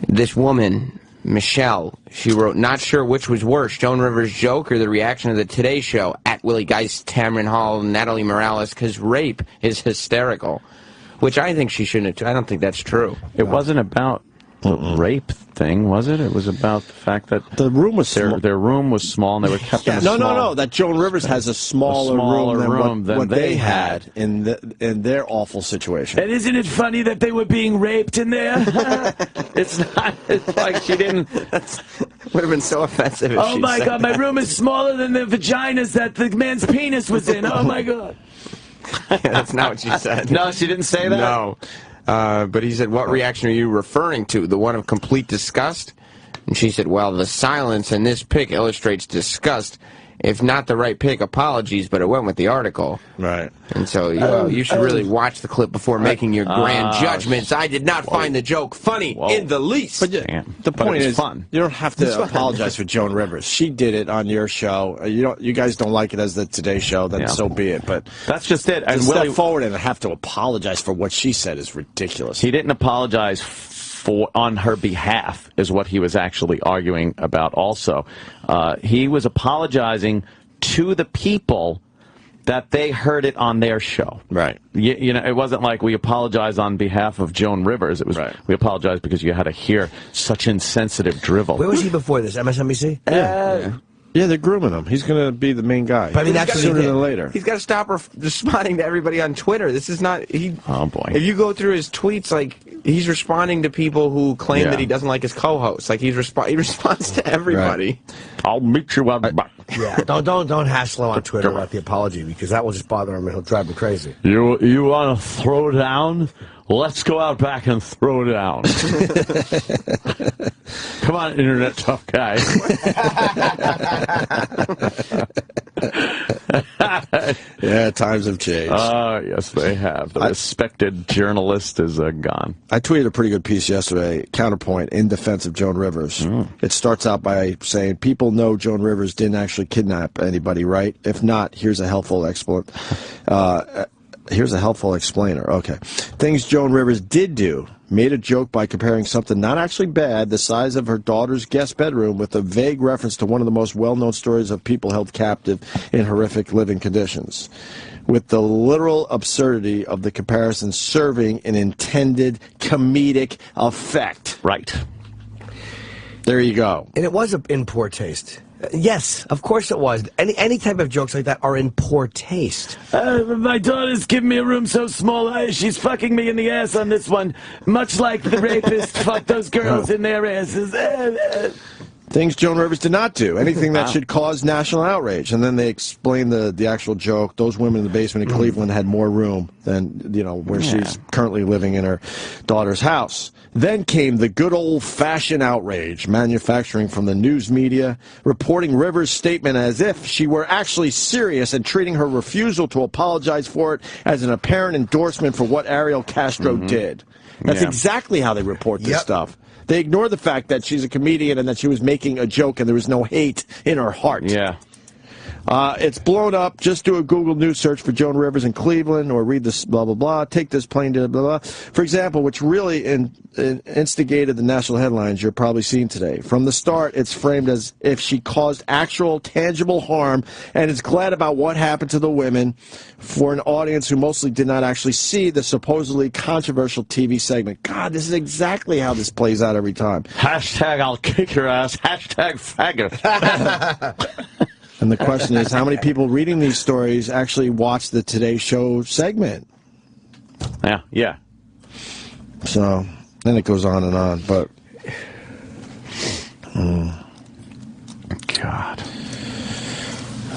this woman, Michelle, she wrote, not sure which was worse, Joan Rivers' joke or the reaction of the Today Show, at Willie Geist, Tamron Hall, Natalie Morales, because rape is hysterical. Which I think she shouldn't have. I don't think that's true. It wasn't about the rape thing, was it? It was about the fact that the room was their room was small and they were kept in a small... No. That Joan Rivers has a smaller room than what they had in their awful situation. And isn't it funny that they were being raped in there? It's not. It's like she didn't. Would have been so offensive. If Oh my God! My room is smaller than the vaginas that the man's penis was in. Oh my God! Yeah, that's not what she said. No, she didn't say that? No. But he said, what reaction are you referring to? The one of complete disgust? And she said, well, the silence in this pic illustrates disgust. If not the right pic, apologies, but it went with the article. Right. And so you should really watch the clip before making your grand judgments. I did not find the joke funny in the least. But the point is, fun. You don't have to apologize for Joan Rivers. She did it on your show. You guys don't like it as the Today Show, then so be it. But that's just it. And step forward and have to apologize for what she said is ridiculous. He didn't apologize on her behalf, is what he was actually arguing about also. He was apologizing to the people that they heard it on their show. Right. You know, it wasn't like we apologize on behalf of Joan Rivers. It was we apologize because you had to hear such insensitive drivel. Where was he before this? MSNBC? Yeah, they're grooming him. He's going to be the main guy. But I mean, that's sooner than later. He's got to stop responding to everybody on Twitter. This is not... Oh, boy. If you go through his tweets, like, he's responding to people who claim that he doesn't like his co-host. Like, he responds to everybody. Right. I'll meet you out back. Yeah, don't hassle him on Twitter about the apology, because that will just bother him and he'll drive him crazy. You want to throw down? Let's go out back and throw down. Come on, internet tough guy. Yeah, times have changed. Yes, they have. The respected journalist is gone. I tweeted a pretty good piece yesterday, counterpoint, in defense of Joan Rivers. It starts out by saying, people know Joan Rivers didn't actually kidnap anybody, right? If not, here's a helpful Here's a helpful explainer. Okay. Things Joan Rivers did do. Made a joke by comparing something not actually bad, the size of her daughter's guest bedroom, with a vague reference to one of the most well-known stories of people held captive in horrific living conditions, with the literal absurdity of the comparison serving an intended comedic effect. Right. There you go. And it was in poor taste. Yes, of course it was. Any type of jokes like that are in poor taste. My daughter's giving me a room so small, she's fucking me in the ass on this one, much like the rapist fucked those girls in their asses. Things Joan Rivers did not do. Anything that should cause national outrage. And then they explain the actual joke. Those women in the basement in Cleveland had more room than, where she's currently living in her daughter's house. Then came the good old-fashioned outrage, manufacturing from the news media, reporting Rivers' statement as if she were actually serious and treating her refusal to apologize for it as an apparent endorsement for what Ariel Castro did. That's exactly how they report this stuff. They ignore the fact that she's a comedian and that she was making a joke and there was no hate in her heart. Yeah. It's blown up. Just do a Google News search for Joan Rivers in Cleveland, or read this blah, blah, blah. Take this plane to blah, blah. For example, which really instigated the national headlines you're probably seeing today. From the start, it's framed as if she caused actual, tangible harm, and is glad about what happened to the women for an audience who mostly did not actually see the supposedly controversial TV segment. God, this is exactly how this plays out every time. Hashtag I'll kick your ass. Hashtag faggot. And the question is, how many people reading these stories actually watch the Today Show segment? Yeah. So, then it goes on and on, but... God.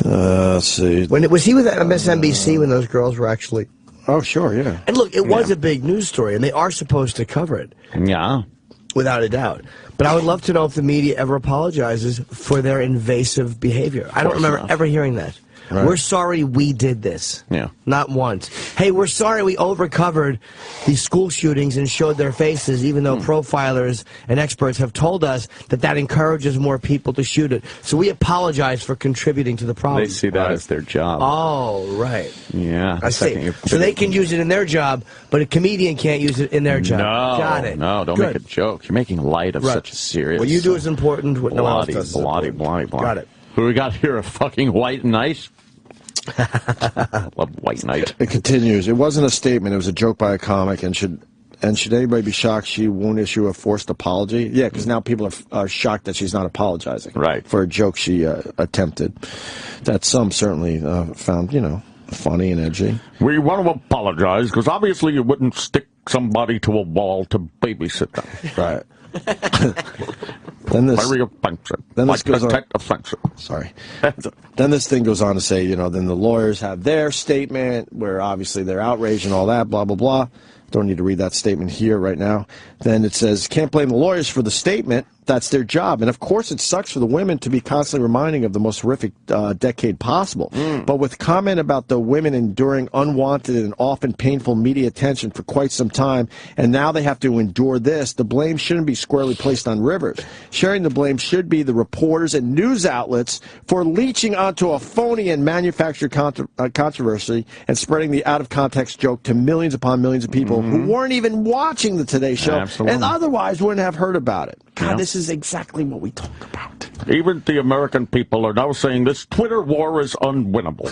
Let's see. Was he with MSNBC when those girls were actually... Oh, sure, yeah. And look, it was a big news story, and they are supposed to cover it. Yeah. Without a doubt. But I would love to know if the media ever apologizes for their invasive behavior. I don't remember ever hearing that. Right. We're sorry we did this. Yeah. Not once. Hey, we're sorry we overcovered these school shootings and showed their faces, even though profilers and experts have told us that that encourages more people to shoot it. So we apologize for contributing to the problem. They see that as their job. Oh, right. Yeah. I see. So they can use it in their job, but a comedian can't use it in their job. No. Got it. No, don't make a joke. You're making light of such a serious... What you do is important. What no one else does is important. Got it. Who we got here? A fucking white knight? Love White Knight. It continues. It wasn't a statement. It was a joke by a comic, and should anybody be shocked she won't issue a forced apology? Yeah, because now people are shocked that she's not apologizing for a joke she attempted. That some certainly found, funny and edgy. We want to apologize because obviously you wouldn't stick somebody to a wall to babysit them. Right. Then this goes on. Sorry. Then this thing goes on to say, then the lawyers have their statement where obviously they're outraged and all that, blah, blah, blah. Don't need to read that statement here right now. Then it says, can't blame the lawyers for the statement. That's their job. And of course it sucks for the women to be constantly reminding of the most horrific decade possible. But with comment about the women enduring unwanted and often painful media attention for quite some time, and now they have to endure this, the blame shouldn't be squarely placed on Rivers. Sharing the blame should be the reporters and news outlets for leeching onto a phony and manufactured controversy and spreading the out-of-context joke to millions upon millions of people who weren't even watching the Today Show and otherwise wouldn't have heard about it. God, this is exactly what we talk about. Even the American people are now saying this Twitter war is unwinnable.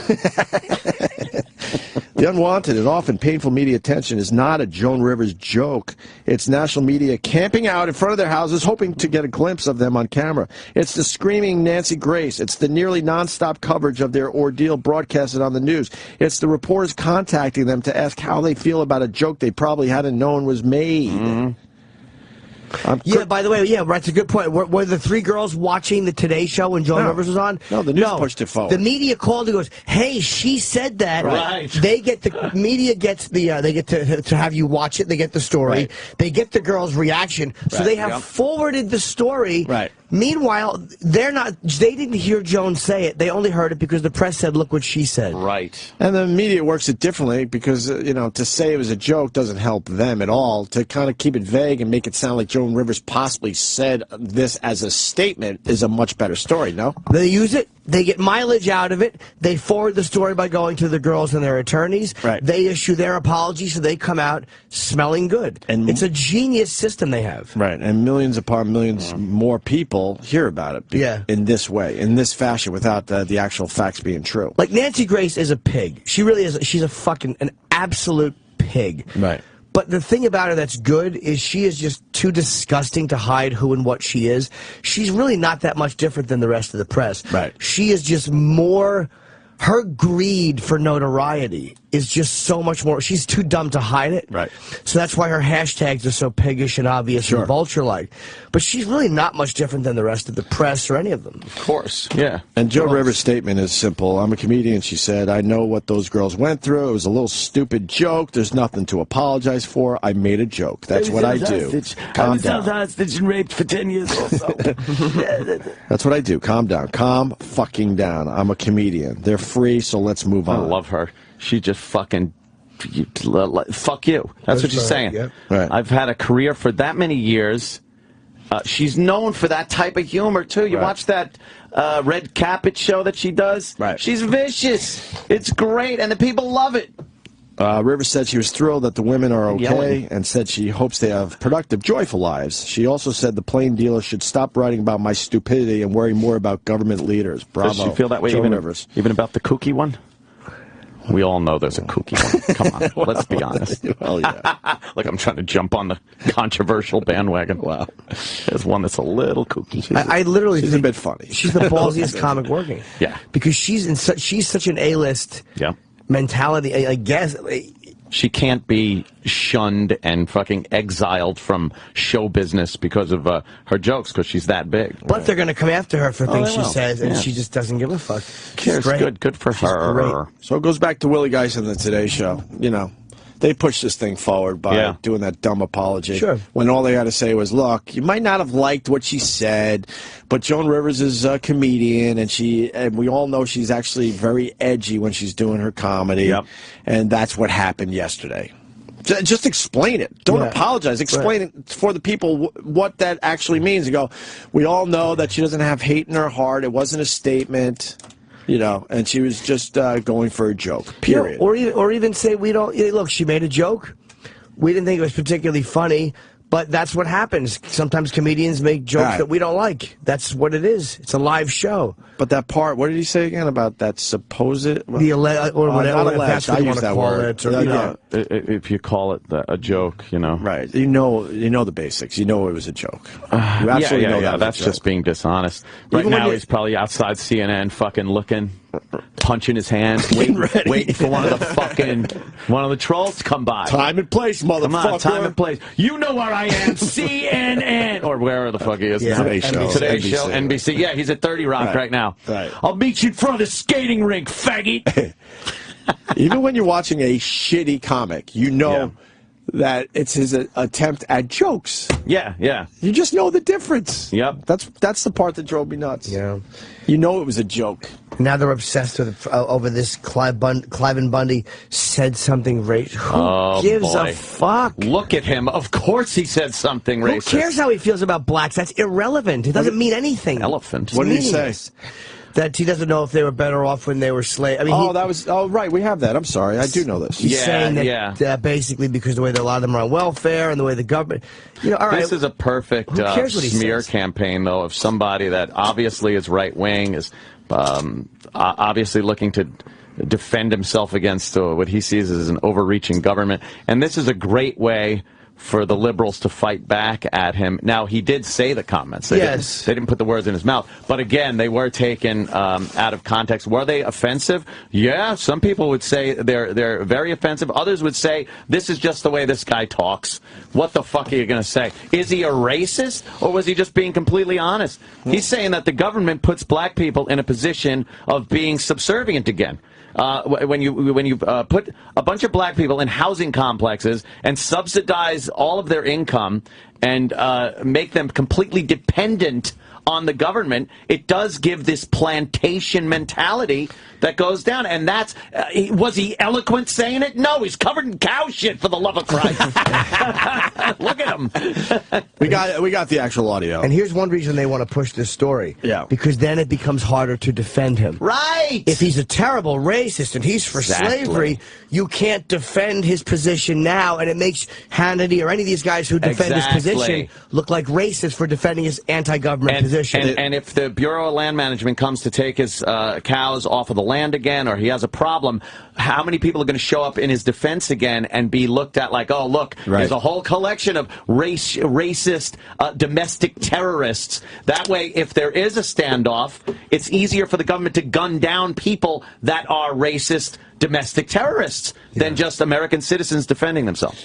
The unwanted and often painful media attention is not a Joan Rivers joke. It's national media camping out in front of their houses hoping to get a glimpse of them on camera. It's the screaming Nancy Grace. It's the nearly nonstop coverage of their ordeal broadcasted on the news. It's the reporters contacting them to ask how they feel about a joke they probably hadn't known was made. Yeah, by the way, that's a good point. Were the three girls watching the Today Show when Joan Rivers was on? No, the news pushed it forward. The media called and goes, hey, she said that. Right. They get the media gets the they get to have you watch it. They get the story. Right. They get the girl's reaction. So they have forwarded the story. Right. Meanwhile, they didn't hear Joan say it. They only heard it because the press said, look what she said. Right. And the media works it differently because, to say it was a joke doesn't help them at all. To kind of keep it vague and make it sound like Joan Rivers possibly said this as a statement is a much better story, no? They use it. They get mileage out of it. They forward the story by going to the girls and their attorneys. Right. They issue their apology, so they come out smelling good. And it's a genius system they have. Right, and millions upon millions more people hear about it in this way, in this fashion, without the actual facts being true. Like, Nancy Grace is a pig. She really is. She's an absolute pig. Right. But the thing about her that's good is she is just too disgusting to hide who and what she is. She's really not that much different than the rest of the press. Right. She is just more... Her greed for notoriety is just so much more. She's too dumb to hide it. Right. So that's why her hashtags are so piggish and obvious and vulture-like. But she's really not much different than the rest of the press or any of them. Of course, yeah. And Joan Rivers' statement is simple. I'm a comedian, she said. I know what those girls went through. It was a little stupid joke. There's nothing to apologize for. I made a joke. That's what I do. Calm down. I was hostage and raped for 10 years or so. That's what I do. Calm down. Calm fucking down. I'm a comedian. They're free, so let's move on. I love her. She just fucking fuck you. That's what she's saying. Yeah. Right. I've had a career for that many years, She's known for that type of humor, too. You watch that Red Carpet show that she does? Right. She's vicious. It's great, and the people love it. Rivers said she was thrilled that the women are okay Yelling. and said she hopes they have productive, joyful lives. She also said the plain dealers should stop writing about my stupidity and worry more about government leaders. Bravo. Does she feel that way Joan Rivers. even about the kooky one? We all know there's a kooky one. Come on, let's be honest. Well, yeah. Look, I'm trying to jump on the controversial bandwagon. Wow. There's one that's a little kooky. I literally She's think a bit funny. She's the ballsiest comic working. Yeah. Because she's such an A-list mentality, I guess. She can't be shunned and fucking exiled from show business because of her jokes, because she's that big. But they're going to come after her for things they she will. says, and Yeah. she just doesn't give a fuck. Cares. Good for her. Great. So it goes back to Willie Geist and the Today Show. You know, they pushed this thing forward by doing that dumb apology. Sure. When all they had to say was, look, you might not have liked what she said, but Joan Rivers is a comedian, and we all know she's actually very edgy when she's doing her comedy. Yep. And that's what happened yesterday. Just explain it. Don't apologize. Explain it for the people what that actually means. You go, we all know that she doesn't have hate in her heart. It wasn't a statement. You know, and she was just going for a joke, period. You know, or even say, we don't, look, she made a joke. We didn't think it was particularly funny, but that's what happens. Sometimes comedians make jokes that we don't like. That's what it is. It's a live show. But that part, what did he say again about that supposed... or whatever, that's what you want to call it. Or, you know, if you call it a joke, you know. Right. You know the basics. You know it was a joke. You absolutely know that. That's just being dishonest. Right now, he's probably outside CNN fucking looking, punching his hand, waiting for one of the trolls to come by. Time and place, motherfucker. Come on, time and place. You know where I am, CNN, or wherever the fuck he is. Yeah. Today Show, NBC. Yeah, he's at 30 Rock right now. Right. I'll meet you in front of the skating rink, faggot. Even when you're watching a shitty comic, you know that it's his attempt at jokes. Yeah. You just know the difference. Yep. That's the part that drove me nuts. Yeah. You know it was a joke. Now they're obsessed with over this Cliven Bundy said something racist. Who gives a fuck? Look at him. Of course he said something racist. Who cares how he feels about blacks? That's irrelevant. It doesn't mean anything. Elephant. What did he say? That he doesn't know if they were better off when they were slaves. I mean, right, we have that. I'm sorry, I do know this. He's saying that basically because the way that a lot of them are on welfare and the way the government, all right. This is a perfect smear campaign, though, of somebody that obviously is right wing, is obviously looking to defend himself against what he sees as an overreaching government, and this is a great way for the liberals to fight back at him. Now, he did say the comments. They didn't put the words in his mouth. But again, they were taken out of context. Were they offensive? Yeah, some people would say they're very offensive. Others would say, this is just the way this guy talks. What the fuck are you going to say? Is he a racist, or was he just being completely honest? He's saying that the government puts black people in a position of being subservient again. When you put a bunch of black people in housing complexes and subsidize all of their income and make them completely dependent on the government, it does give this plantation mentality that goes down. And that's, was he eloquent saying it? No, he's covered in cow shit, for the love of Christ. Look at him. We got the actual audio. And here's one reason they want to push this story. Yeah. Because then it becomes harder to defend him. Right. If he's a terrible racist and he's for slavery, you can't defend his position now, and it makes Hannity or any of these guys who defend his position look like racists for defending his anti-government position. And if the Bureau of Land Management comes to take his cows off of the land again, or he has a problem, how many people are going to show up in his defense again and be looked at like, oh, look, there's a whole collection of racist domestic terrorists. That way, if there is a standoff, it's easier for the government to gun down people that are racist domestic terrorists than just American citizens defending themselves.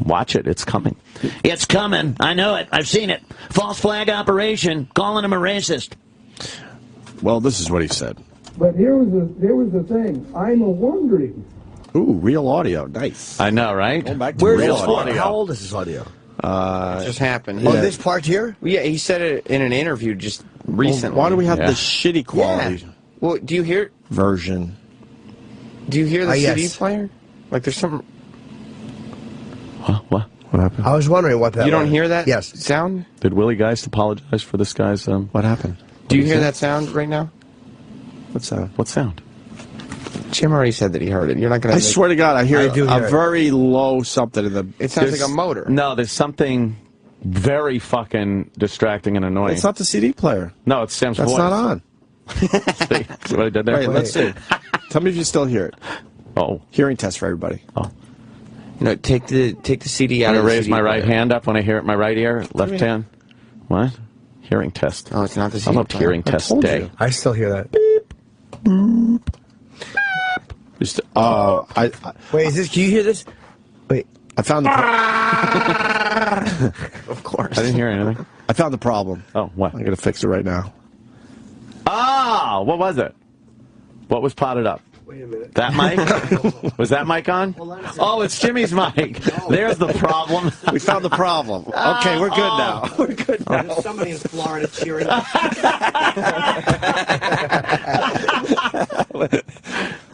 Watch it. It's coming. It's coming. I know it. I've seen it. False flag operation, calling him a racist. Well, this is what he said. But there was the thing. I'm wondering. Ooh, real audio. Nice. I know, right? Going back to Where's real this audio. How old is this audio? It just happened. Oh, this part here? Yeah, he said it in an interview just recently. Why do we have the shitty quality Well, do you hear version? Do you hear the CD yes. player? Like there's some... What? What happened? I was wondering what that You don't was. hear that Yes. sound? Did Willie Geist apologize for this guy's? What happened? Do you hear that sound right now? What sound? What sound? Jim already said that he heard it. You're not going I swear to God, I hear I do a hear it. very low something in the. It sounds like a motor. No, there's something very fucking distracting and annoying. It's not the CD player. No, it's Sam's That's voice. not on. See what I did there? Wait, let's see. Tell me if you still hear it. Oh, hearing test for everybody. Oh, no, take the CD out. I'm of gonna the raise CD my right player. hand up when I hear it in my right ear. Left hand. What? Hearing test. Oh, it's not the CD I'm up player. hearing I test told day. you. I still hear that. Just, Wait, is this? Can you hear this? Wait. I found the. Of course. I didn't hear anything. I found the problem. Oh, what? I'm gonna fix it right now. Ah, what was it? What was potted up? Wait a minute. That mic? Was that mic on? Oh, it's Jimmy's mic. There's the problem. We found the problem. Okay, we're good now. We're good now. There's somebody in Florida cheering.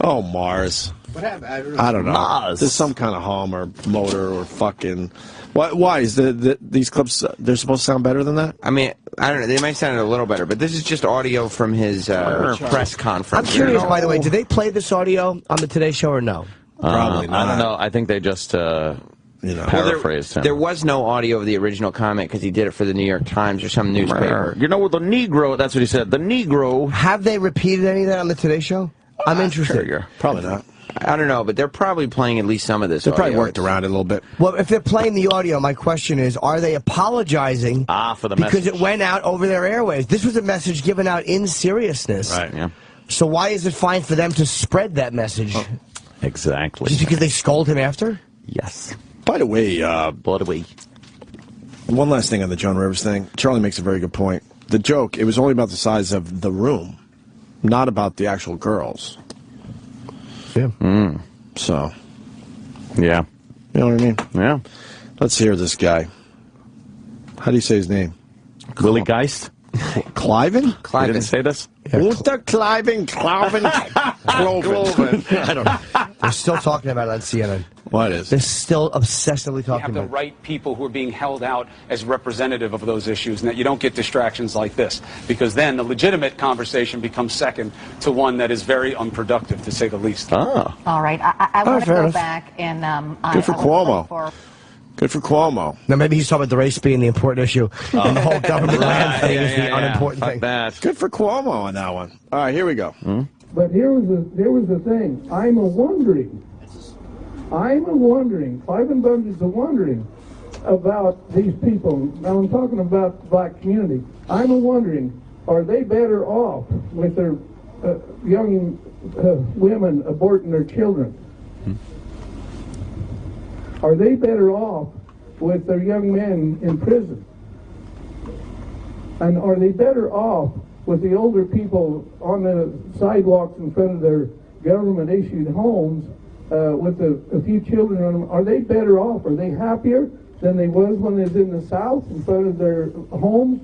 Oh, Mars. What happened? I don't know. Mars. There's some kind of hum or motor or fucking. Why is these clips? They're supposed to sound better than that? I mean, I don't know. They might sound a little better, but this is just audio from his press I'm conference. curious, by the way, do they play this audio on the Today Show or no? Probably not. I don't know. I think they just paraphrased him. There was no audio of the original comment because he did it for the New York Times or some newspaper. You know, the Negro, that's what he said. The Negro. Have they repeated any of that on the Today Show? I'm interested. Probably not. I don't know, but they're probably playing at least some of this They probably audio. worked around it a little bit. Well, if they're playing the audio, my question is, are they apologizing for the because message. it went out over their airwaves? This was a message given out in seriousness. Right, yeah. So why is it fine for them to spread that message? Exactly. Just because they scold him after? Yes. By the way, one last thing on the Joan Rivers thing. Charlie makes a very good point. The joke, it was only about the size of the room, not about the actual girls. Yeah. So. Yeah. You know what I mean? Yeah. Let's hear this guy. How do you say his name? Willie Geist? Cliven? You didn't say this? Unter Cliven, Cloven. I don't know. They're still talking about it on CNN. What is? They're still obsessively You talking have the about it. right people who are being held out as representative of those issues, and that you don't get distractions like this, because then the legitimate conversation becomes second to one that is very unproductive, to say the least. Oh. All right, I want to fair go enough. back and Good for I would like Cuomo. Good for Cuomo. Now, maybe he's talking about the race being the important issue, and the whole government land thing is the unimportant thing. That. Good for Cuomo on that one. All right, here we go. But here was the thing. I'm a wondering. Cliven Bundy's a wondering about these people. Now I'm talking about the black community. I'm a wondering, are they better off with their young women aborting their children? Are they better off with their young men in prison? And are they better off with the older people on the sidewalks in front of their government-issued homes with a few children on them? Are they better off? Are they happier than they was when they was in the South in front of their homes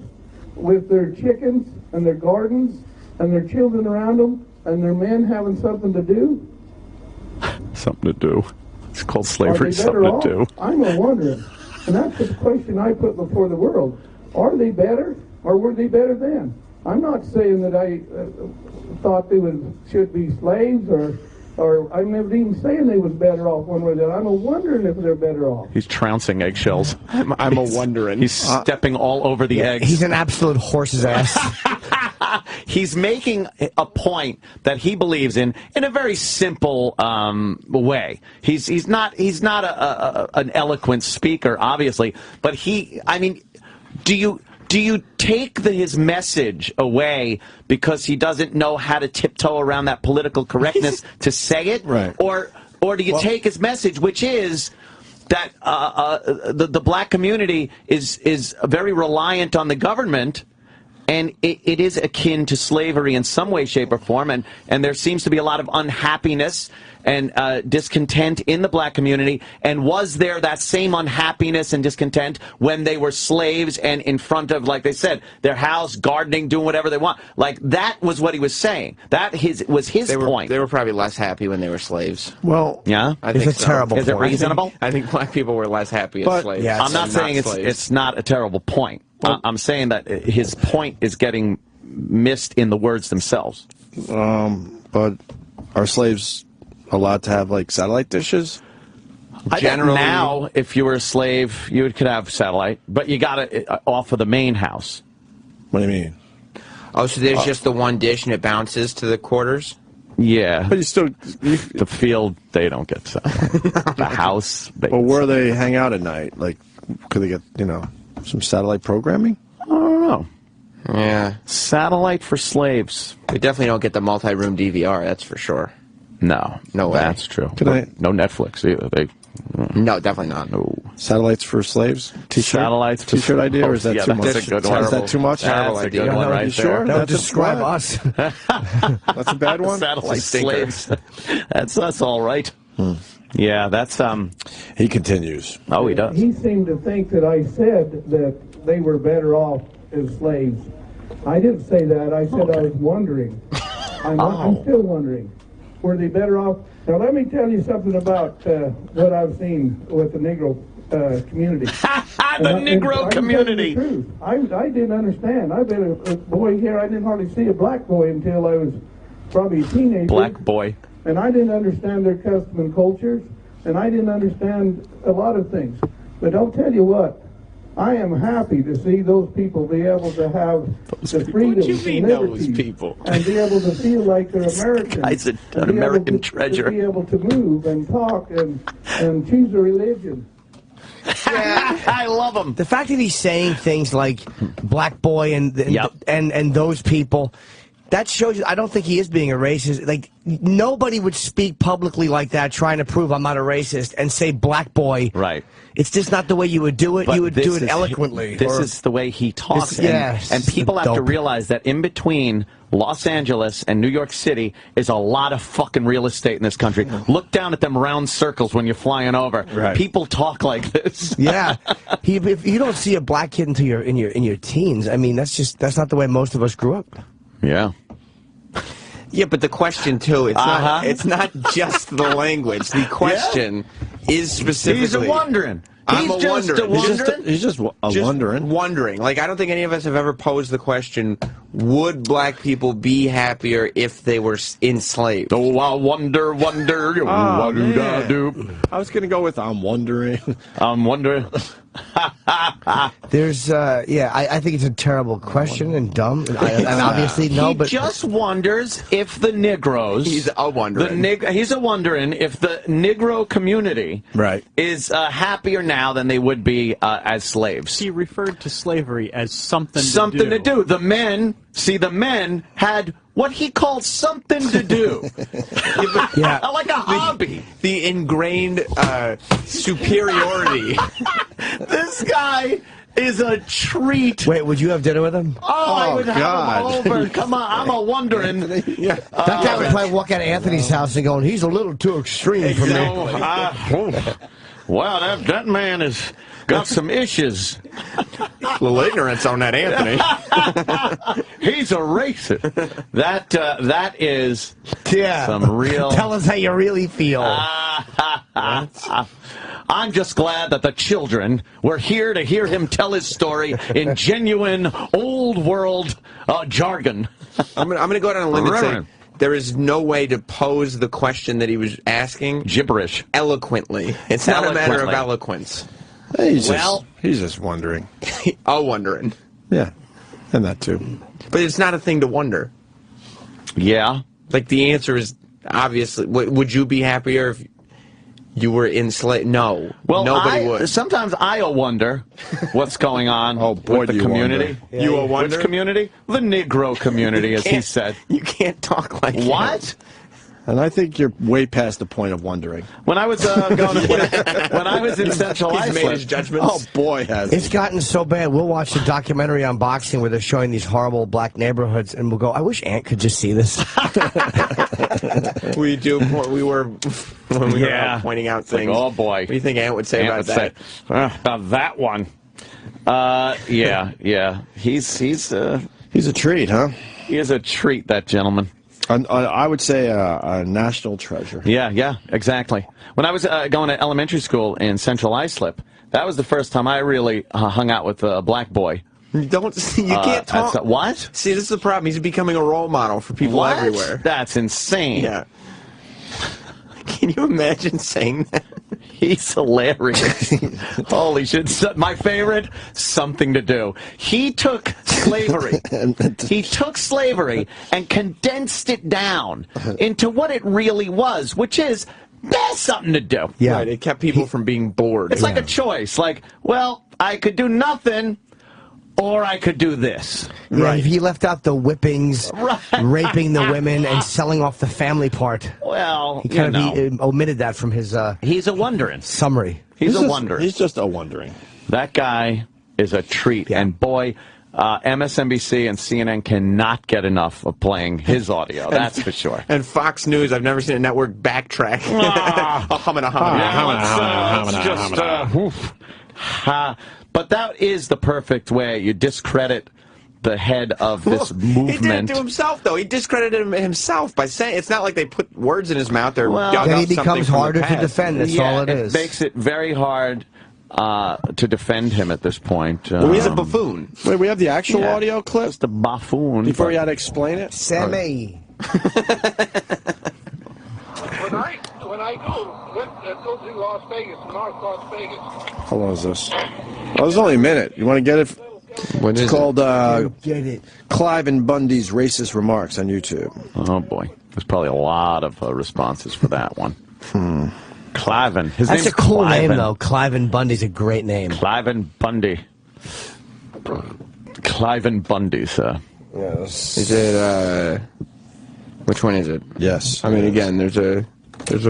with their chickens and their gardens and their children around them and their men having something to do? Something to do. It's called Are slavery. they better Something off? to do. I'm a wondering. And that's the question I put before the world. Are they better or were they better then? I'm not saying that I thought they should be slaves or I'm never even saying they was better off one way or the other. I'm a wondering if they're better off. He's trouncing eggshells. I'm a wondering. He's stepping all over the eggs. He's an absolute horse's ass. He's making a point that he believes in a very simple way. He's not an eloquent speaker, obviously, but do you take his message away because he doesn't know how to tiptoe around that political correctness to say it, right? Or do you take his message, which is that the black community is very reliant on the government? and it is akin to slavery in some way, shape, or form, and there seems to be a lot of unhappiness and discontent in the black community. And was there that same unhappiness and discontent when they were slaves and in front of, like they said, their house, gardening, doing whatever they want? Like, that was what he was saying. That was his point. They were probably less happy when they were slaves. Well, yeah, I think it's a terrible Is it point. reasonable? I think black people were less happy as slaves. Yeah, I'm not saying it's not a terrible point. I'm saying that his point is getting missed in the words themselves. But are slaves allowed to have, like, satellite dishes? Generally, now, if you were a slave, you could have satellite, but you got it off of the main house. What do you mean? Oh, so there's just the one dish and it bounces to the quarters? Yeah. But the field, they don't get satellite. The house. Well, where they hang out at night? Like, could they get, some satellite programming? I don't know. Yeah. Satellite for slaves. They definitely don't get the multi-room DVR, that's for sure. No way. That's true. No Netflix either. No, definitely not. No. Satellites for slaves? Satellites for T-shirt idea, or is that too much? That's a good one. Is that too much? That's a good one right there. Sure? That would describe us. That's a bad one? Satellite slaves. That's all right. Yeah, that's He continues. Oh, he does. He seemed to think that I said that they were better off as slaves. I didn't say that. I said I was wondering. I'm still wondering. Were they better off? Now, let me tell you something about what I've seen with the Negro community. The Negro community. I didn't understand. I've been a boy here. I didn't hardly see a black boy until I was probably a teenager. Black boy. And I didn't understand their custom and cultures, and I didn't understand a lot of things. But I'll tell you what, I am happy to see those people be able to have the freedom and liberty and be able to feel like they're American. Guy's an American treasure. To be able to move and talk and choose a religion. Yeah, I love him. The fact that he's saying things like black boy and those people, that shows you, I don't think he is being a racist. Like, nobody would speak publicly like that trying to prove I'm not a racist and say black boy. Right. It's just not the way you would do it. But you would do it eloquently. This is the way he talks. Yes, and people have to realize that in between Los Angeles and New York City is a lot of fucking real estate in this country. Look down at them round circles when you're flying over. Right. People talk like this. Yeah. If you don't see a black kid until you're in your teens, I mean, that's not the way most of us grew up. Yeah. Yeah, but the question too, it's not just the language. The question is specifically. He's wondering. He's just wondering. Wondering. Like, I don't think any of us have ever posed the question, would black people be happier if they were enslaved? Oh, I wonder. I was going to go with I'm wondering. I'm wondering. There's, I think it's a terrible question and dumb. And obviously, no, but. He just wonders if the Negroes. He's a wondering. He's a wondering if the Negro community is happier now than they would be as slaves. He referred to slavery as something to do. The men had what he called something to do. Like a hobby. The ingrained superiority. This guy is a treat. Wait, would you have dinner with him? I would have him over. Come on, I'm a wondering. That guy would probably walk out of Anthony's house and going, he's a little too extreme for me. Wow, that man has got some issues. A little ignorance on that Anthony. He's a racist. That is some real. Tell us how you really feel. I'm just glad that the children were here to hear him tell his story in genuine old world jargon. I'm gonna go down a limb and say there is no way to pose the question that he was asking gibberish eloquently. It's not a matter of eloquence. He's just wondering. Wondering. Yeah, and that too. But it's not a thing to wonder. Yeah. Like, the answer is obviously, would you be happier if you were enslaved? No. Well, nobody would. Sometimes I wonder what's going on with the community. Yeah, you wonder? Which community? The Negro community, as he said. You can't talk like that. What? And I think you're way past the point of wondering. When I was when I was in Central He's Iceland, made his judgments. Oh boy, has It's gotten so bad. We'll watch a documentary on boxing where they're showing these horrible black neighborhoods, and we'll go, I wish Ant could just see this. We were when we were pointing out things. Like, oh boy, what do you think Ant would say about that? About that one. Yeah. He's a treat, huh? He is a treat, that gentleman. I would say a national treasure. Yeah, exactly. When I was going to elementary school in Central Islip, that was the first time I really hung out with a black boy. You can't talk. What? See, this is the problem. He's becoming a role model for people everywhere. That's insane. Yeah. Can you imagine saying that? He's hilarious. Holy shit. My favorite, Something to Do. He took slavery. He took slavery and condensed it down into what it really was, which is, there's something to do. Yeah. Right, it kept people from being bored. It's like a choice. Like, well, I could do nothing, or I could do this. Yeah, right. He left out the whippings, raping the women, and selling off the family part. Well, he kind of he omitted that from his he's a wondering summary. He's a wondering. He's just a wondering. That guy is a treat. Yeah. And boy, MSNBC and CNN cannot get enough of playing his audio. That's for sure. And Fox News, I've never seen a network backtrack. But that is the perfect way. You discredit the head of this movement. He did it to himself, though. He discredited himself by saying it's not like they put words in his mouth. Or then he becomes harder to defend. That's all it is. It makes it very hard to defend him at this point. Well, he's a buffoon. Wait, we have the actual audio clip? Just a buffoon. Before you had to explain it? Sammy. When I go to Las Vegas, North Las Vegas. How long is this? Oh, there's only a minute. You want to get it? It's called Cliven Bundy's Racist Remarks on YouTube. Oh, boy. There's probably a lot of responses for that one. Cliven. His That's name's a cool Cliven. name, though. Cliven Bundy's a great name. Cliven Bundy. Cliven Bundy, sir. Yes. Is it, which one is it? Yes. I mean, again, there's a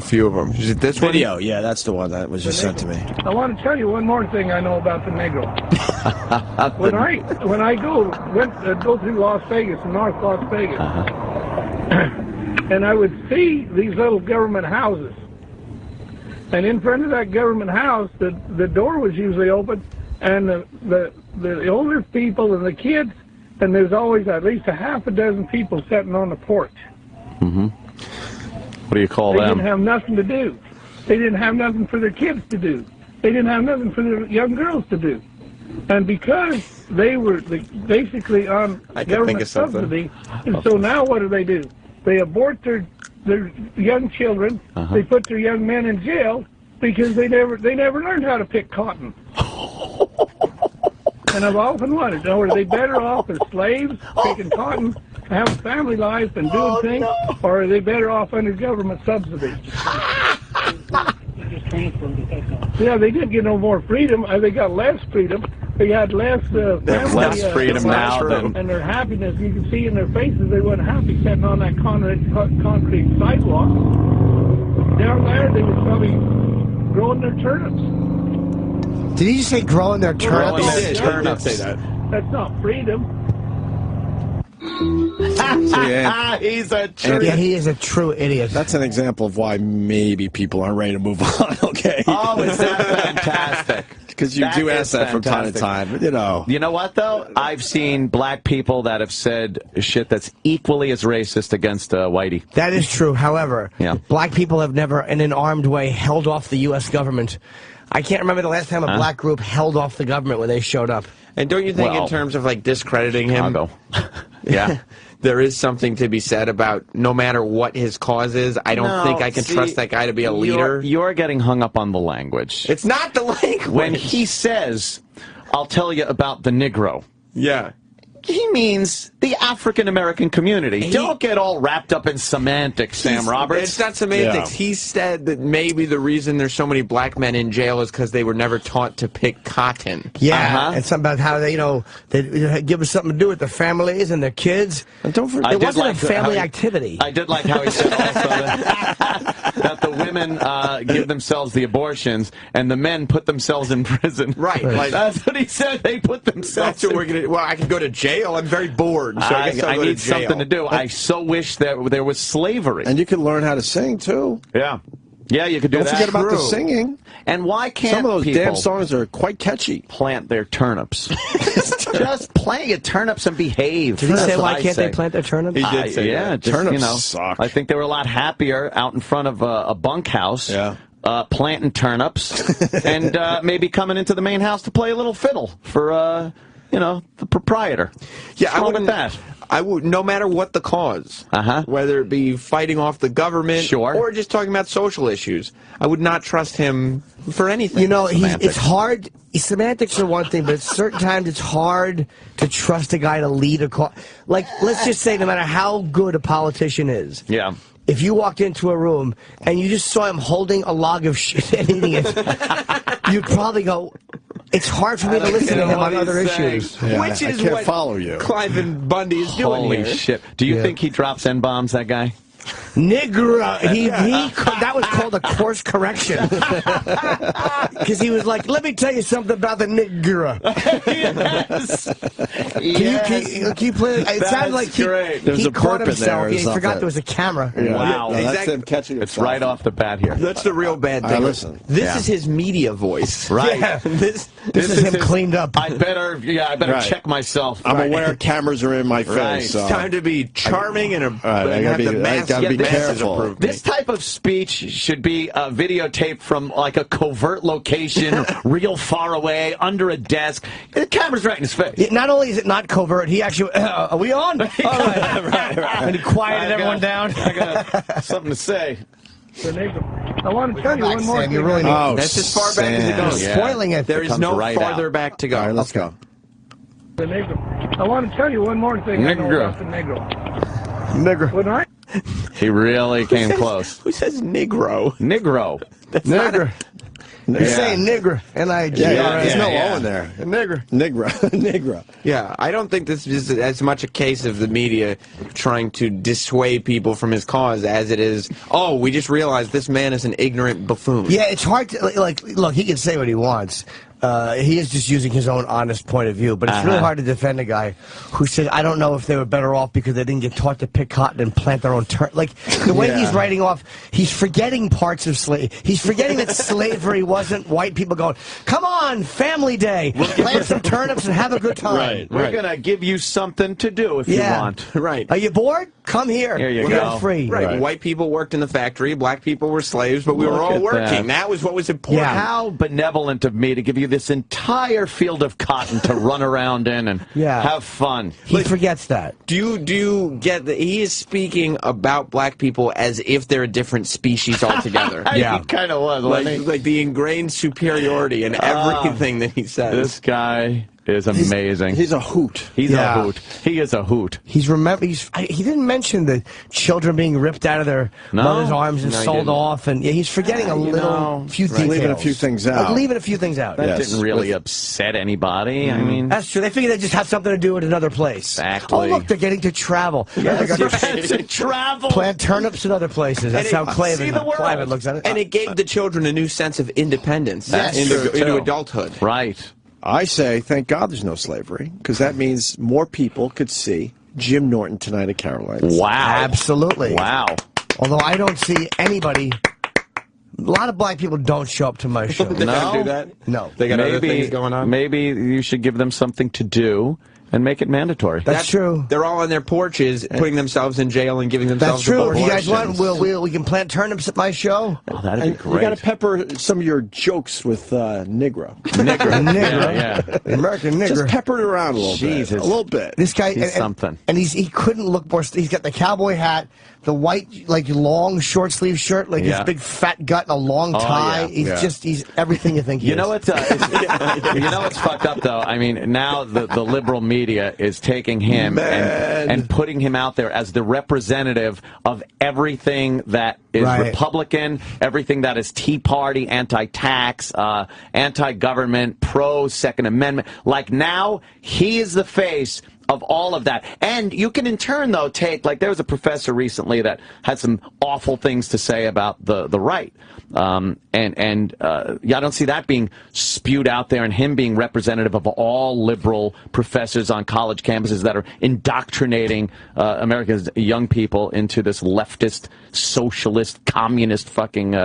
few of them. Is it this video? one? Yeah, that's the one that was just sent to me. I want to tell you one more thing I know about the negro. when I go through Las Vegas, North Las Vegas, and I would see these little government houses, and in front of that government house, the door was usually open, and the older people and the kids, and there's always at least a half a dozen people sitting on the porch. What do you call them? They didn't have nothing to do. They didn't have nothing for their kids to do. They didn't have nothing for their young girls to do. And because they were basically on government subsidy, and so now what do? They abort their young children. They put their young men in jail because they never learned how to pick cotton. And I've often wondered, are they better off as slaves picking cotton, having family lives and doing things, or are they better off under government subsidy? Yeah, they didn't get no more freedom. They got less freedom. They had less family, less freedom now, and their happiness. You can see in their faces they weren't happy sitting on that concrete sidewalk. Down there, they were probably growing their turnips. Did he say growing their turnips? Turnips. Say that. That's not freedom. He's a true. Yeah, he is a true idiot. That's an example of why maybe people aren't ready to move on. Okay. Oh, is that fantastic? Because you do ask that from time to time. You know. You know what, though? I've seen black people that have said shit that's equally as racist against Whitey. That is true. However, black people have never, in an armed way, held off the U.S. government. I can't remember the last time a black group held off the government when they showed up. And don't you think in terms of, like, discrediting him, there is something to be said about no matter what his cause is, I don't think I can trust that guy to be a leader. You're getting hung up on the language. It's not the language. When he says, I'll tell you about the negro. Yeah. He means the African-American community. Don't get all wrapped up in semantics, Sam Roberts. It's not semantics. Yeah. He said that maybe the reason there's so many black men in jail is because they were never taught to pick cotton. Yeah, and something about how they, they give us something to do with their families and their kids. And don't forget, it wasn't a family activity. I did like how he said also that the women give themselves the abortions and the men put themselves in prison. Right. Like, that's what he said. They put themselves. That's what we're gonna. Well, I could go to jail. I'm very bored. So I guess I'll go need to jail. something to do. I so wish that there was slavery. And you could learn how to sing, too. Yeah. Yeah, you could do Don't that. forget about the singing. And why can't some of those people damn songs are quite catchy? Plant their turnips. Just plant your turnips and behave. Did he say why can't they plant their turnips? He did say yeah, that. just, Turnips suck. I think they were a lot happier out in front of a bunkhouse. Yeah. Planting turnips and maybe coming into the main house to play a little fiddle for the proprietor. Yeah, I wouldn't that. I would, no matter what the cause, whether it be fighting off the government or just talking about social issues, I would not trust him for anything. It's hard. Semantics are one thing, but at certain times it's hard to trust a guy to lead a cause. Like, let's just say, no matter how good a politician is, yeah. If you walked into a room and you just saw him holding a log of shit and eating it, you'd probably go, it's hard for me to listen to him on other issues. Yeah, Which is I can't what follow you. Cliven Bundy is doing Holy here. shit. Do you think he drops N-bombs, that guy? Negro. That was called a course correction. Because he was like, let me tell you something about the Negro. Yes. Can you play it? It sounded like he caught himself. He forgot there was a camera. Yeah. Wow. That's him catching It's right off the bat here. That's the real bad thing. Listen. This is his media voice. Right. Yeah. This is him cleaned up. I better check myself. I'm aware cameros are in my face. Right. So. It's time to be charming and I gotta be careful. This type of speech should be videotaped from like a covert location, real far away, under a desk. The camera's right in his face. Yeah, not only is it not covert, he actually, are we on? All right. And he quieted everyone down. I got something to say. I want to tell you one more Sam, thing. you really need That's as far back as it goes. Yeah. spoiling it. There is no right farther out. back to go. All right, let's go. I want to tell you one more thing. I know Negro. about the Negro. Nigger. When I He really came close. Who says Negro? Negro. Nigger. You're saying nigger. N-I-G. There's no yeah. O in there. Nigger. Negro. Yeah, I don't think this is as much a case of the media trying to dissuade people from his cause as it is, oh, we just realized this man is an ignorant buffoon. Yeah, it's hard to, look, he can say what he wants. He is just using his own honest point of view, but it's really hard to defend a guy who said, I don't know if they were better off because they didn't get taught to pick cotton and plant their own Like, the way he's writing off, he's forgetting parts of slavery. He's forgetting that slavery wasn't white people going, come on, family day, plant some turnips and have a good time. Right. We're going to give you something to do if you want. Right. Are you bored? Come here. Here you We're go. free. Right. White people worked in the factory, black people were slaves, but we were all working. That was what was important. Yeah. How benevolent of me to give you this entire field of cotton to run around in and have fun. He forgets that. Do you get that he is speaking about black people as if they're a different species altogether? He kind of was, wasn't he? Like the ingrained superiority in everything that he says. This guy is amazing. He's a hoot. He's a hoot. He is a hoot. He didn't mention the children being ripped out of their mother's arms and sold off, and he's forgetting a few details. Leaving a few things out. Leaving a few things out. That didn't really upset anybody. I mean, that's true. They figure they just have something to do at another place. Exactly. Oh, look, they're getting to travel. To travel. Plant turnips in other places. That's how Cliven looks at it. And it gave the children a new sense of independence into adulthood. Right. I say, thank God there's no slavery, because that means more people could see Jim Norton tonight at Caroline's. Wow. Absolutely. Wow. Although I don't see anybody. A lot of black people don't show up to my show. They don't do that? No. They got other things going on? Maybe you should give them something to do and make it mandatory. That's true. They're all on their porches, putting themselves in jail and giving themselves That's true. If abortions. you guys want, we can plant turnips at my show. Oh, that'd be great. You got to pepper some of your jokes with Negro. Nigger. American nigger. Just pepper it around a little bit. A little bit. This guy, He's something. And he couldn't look more. He's got the cowboy hat, the white, long short sleeve shirt, his big fat gut and a long tie. He's everything you think he is. You know what's fucked up though? I mean, now the liberal media media is taking him and putting him out there as the representative of everything that is Republican, everything that is Tea Party, anti-tax, anti-government, pro-Second Amendment. Like now, he is the face of all of that. And you can in turn, though, take, like there was a professor recently that had some awful things to say about the right. Yeah, I don't see that being spewed out there and him being representative of all liberal professors on college campuses that are indoctrinating America's young people into this leftist, socialist, communist fucking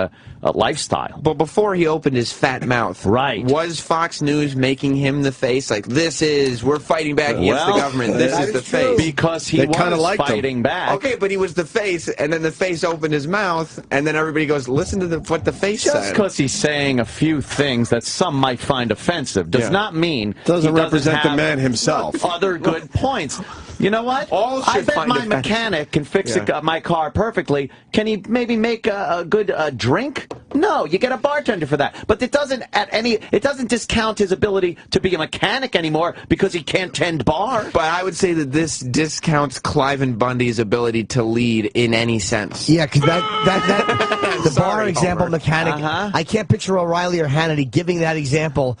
lifestyle. But before he opened his fat mouth, was Fox News making him the face? Like, we're fighting back against the government. This is the face. Because he was fighting back. Okay, but he was the face, and then the face opened his mouth, and then everybody goes, listen to what the face said. Just because he's saying a few things that some might find offensive does not mean doesn't he represent have the man himself. Other good points. You know what? I bet my mechanic can fix my car perfectly. Can he maybe make a good drink? No, you get a bartender for that. But it doesn't discount his ability to be a mechanic anymore because he can't tend bar. But I would say that this discounts Cliven Bundy's ability to lead in any sense. Yeah, because the bar example mechanic, I can't picture O'Reilly or Hannity giving that example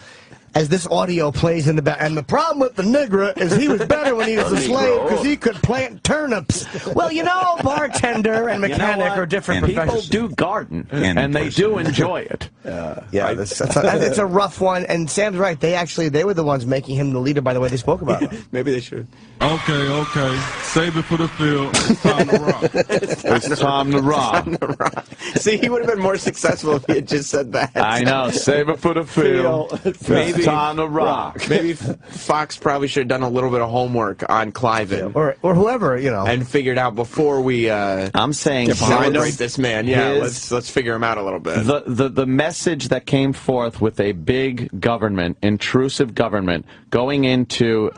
as this audio plays in the back. And the problem with the negro is he was better when he was a slave because he could plant turnips. Well, you know, bartender and mechanic are different professions. People do garden, and they do enjoy it. It's a rough one, and Sam's right. They were the ones making him the leader by the way they spoke about him. Maybe they should. Okay. Save it for the field. It's time to rock. It's time to rock. See, he would have been more successful if he had just said that. I know. Save it for the field. Maybe time to rock. Maybe Fox probably should have done a little bit of homework on Cliven. Or whoever, you know. And figured out before we I'm saying celebrate this man. Yeah, let's figure him out a little bit. The message that came forth with a big government, intrusive government, going into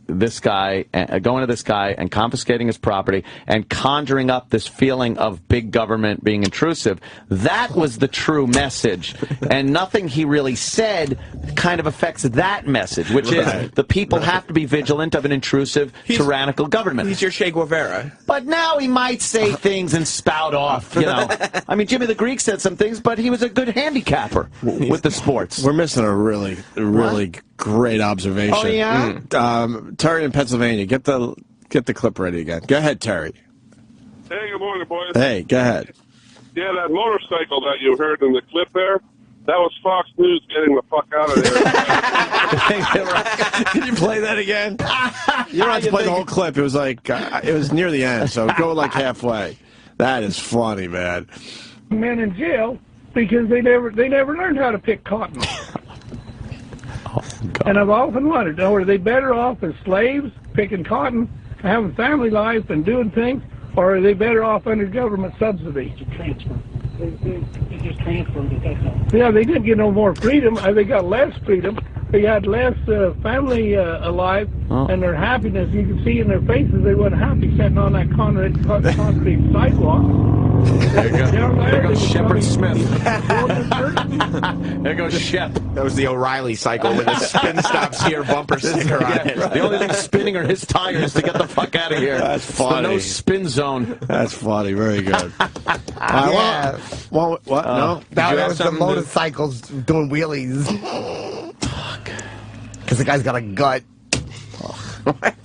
this guy and confiscating his property and conjuring up this feeling of big government being intrusive, that was the true message. And nothing he really said kind of affects that message, which is the people have to be vigilant of an intrusive, tyrannical government. He's your Che Guevara. But now he might say things and spout off, you know. I mean, Jimmy the Greek said some things, but he was a good handicapper with the sports. We're missing a really great observation. Oh, yeah? Terry in Pennsylvania, get the clip ready again. Go ahead, Terry. Hey, good morning, boys. Hey, go ahead. Yeah, that motorcycle that you heard in the clip there, that was Fox News getting the fuck out of there. Can you play that again? You don't have to play the whole clip. It was like, it was near the end, so go like halfway. That is funny, man. Men in jail because they never learned how to pick cotton. And I've often wondered, are they better off as slaves, picking cotton, having family life and doing things, or are they better off under government subsidy? They just transferred it, that's all. Yeah, they didn't get no more freedom. They got less freedom. They had less family alive, and their happiness, you can see in their faces, they weren't happy sitting on that concrete sidewalk. There you go. There goes Shepard Smith. There goes Shep. That was the O'Reilly cycle with a spin stops here bumper sticker on it. The only thing spinning are his tires to get the fuck out of here. That's funny. The no spin zone. That's funny. Very good. What? No? That was the motorcycles doing wheelies. Fuck. Because the guy's got a gut. What?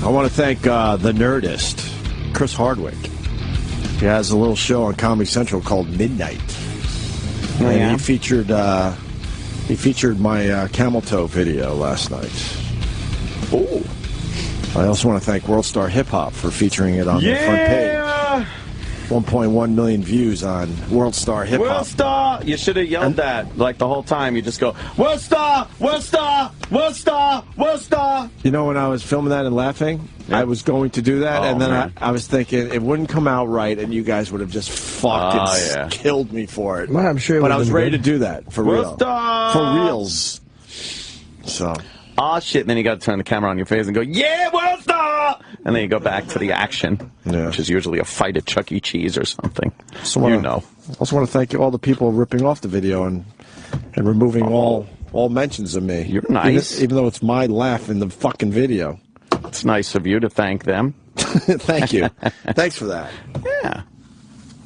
I want to thank the Nerdist, Chris Hardwick. He has a little show on Comedy Central called Midnight. And he featured my camel toe video last night. I also want to thank World Star Hip Hop for featuring it on their front page. 1.1 million views on World Star Hip Hop. World Star! You should have yelled that like the whole time. You just go, World Star! World Star! World Star! World Star! You know, when I was filming that and laughing, I was going to do that, and then I was thinking it wouldn't come out right, and you guys would have just fucking killed me for it. Well, I'm sure. But I was ready to do that for real. Star! For reals. So. Oh shit! And then you got to turn the camera on your face and go, "Yeah, World Star!" And then you go back to the action, which is usually a fight at Chuck E. Cheese or something. I also want to thank all the people ripping off the video and removing all mentions of me. You're nice, even though it's my laugh in the fucking video. It's nice of you to thank them. Thank you. Thanks for that. Yeah.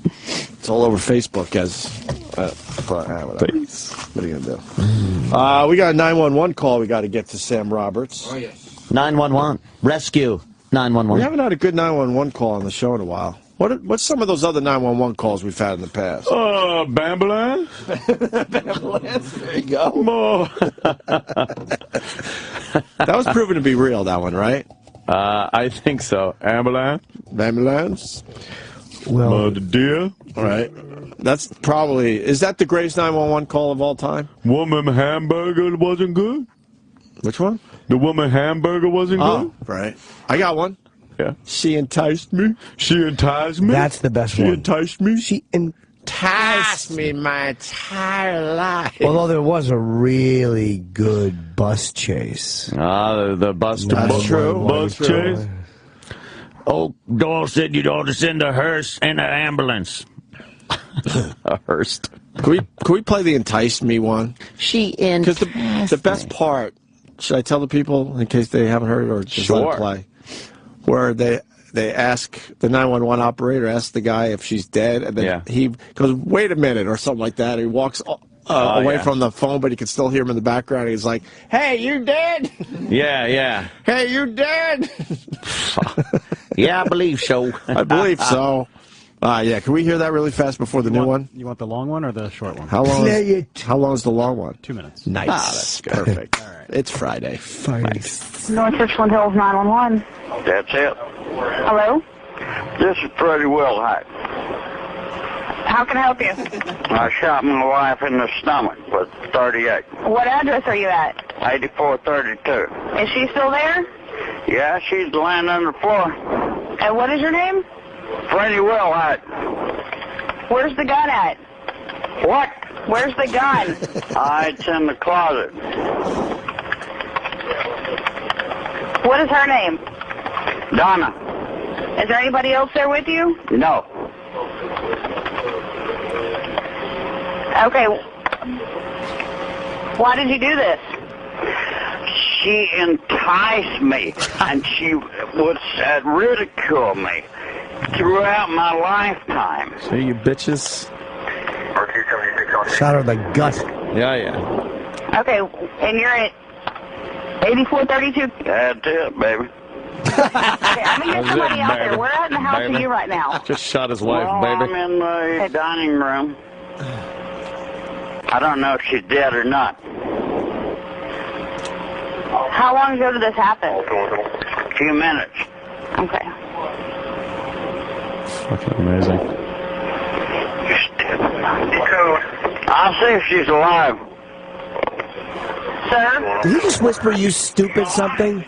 It's all over Facebook as. What are you gonna do? We got a 911 call. We got to get to Sam Roberts. Oh yes. 911 rescue. 911. We haven't had a good 911 call on the show in a while. What's some of those other 911 calls we've had in the past? Bambulance. Bambulance. There you go. More. That was proven to be real. That one, right? I think so. Ambulance. Ambulance. Well, dear. All right. That's probably. Is that the greatest 911 call of all time? Woman hamburger wasn't good. Which one? The woman hamburger wasn't good. Right. I got one. Yeah. She enticed me. She enticed me. That's the best one. She enticed me. She enticed me my entire life. Although there was a really good bus chase. The bus. That's true. Bus chase. Oh, Doyle said you'd ought to send a hearse and an ambulance. A hearse. Can we play the enticed me one? She enticed Because the best part, should I tell the people in case they haven't heard it or just let it play? Where they ask, the 911 operator asks the guy if she's dead, and then he goes, wait a minute, or something like that. He walks away from the phone, but he can still hear him in the background. And he's like, hey, you dead? Yeah. Hey, you dead? Yeah, I believe so. I believe so. Yeah, can we hear that really fast before the new one? You want the long one or the short one? How long is the long one? 2 minutes. Nice. That's good. Perfect. All right. It's Friday. Nice. North Richland Hills 911. That's it. Hello? This is pretty well hot. How can I help you? I shot my wife in the stomach with 38. What address are you at? 8432. Is she still there? Yeah, she's laying on the floor. And what is your name? Pretty well hot. Where's the gun at? What? Where's the gun? It's in the closet. What is her name? Donna. Is there anybody else there with you? No. Okay. Why did you do this? She enticed me, and she would ridicule me throughout my lifetime. So you bitches. Shot her in the gut. Yeah. Okay, and you're at 8432? That's it, baby. Okay, I'm going to get somebody out there. Where at in the house are you right now? Just shot his wife, well, baby. I'm in the dining room. I don't know if she's dead or not. How long ago did this happen? A few minutes. Okay. Fucking amazing. I'll see if she's alive. Sir? Did he just whisper, you stupid something?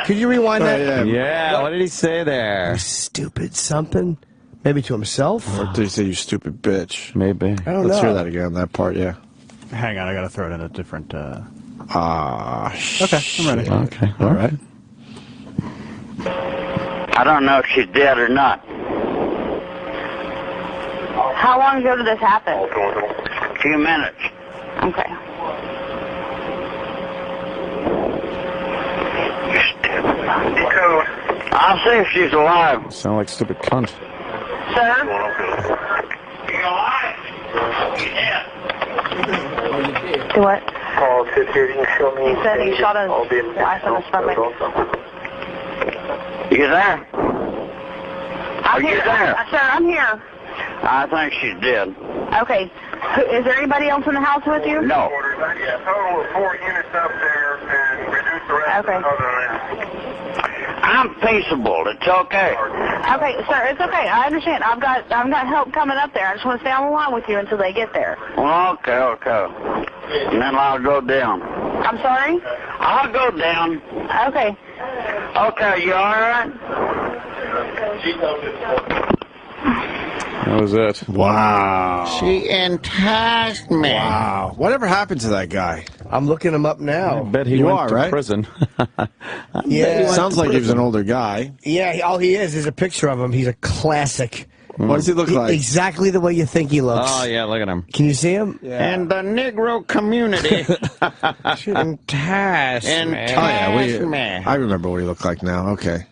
Could you rewind that? Yeah, what did he say there? You stupid something? Maybe to himself? Or did he say, you stupid bitch? Maybe. I don't know. Let's hear that again, that part, yeah. Hang on, I gotta throw it in a different, Okay, I'm ready. Okay, all right. I don't know if she's dead or not. How long ago did this happen? A few minutes. Okay. I'll see if she's alive. Sound like stupid cunt. Sir? Do what? Call 230 and show me. He said he shot his wife in the stomach. You there? I'm here. Sir, I'm here. I think she's dead. Okay. Is there anybody else in the house with you? No. Okay. I'm peaceable. It's okay. Okay, sir, it's okay. I understand. I've got help coming up there. I just want to stay on the line with you until they get there. Well, okay. And then I'll go down. I'm sorry? I'll go down. Okay. Okay, you all right? That was it. Wow. She enticed me. Wow. Whatever happened to that guy? I'm looking him up now. I bet he went to prison. Yeah. Sounds like he was an older guy. Yeah, all he is a picture of him. He's a classic. What does he look like? Exactly the way you think he looks. Oh, yeah, look at him. Can you see him? Yeah. And the negro community enticed me. I remember what he looked like now. Okay.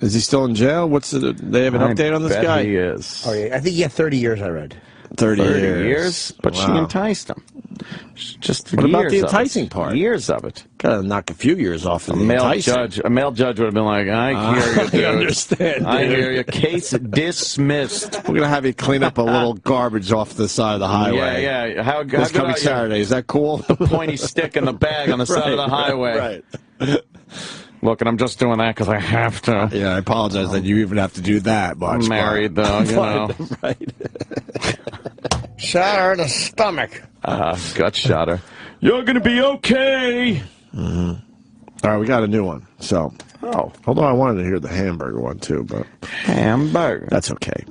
Is he still in jail? They have an update on this bet guy? He is. Oh, yeah. I think he had 30 years, I read. 30 years? But wow. She enticed him. Just what about the years enticing part? Years of it. Gotta knock a few years off of the enticing. A male judge would have been like, I hear you, dude. I understand, I dude. hear you. Case dismissed. We're gonna have you clean up a little garbage off the side of the highway. Yeah. How this good coming Saturday. Is that cool? The pointy stick in the bag on the side of the highway. Right. Look, and I'm just doing that because I have to. Yeah, I apologize that you even have to do that much. I'm married, though, you know. Right. Shot her in the stomach. Gut shot her. You're going to be okay. Mm-hmm. All right, we got a new one. So, although I wanted to hear the hamburger one, too, but... Hamburger. That's okay.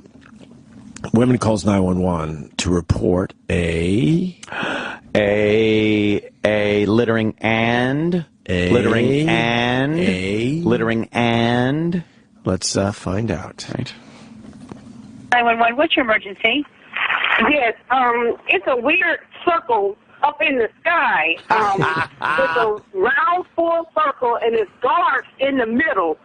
Women calls 911 to report a littering and... Littering and... Let's find out. Right. 911, what's your emergency? Yes, it's a weird circle up in the sky. It's a round full circle and it's dark in the middle.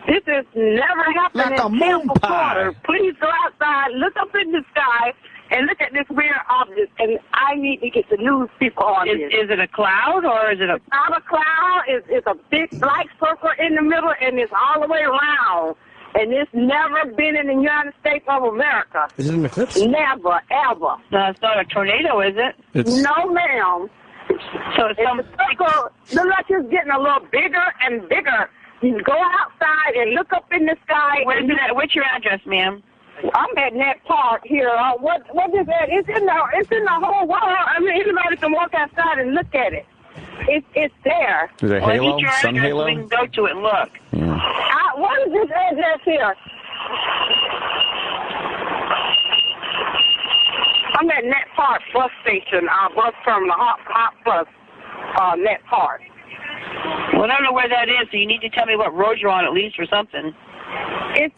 This has never happened in Tampa, Florida. Please go outside, look up in the sky, and look at this weird object. And I need to get the news people on this. Is it a cloud or is it a... Not a cloud. It's a big black circle in the middle, and it's all the way around. And it's never been in the United States of America. Is it an eclipse? Never, ever. No, it's not a tornado, is it? No, ma'am. So it's some... The circle looks like it's getting a little bigger and bigger. You go outside and look up in the sky. What's your address, ma'am? I'm at Net Park here. What is that? It's in the whole world. I mean, anybody can walk outside and look at it. It's there. Is there halo? Sun halo? We can go to it and look. Yeah. What is this address here? I'm at Net Park bus station, bus terminal, hot bus, Net Park. Well, I don't know where that is, so you need to tell me what road you're on at least or something. It's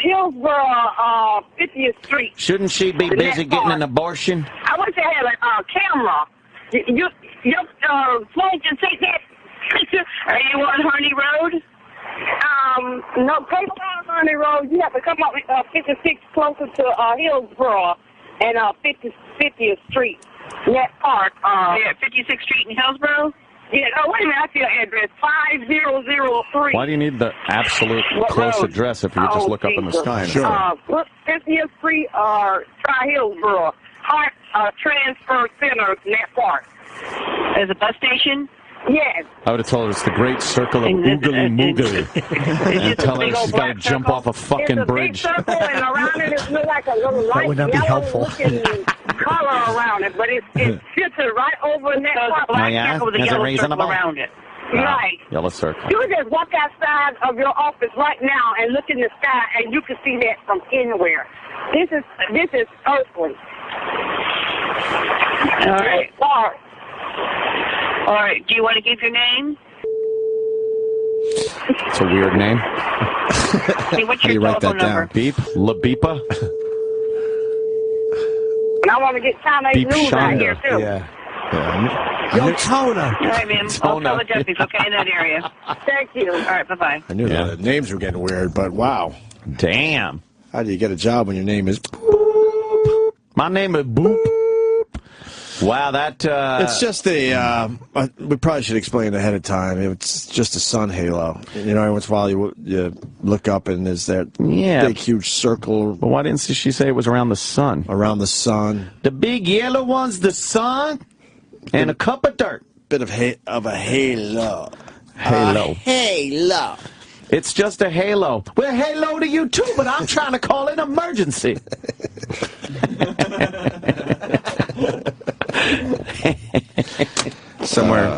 Hillsborough, 50th Street. Shouldn't she be busy getting an abortion? I wish I had a camera. Your phone can take that picture. Are you on Harney Road? No, come down Harney Road. You have to come up 56 closer to Hillsborough and 50th Street, Net Park. Yeah, 56th Street in Hillsborough? Yeah, wait a minute, I see your address, 5003. Why do you need the absolute close address if you could just look up in the sky? Sure. 50th Street or Hillsborough. Heart Transfer Center, Net Park. As a bus station? Yes. I would have told her it's the great circle of oogly moogly. And tell her she's got to jump off a fucking bridge. It's a big circle, and around it looks like a little light yellow-looking color around it, but it's filtered right over in that black circle with a yellow circle around it. Right. Yellow circle. You can just walk outside of your office right now and look in the sky, and you can see that from anywhere. This is earthly. All right. All right. Do you want to give your name? It's a weird name. Hey, what's How do your you write that telephone number? down? Beep? La Beepa? And I want to get China's Beep news out Shonda. here, too. Yeah. Yo, Tona. All right, ma'am. I'll tell the deputies, okay, in that area. Thank you. All right, bye-bye. I knew that the names were getting weird, but wow. Damn. How do you get a job when your name is... My name is Boop. Wow, that... It's just we probably should explain ahead of time. It's just a sun halo. You know, every once in a while you look up and there's that big, huge circle. But why didn't she say it was around the sun? Around the sun. The big yellow one's the sun and a cup of dirt. Bit of a halo. Halo. Halo. It's just a halo. Well, halo to you too, but I'm trying to call an emergency. Somewhere,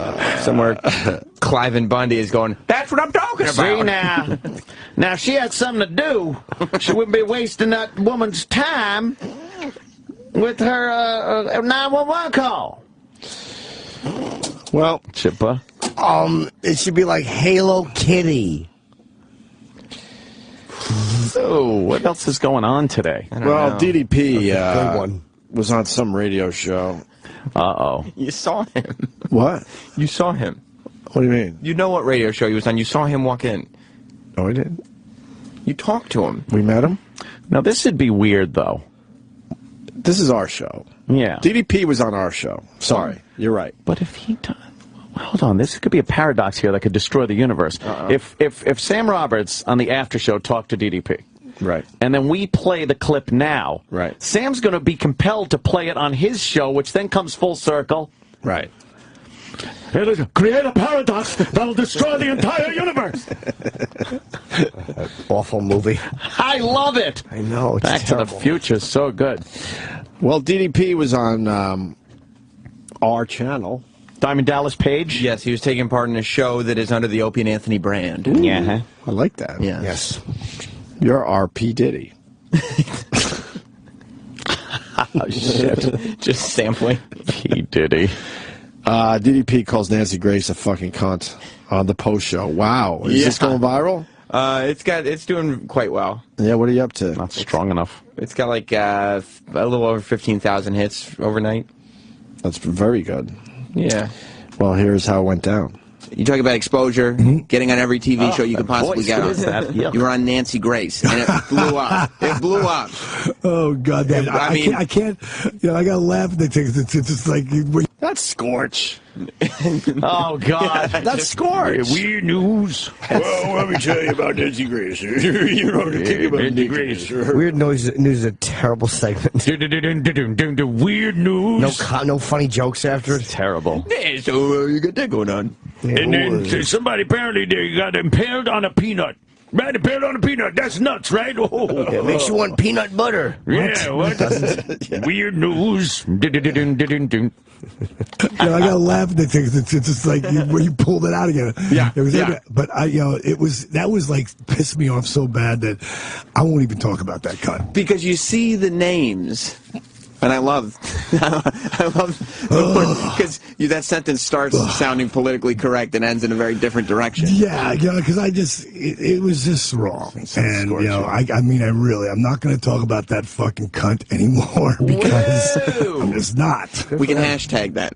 Cliven Bundy is going, that's what I'm talking about. See, now, if she had something to do, she wouldn't be wasting that woman's time with her 911 call. Well, Chippa. It should be like Halo Kitty. So, what else is going on today? Well, DDP was on some radio show. Uh-oh. You saw him. What? You saw him. What do you mean? You know what radio show he was on. You saw him walk in. No, I didn't. You talked to him. We met him? Now, this would be weird, though. This is our show. Yeah. DDP was on our show. Sorry. You're right. But if he does... Hold on, this could be a paradox here that could destroy the universe. If Sam Roberts on the after show talked to DDP, right, and then we play the clip now, right, Sam's going to be compelled to play it on his show, which then comes full circle. Right. Create a paradox that'll destroy the entire universe. Awful movie. I love it. I know. It's Back terrible. to the Future is so good. Well, DDP was on our channel. Diamond Dallas Page? Yes, he was taking part in a show that is under the Opie and Anthony brand. Ooh, yeah. I like that. Yeah. Yes. You're RP Diddy. Oh, shit. Just sampling. P. Diddy. DDP calls Nancy Grace a fucking cunt on the post show. Wow. Is this going viral? It's doing quite well. Yeah, what are you up to? Not strong enough. It's got like a little over 15,000 hits overnight. That's very good. Yeah. Well, here's how it went down. You talk about exposure, getting on every TV show you could possibly get on. You were on Nancy Grace, and it blew up. It blew up. Oh, God. Man. I mean, I can't, you know, I got to laugh at the things. It's just like... That's Scorch. Oh, God. That's Scorch. Weird news. Well, let me tell you about Nancy Grace. You know, the thing about Nancy Grace. Weird News is a terrible segment. Weird news. No funny jokes after it. Terrible. Yeah, so you got that going on. Yeah, and then somebody apparently they got impaled on a peanut. Right, impaled on a peanut. That's nuts, right? Oh. It makes you want peanut butter. Yeah, what? Weird news. You know, I gotta laugh at the things. It's just like when you pulled it out again. Yeah, it was. But that was like pissed me off so bad that I won't even talk about that cut. Because you see the names, and I love because that sentence starts sounding politically correct and ends in a very different direction. Yeah, because it was just wrong, and you know, I'm not going to talk about that fucking cunt anymore because I'm just not. We can hashtag that.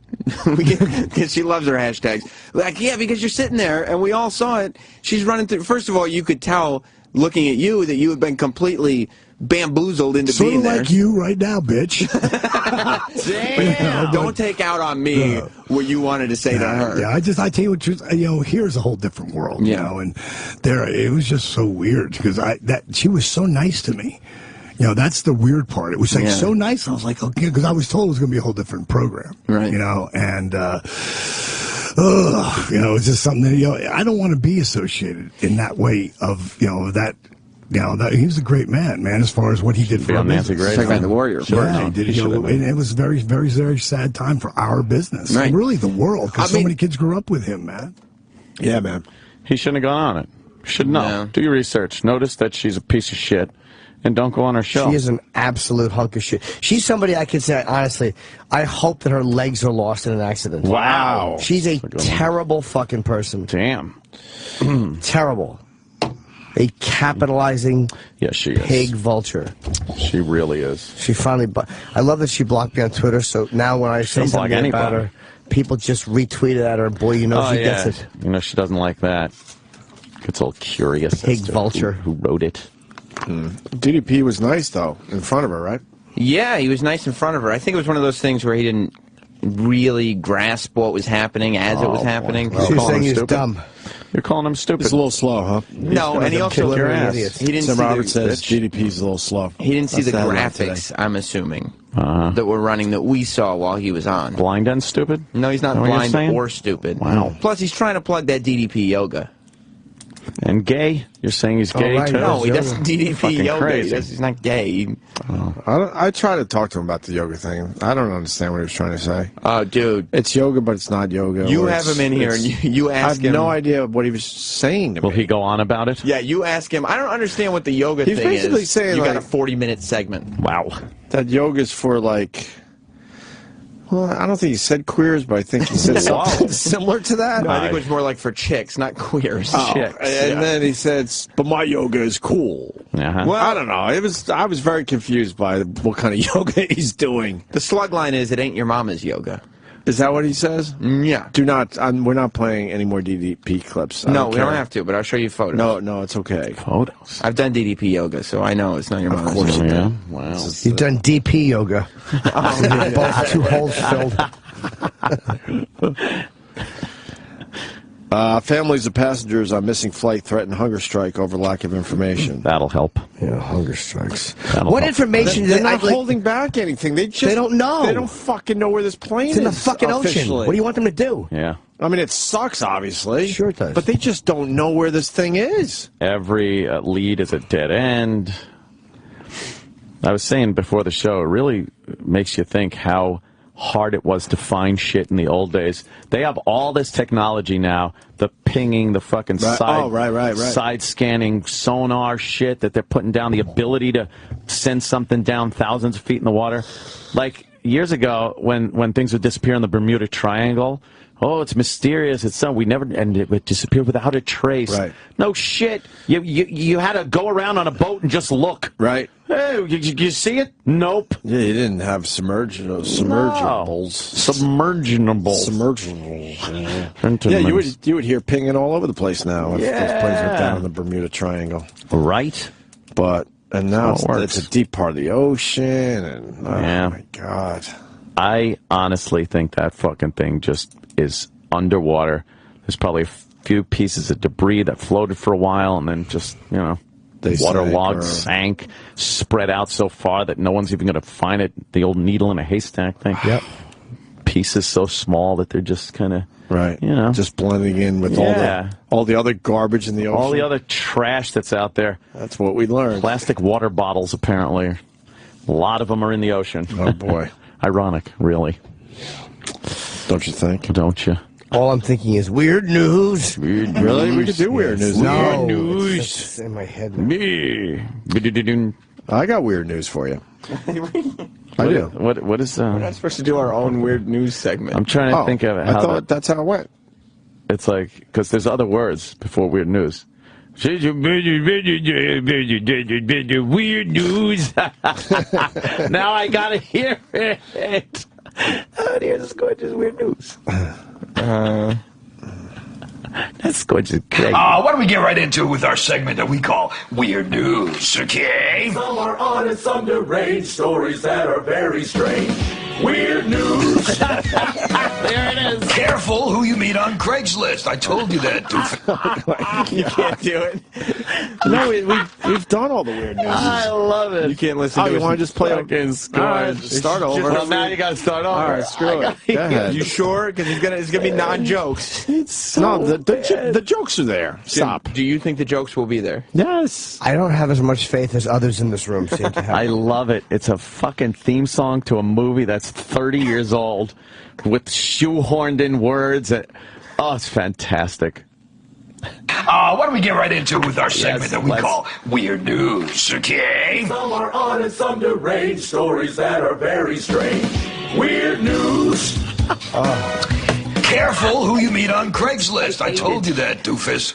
Because she loves her hashtags. Like, yeah, because you're sitting there, and we all saw it. She's running through. First of all, you could tell, looking at you, that you had been completely bamboozled into being there. Sort of like you right now, bitch. Damn. Don't take out on me what you wanted to say to her. Yeah, I tell you what, here's a whole different world, you know, and it was just so weird because she was so nice to me. You know, that's the weird part. It was like so nice. I was like, okay, because I was told it was going to be a whole different program, right? You know, and you know, it's just something that, you know, I don't want to be associated in that way of, you know, that. You know, he was a great man, as far as what he did for our business. Talking about the Warrior. Yeah, he did. And it was a very, very, very sad time for our business. Right. And really the world, because so many kids grew up with him, man. Yeah, man. He shouldn't have gone on it. Should know. No. Do your research. Notice that she's a piece of shit. And don't go on her show. She is an absolute hunk of shit. She's somebody I can say, honestly, I hope that her legs are lost in an accident. Wow. She's a terrible fucking person. Damn. Terrible. A capitalizing pig vulture. She really is. She finally... I love that she blocked me on Twitter, so now when I say something about her, people just retweet it at her. Boy, you know she gets it. You know she doesn't like that. Gets all curious. Pig vulture. Who wrote it. DDP was nice, though, in front of her, right? Yeah, he was nice in front of her. I think it was one of those things where he didn't really grasp what was happening as it was happening. She's saying he's dumb. You're calling him stupid. It's a little slow, huh? No, and he also your ass. He didn't Sam see Roberts says bitch. DDP's a little slow. He didn't see the graphics, I'm assuming, that were running that we saw while he was on. Blind and stupid? No, he's not blind or stupid. Wow. Plus, he's trying to plug that DDP yoga. And gay? You're saying he's gay right, too? No, he doesn't DDP Fucking yoga. crazy. He's not gay. I try to talk to him about the yoga thing. I don't understand what he was trying to say. Oh, dude. It's yoga, but it's not yoga. You or have him in here, and you ask him. I have no idea what he was saying to me. Will he go on about it? Yeah, you ask him. I don't understand what the yoga He's thing is. basically saying, you got a like- 40-minute segment. Wow. That yoga's for, like... Well, I don't think he said queers, but I think he said something similar to that. No, I think it was more like for chicks, not queers. Chicks. And then he said, but my yoga is cool. Uh-huh. Well, I don't know. I was very confused by what kind of yoga he's doing. The slug line is, it ain't your mama's yoga. Is that what he says? Yeah. Do not. We're not playing any more DDP clips. No, we don't have to, but I'll show you photos. No, it's okay. Photos. I've done DDP yoga, so I know it's not your mama's yoga. Yeah. Wow. You've done DP yoga. Both 2 holes filled. Families of passengers on missing flight threaten hunger strike over lack of information. That'll help. Yeah, hunger strikes. What information? They're not holding back anything. They don't know. They don't fucking know where this plane It's is. in the fucking ocean. officially. What do you want them to do? Yeah. I mean, it sucks, obviously. Sure it does. But they just don't know where this thing is. Every lead is a dead end. I was saying before the show, it really makes you think how hard it was to find shit in the old days. They have all this technology now, the pinging, the fucking side scanning sonar shit that they're putting down, the ability to send something down thousands of feet in the water. Like years ago when things would disappear in the Bermuda Triangle, oh, it's mysterious. It's something we never, and it would disappear without a trace. Right. No shit. You had to go around on a boat and just look. Right. Hey, you see it? Nope. Yeah, you didn't have submergibles. Yeah, you would hear pinging all over the place now if those planes went down in the Bermuda Triangle. Right. And now it's a deep part of the ocean, and my God. I honestly think that fucking thing just is underwater. There's probably a few pieces of debris that floated for a while, and then just, waterlogged, sank, spread out so far that no one's even going to find it. The old needle in a haystack thing. Yep. Pieces so small that they're just kind of, just blending in with all the other garbage in the ocean. All the other trash that's out there. That's what we learned. Plastic water bottles, apparently. A lot of them are in the ocean. Oh, boy. Ironic, really. Don't you think? Don't you? All I'm thinking is weird news. Really? We could do weird news. No. Weird news. It's in my head. I got weird news for you. I do. What is... We're not supposed to do our own weird news segment. I'm trying to think of how... I thought that's how it went. It's like... Because there's other words before weird news. Weird news. Now I gotta hear it. Oh, here's Scorch's weird news. That's Scorch's Gregg. Why don't we get right into it with our segment that we call Weird News, okay? Some are on and some deranged, stories that are very strange. Weird news. There it is. Careful who you meet on Craigslist. I told you that. You can't do it. No, we've done all the weird news. I love it. You can't listen to it. You want to just play fucking Scorch. Start over. Well, now you gotta start over. All right, screw it. Go ahead. You sure? Because it's gonna be non-jokes. It's so the jokes are there. Stop. Do you think the jokes will be there? Yes. I don't have as much faith as others in this room seem to have. I love it. It's a fucking theme song to a movie that's 30 years old with shoehorned in words. It's fantastic. Why don't we get right into it with our segment that we call Weird News, okay? Some are on and some deranged, stories that are very strange. Weird news. Careful who you meet on Craigslist. I told you that, doofus.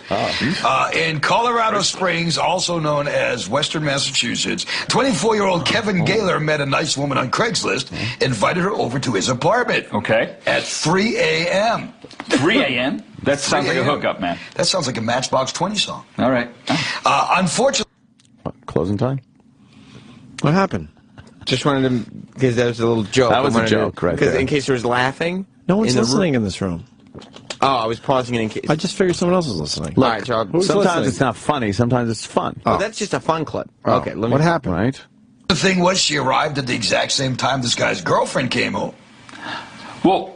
In Colorado Springs, also known as Western Massachusetts, 24-year-old Kevin Gaylor met a nice woman on Craigslist, invited her over to his apartment. Okay. At 3 a.m. 3 a.m.? That sounds like a hookup, man. That sounds like a Matchbox 20 song. All right. Unfortunately... Closing time? What happened? Just wanted to... Because that was a little joke. That was a joke, right there. Because in case there was laughing... No one's listening in this room. Oh, I was pausing it in case... I just figured someone else was listening. All right, so sometimes it's not funny. Sometimes it's fun. Well, that's just a fun clip. Oh. Okay, What happened? Right? The thing was, she arrived at the exact same time this guy's girlfriend came home. Well,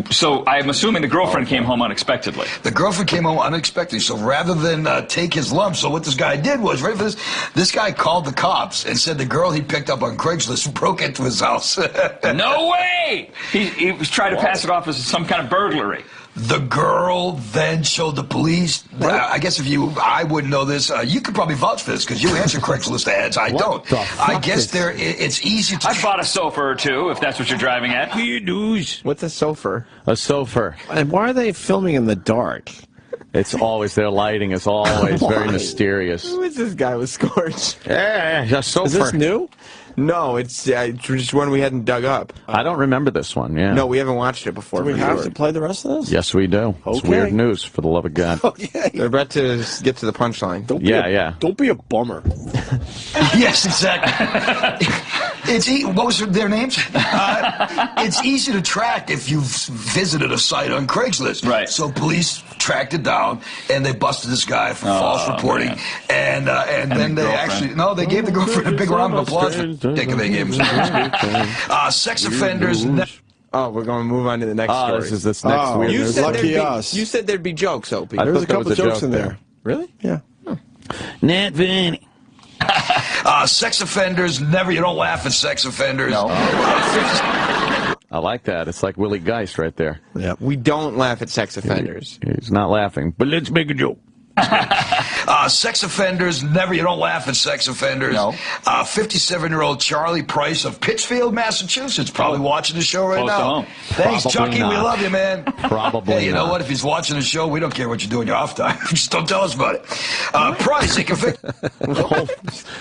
so I'm assuming the girlfriend came home unexpectedly. The girlfriend came home unexpectedly, so rather than take his lump, so what this guy did was, ready for this? This guy called the cops and said the girl he picked up on Craigslist broke into his house. No way! He was trying to pass it off as some kind of burglary. The girl then showed the police. I guess I wouldn't know this. You could probably vouch for this because you answer Craigslist ads. I don't. I guess it's easy to. I bought a sofa or two, if that's what you're driving at. Weird news. What's a sofa? A sofa. And why are they filming in the dark? It's always, their lighting is always very mysterious. Who is this guy with Scorch? Yeah, a sofa. Is this new? No, it's just one we hadn't dug up. I don't remember this one, yeah. No, we haven't watched it before. Do we have to play the rest of this? Yes, we do. It's Okay. weird news, for the love of God. Okay. They're about to get to the punchline. Don't be a bummer. Yes, exactly. What was their names? It's easy to track if you've visited a site on Craigslist. Right. So police tracked it down, and they busted this guy for false reporting. Man. And then they they gave the girlfriend a big round of applause for taking they gave him. Sex offenders. Oh, we're going to move on to the next story. This is this next weird news. Lucky us. You said there'd be jokes, Opie. There's a couple jokes in there. Really? Yeah. Not funny. Sex offenders, you don't laugh at sex offenders. No. I like that. It's like Willie Geist right there. Yeah. We don't laugh at sex offenders. He's not laughing, but let's make a joke. Sex offenders, you don't laugh at sex offenders. No. 57-year-old Charlie Price of Pittsfield, Massachusetts, probably watching the show right now. Thanks, Probably Chucky. not. We love you, man. Probably Hey, you know not. what? If he's watching the show, we don't care what you do in your off time. Just don't tell us about it. Price, he convicted.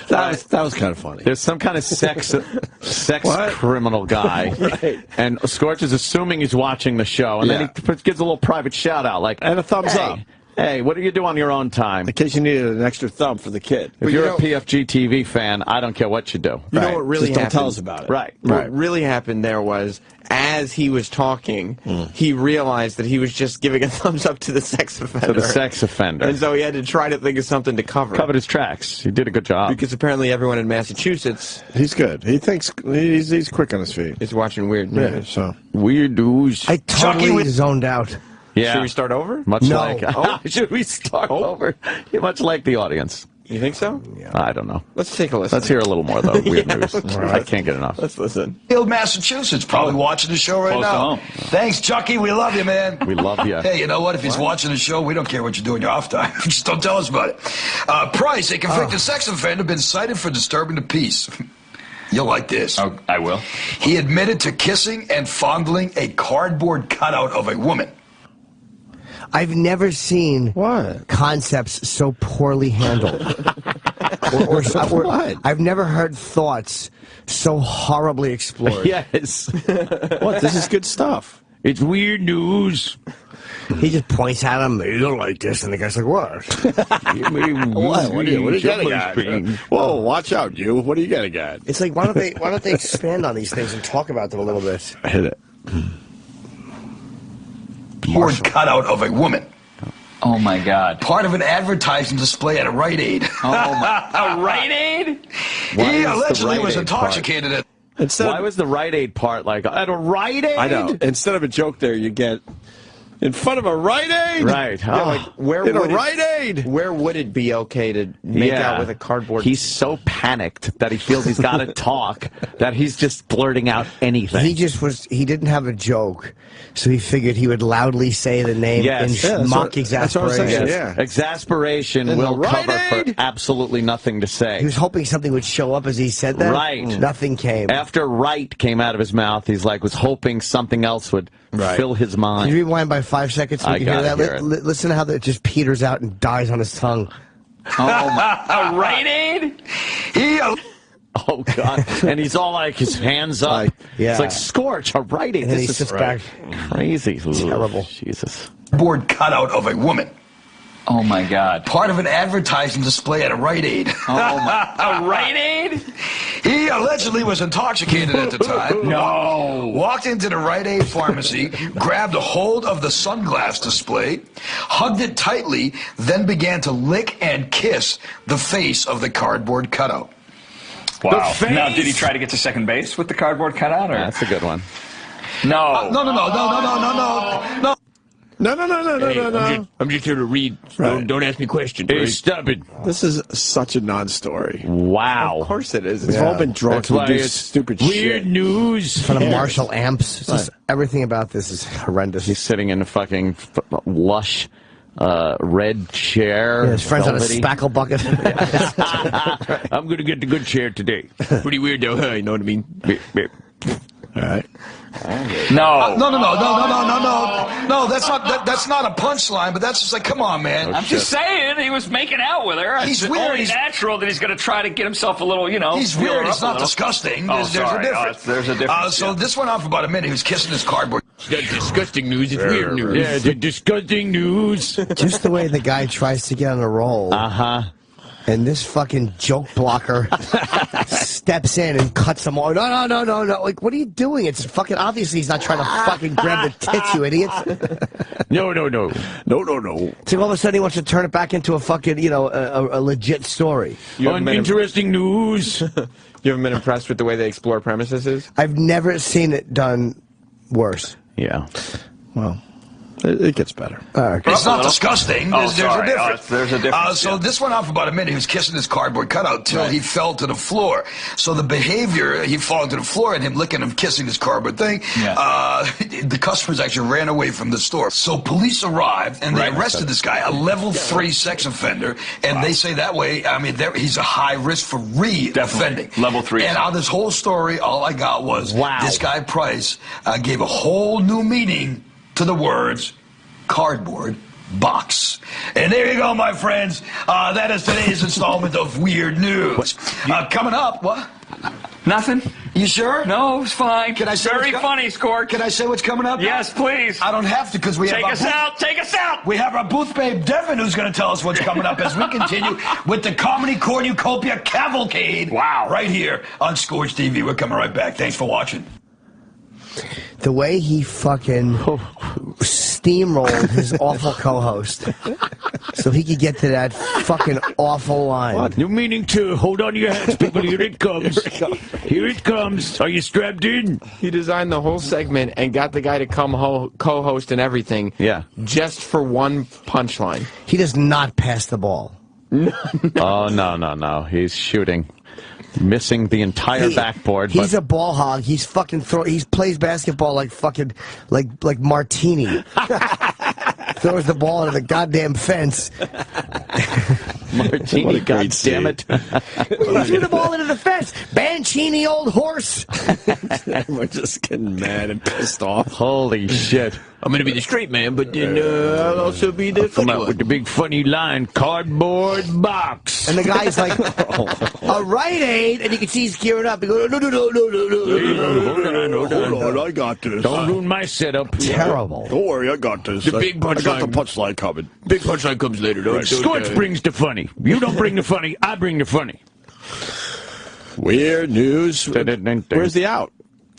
That was kind of funny. There's some kind of sex criminal guy, Right. and Scorch is assuming he's watching the show, and then he gives a little private shout out, like, And a thumbs hey, up. Hey, what do you do on your own time? In case you needed an extra thumb for the kid. If you're a PFG TV fan, I don't care what you do. You know what really Just don't happened? tell us about it. Right. What really happened there was, as he was talking, he realized that he was just giving a thumbs up to the sex offender. To the sex offender. And so he had to try to think of something to cover. Covered his tracks. He did a good job. Because apparently everyone in Massachusetts He's good. He thinks he's quick on his feet. is watching weird news. Yeah, so Weird news. I totally zoned out. Yeah. Should we start over? Much No. like. Should we start over? Much like the audience. You think so? I don't know. Let's take a listen. Let's hear a little more, though. Weird news. okay. I can't get enough. Let's listen. Pittsfield, Massachusetts, probably watching the show right Close to now. home. Thanks, Chucky. We love you, man. We love you. Hey, you know what? If he's watching the show, we don't care what you do in your off time. Just don't tell us about it. Price, a convicted sex offender, been cited for disturbing the peace. You'll like this. Oh, I will. He admitted to kissing and fondling a cardboard cutout of a woman. I've never seen concepts so poorly handled. I've never heard thoughts so horribly explored. Yes. what? This is good stuff. It's weird news. He just points at him. You don't like this, and the guy's like, "What? What are you getting at? Whoa, watch out, you. What are you getting at? It's like, why don't they expand on these things and talk about them a little bit? Hit it. Board cutout of a woman. Oh, my God. Part of an advertising display at a Rite Aid. Oh, my. A Rite Aid? He allegedly was intoxicated at... Why was the Rite Aid part like, at a Rite Aid? I know. Instead of a joke there, you get... In front of a Rite Aid? Right. Yeah, like, where in would a Rite Aid? Where would it be okay to make out with a cardboard? He's so panicked that he feels he's got to talk that he's just blurting out anything. He didn't have a joke, so he figured he would loudly say the name in mock exasperation. Yes. Exasperation will cover for absolutely nothing to say. He was hoping something would show up as he said that. Right. Nothing came. After right came out of his mouth, he's like, was hoping something else would fill his mind. Can you rewind by 5 seconds so we can hear that? Listen to how that just peters out and dies on his tongue. Oh, my. A Rite Aid? Oh, God. And he's all like, his hands up. It's like, Scorch, a Rite Aid. And then he sits back. Crazy. Terrible. Jesus. Board cutout of a woman. Oh, my God. Part of an advertising display at a Rite Aid. Oh, my. A Rite Aid? He allegedly was intoxicated at the time. No. Walked into the Rite Aid pharmacy, grabbed a hold of the sunglass display, hugged it tightly, then began to lick and kiss the face of the cardboard cutout. Wow. Now, did he try to get to second base with the cardboard cutout? Or? That's a good one. No. No. No. I'm just here to read. Right. Don't ask me questions. Hey, stop it. This is such a non-story. Wow. Of course it is. We've all been drunk That's and why do it's stupid weird shit. news. In front of Marshall amps. It's just, everything about this is horrendous. He's sitting in a fucking lush red chair. Yeah, his friend's on a velvety. spackle bucket. I'm going to get the good chair today. Pretty weird though, huh? You know what I mean? All right. No. No. That's not a punchline, but that's just like, come on, man. I'm just saying, he was making out with her. He's It's weird. only natural that he's going to try to get himself a little, He's feel her weird. up It's a not little. disgusting. Oh, There's sorry. a difference. There's a difference. So this went on for about a minute. He was kissing his cardboard. It's not disgusting news. It's weird news. Yeah, the disgusting news. Just the way the guy tries to get on a roll. Uh-huh. And this fucking joke blocker steps in and cuts him off. No. Like, what are you doing? It's fucking obviously he's not trying to fucking grab the tits, you idiots. No. It's like all of a sudden he wants to turn it back into a fucking, a legit story. Uninteresting news. You haven't been impressed with the way they explore premises? I've never seen it done worse. Yeah. Well, it gets better. It's not disgusting. There's a difference. There's a difference. So this went on for about a minute. He was kissing his cardboard cutout till he fell to the floor. So the behavior, he falling to the floor and him licking him, kissing his cardboard thing, the customers actually ran away from the store. So police arrived and they arrested this guy, a level 3 sex offender, and they say that way, I mean, he's a high risk for re-offending. Level 3. And on this whole story, all I got was this guy Price gave a whole new meaning to the words cardboard box. And there you go, my friends. That is today's installment of Weird News. Coming up, what? Nothing. You sure? No, it's fine. Can I say Very funny, Scorch. Can I say what's coming up? Yes, please. I don't have to because we Take have us out. Take us out. We have our booth babe Devin who's going to tell us what's coming up as we continue with the Comedy Cornucopia Cavalcade. Wow. Right here on Scorch TV. We're coming right back. Thanks for watching. The way he fucking steamrolled his awful co-host so he could get to that fucking awful line. What? New meaning to hold on to your hats, people. Here it comes. Here it comes. Are you strapped in? He designed the whole segment and got the guy to come co-host and everything. Yeah. Just for one punchline. He does not pass the ball. Oh, no. He's shooting. Missing the entire backboard. He's a ball hog. He's fucking he plays basketball like fucking like Martini. Throws the ball into the goddamn fence. Martini, goddamn it! He threw the ball into the fence. Bancini, old horse. We're just getting mad and pissed off. Holy shit! I'm going to be the straight man, but then I'll also be the Come funny out one. with the big funny line, cardboard box. And the guy's like, a Rite Aid, and you can see he's gearing up. He goes, no. Hold on, I got this. Don't ruin my setup. Terrible. Don't worry, I got this. The big I got the punchline. punchline coming. Big punchline comes later. Don't Scorch brings the funny. You don't bring the funny. I bring the funny. Weird news. Where's the out?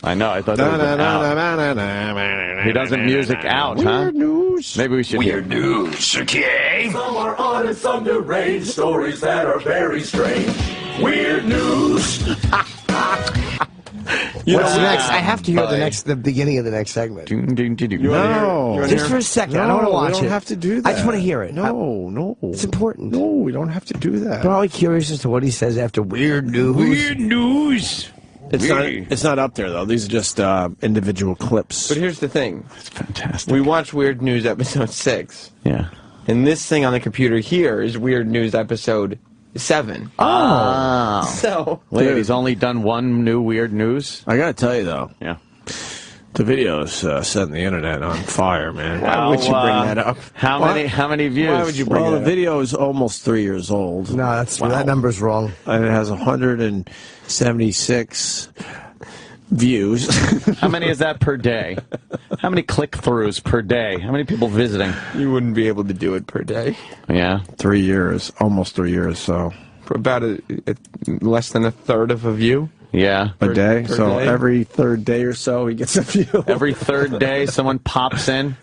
I know. I thought that was an out. He doesn't music out, huh? Weird news. Maybe we should. Weird news, okay? Some are honest, some deranged, stories that are very strange. Weird news. What's next? I have to hear the beginning of the next segment. No. Just for a second. I don't want to watch it. We don't have to do that. I just want to hear it. No. It's important. No, we don't have to do that. I'm probably curious as to what he says after weird news. Weird news. It's not up there, though. These are just individual clips. But here's the thing. It's fantastic. We watched Weird News episode 6. Yeah. And this thing on the computer here is Weird News episode 7. Oh. So. Wait, he's only done one new weird news? I got to tell you, though. Yeah. The video's setting the internet on fire, man. Why would you bring that up? How many views? Why would you bring Well, it the up? video is almost 3 years old. No, that number's wrong. And it has 176 views. How many is that per day? How many click-throughs per day? How many people visiting? You wouldn't be able to do it per day. Yeah. 3 years. Almost 3 years, so. For about less than a third of a view. Yeah. A day. per So day? every third day or so, he gets a view. Every third day, someone pops in.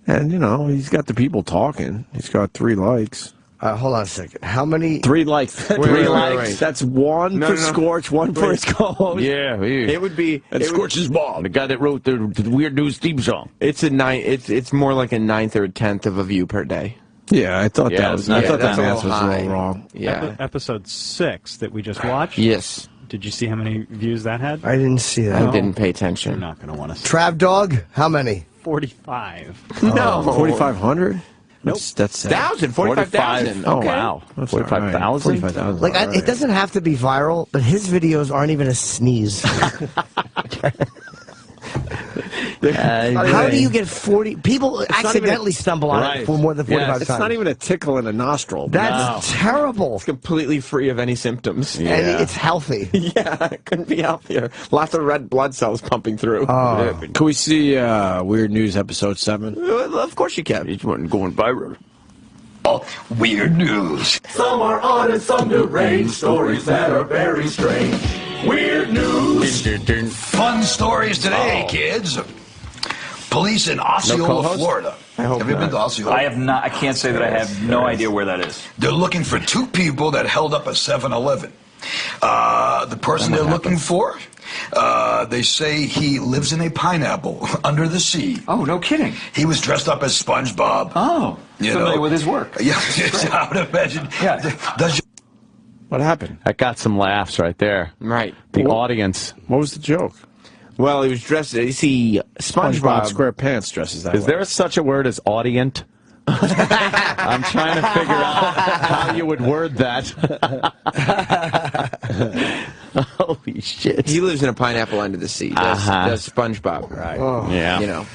And, he's got the people talking. He's got 3 likes. Hold on a second. How many? 3 likes. 3 likes. Wait. That's 1 for Scorch, 1 for his co-host. Yeah, It would be. And Scorch's mom. The guy that wrote the Weird News theme song. It's a 9. It's more like a 9th or 10th of a view per day. Yeah, I thought that was. I thought that math was a little wrong. Yeah. Episode 6 that we just watched. Yes. Did you see how many views that had? I didn't see that. I didn't pay attention. You're not going to want to see. Trav Dog, how many? 45. No. 4,500. Nope. That's 45,000. Oh, Okay. wow. 45,000. 45,000. Like, it doesn't have to be viral, but his videos aren't even a sneeze. How do you get 40? People accidentally stumble on it for more than 45 times. It's not even a tickle in a nostril. That's terrible. It's completely free of any symptoms. And it's healthy. Yeah, it couldn't be healthier. Lots of red blood cells pumping through. Can we see Weird News episode 7? Of course you can. Each one going viral. Weird News. Some are odd and some deranged. Stories that are very strange. Weird News. Fun stories today, kids. Police in Osceola, Florida. Have you been to Osceola? I have not. I can't say that I have no idea where that is. They're looking for 2 people that held up a 7-Eleven. The person they're looking for, they say he lives in a pineapple under the sea. Oh, no kidding. He was dressed up as SpongeBob. Oh, familiar with his work. Yeah, I would imagine. Yeah. What happened? I got some laughs right there. Right. The audience. What was the joke? Well, he was dressed. You see, SpongeBob SquarePants dresses that way. Is there such a word as audient? I'm trying to figure out how you would word that. Holy shit. He lives in a pineapple under the sea. Does SpongeBob. Right. Yeah. You know.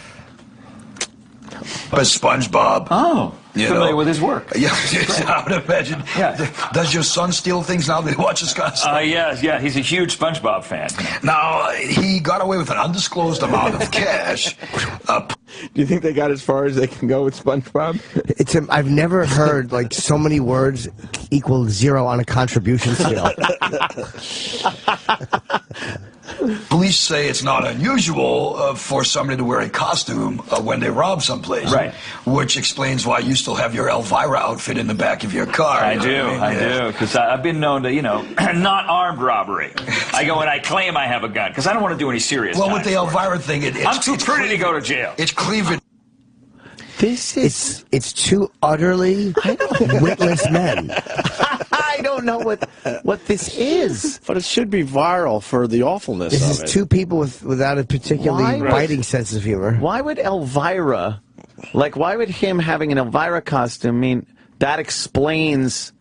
But SpongeBob. Oh, familiar with his work. Yeah, I would imagine. Yeah. Does your son steal things now that he watches Scott? Yeah, he's a huge SpongeBob fan. Now, he got away with an undisclosed amount of cash. Do you think they got as far as they can go with SpongeBob? I've never heard like so many words equal 0 on a contribution scale. Police say it's not unusual for somebody to wear a costume when they rob someplace. Right. Which explains why you still have your Elvira outfit in the back of your car. I do, because I've been known to, not armed robbery. I go and I claim I have a gun, because I don't want to do any serious Well, time with the Elvira thing, I'm too pretty to go to jail. It's Cliven. It's 2 utterly witless men. I don't know what this is. But it should be viral for the awfulness of it. This is 2 people without a particularly biting sense of humor. Why would Elvira, why would him having an Elvira costume mean that explains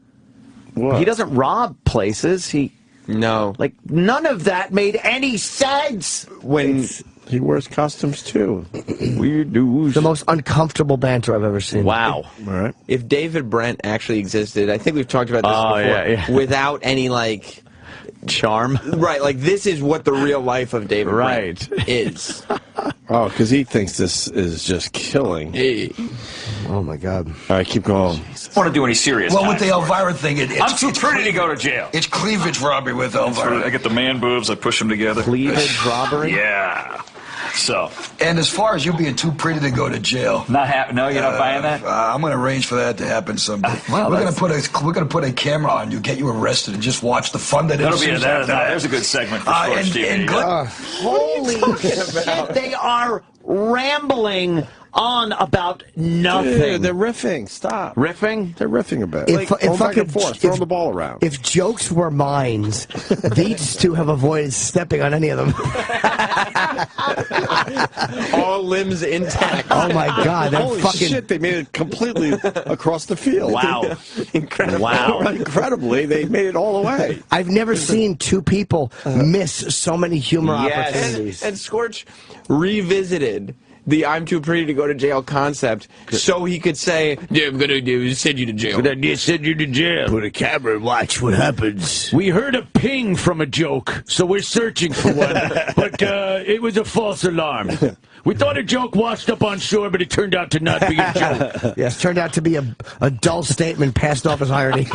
what? He doesn't rob places. No. None of that made any sense. When he wears costumes too. Weird News. The most uncomfortable banter I've ever seen. Wow. All right. If David Brent actually existed, I think we've talked about this before, yeah. without any, charm. Right, this is what the real life of David Brent is. Oh, because he thinks this is just killing. Hey. Oh, my God. All right, keep going. I don't want to do any serious Well, time with the Elvira thing, I'm too pretty to go to jail. It's cleavage robbery with Elvira. I get the man boobs, I push them together. Cleavage robbery? Yeah. So. And as far as you being too pretty to go to jail, No, you're not buying that. I'm going to arrange for that to happen someday. We're going to put a camera on you, get you arrested, and just watch the fun that ensues. There's a good segment for Scorch TV. Holy shit! They are rambling on about nothing. Dude, they're riffing. Stop. Riffing? They're riffing a bit. If back and forth, throwing the ball around. If jokes were mines, these 2 have avoided stepping on any of them. All limbs intact. Oh my God! Holy shit! They made it completely across the field. Wow! Incredible! Wow! Incredibly, they made it all the way. I've never seen 2 people miss so many humor opportunities. And Scorch revisited the "I'm too pretty to go to jail" concept, so he could say, "Yeah, I'm gonna send you to jail." Good idea, send you to jail. Put a camera and watch what happens. We heard a ping from a joke, so we're searching for one, but it was a false alarm. We thought a joke washed up on shore, but it turned out to not be a joke. Yes, turned out to be a dull statement passed off as irony.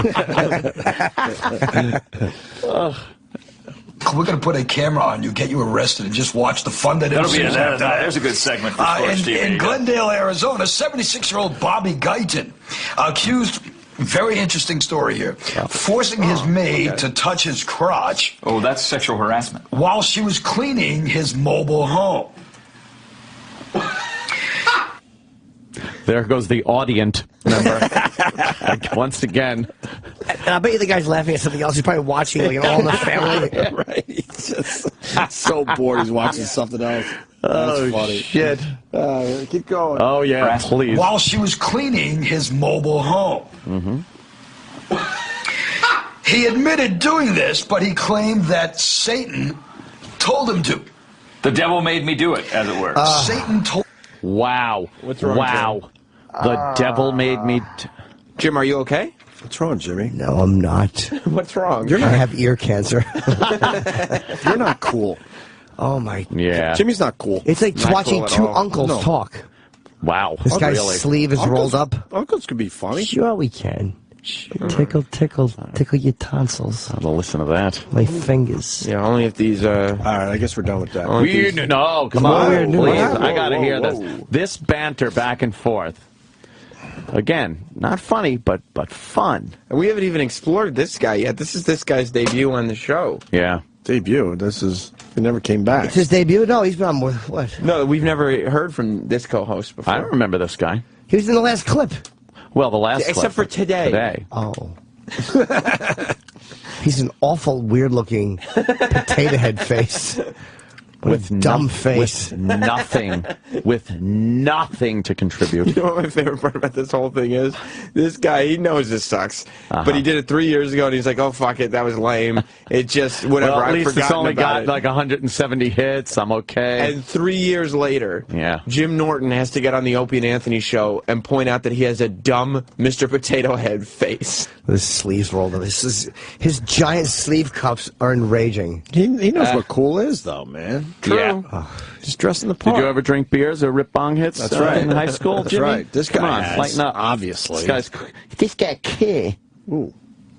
We're going to put a camera on you, get you arrested, and just watch the fun that ensues. There's a good segment for Scorch TV. In Glendale, Arizona, 76-year-old Bobby Guyton accused Very interesting story here. Forcing his maid to touch his crotch. Oh, that's sexual harassment. While she was cleaning his mobile home. There goes the audience member. Once again. And I bet you the guy's laughing at something else. He's probably watching like All in the Family. Right. He's just so bored he's watching something else. That's funny. Shit. Keep going. Oh, yeah, please. While she was cleaning his mobile home. He admitted doing this, but he claimed that Satan told him to. The devil made me do it, as it were. Satan told... Wow. What's wrong, wow. The devil made me... Jim, are you okay? What's wrong, Jimmy? No, I'm not. What's wrong? I have ear cancer. You're not cool. Oh, my Yeah. Jimmy's not cool. It's like Not watching cool at two all. uncles talk. Wow. This guy's Really? sleeve is rolled up. Uncles could be funny. Sure we can. Tickle, tickle, tickle your tonsils. I'll listen to that. My fingers. Yeah, only if these, All right, I guess we're done with that. No, come Whoa, on, weird news. please. Whoa, I gotta hear whoa. this. This banter back and forth. Again, not funny, but fun. and we haven't even explored this guy yet. This is this guy's debut on the show. Yeah. Debut. He never came back. It's his debut? No, he's been on more. What? No, we've never heard from this co-host before. I don't remember this guy. He was in the last clip. Well, the last Except clip. for today. Today. Oh. He's an awful, weird-looking potato head face. With dumb face. With nothing to contribute. You know what my favorite part about this whole thing is? This guy, he knows this sucks. But he did it 3 years ago, and he's like, oh, fuck it, that was lame. It just, whatever, Well, at I've least it's forgotten only about got it. like 170 hits. I'm okay. And 3 years later, Yeah. Jim Norton has to get on the Opie and Anthony show and point out that he has a dumb Mr. Potato Head face. His sleeves rolled up. His giant sleeve cuffs are enraging. He knows what cool is, though, man. True. Yeah. Just dressing the part. Did you ever drink beers or rip bong hits That's right. in high school, That's Jimmy? right. This guy Come on, has, lighten up. obviously. This guy care. Ooh.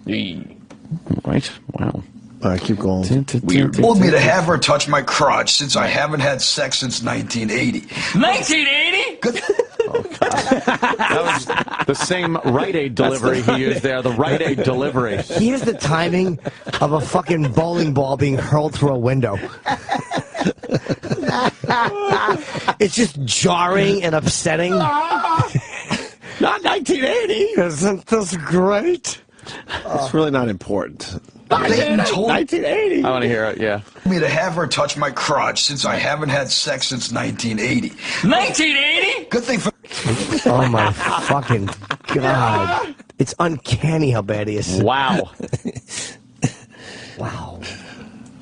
Right? Wow. All right, keep going. Told me to have her touch my crotch since I haven't had sex since 1980. 1980? Good. That was the same Rite Aid delivery he used there, the Rite Aid delivery. Here's the timing of a fucking bowling ball being hurled through a window. It's just jarring and upsetting. Not 1980. Isn't this great? It's really not important. Satan told 1980. I want to hear it, yeah. me to have her touch my crotch since I haven't had sex since 1980. 1980? Good thing for... Oh my fucking God. It's uncanny how bad he is. Wow. Wow.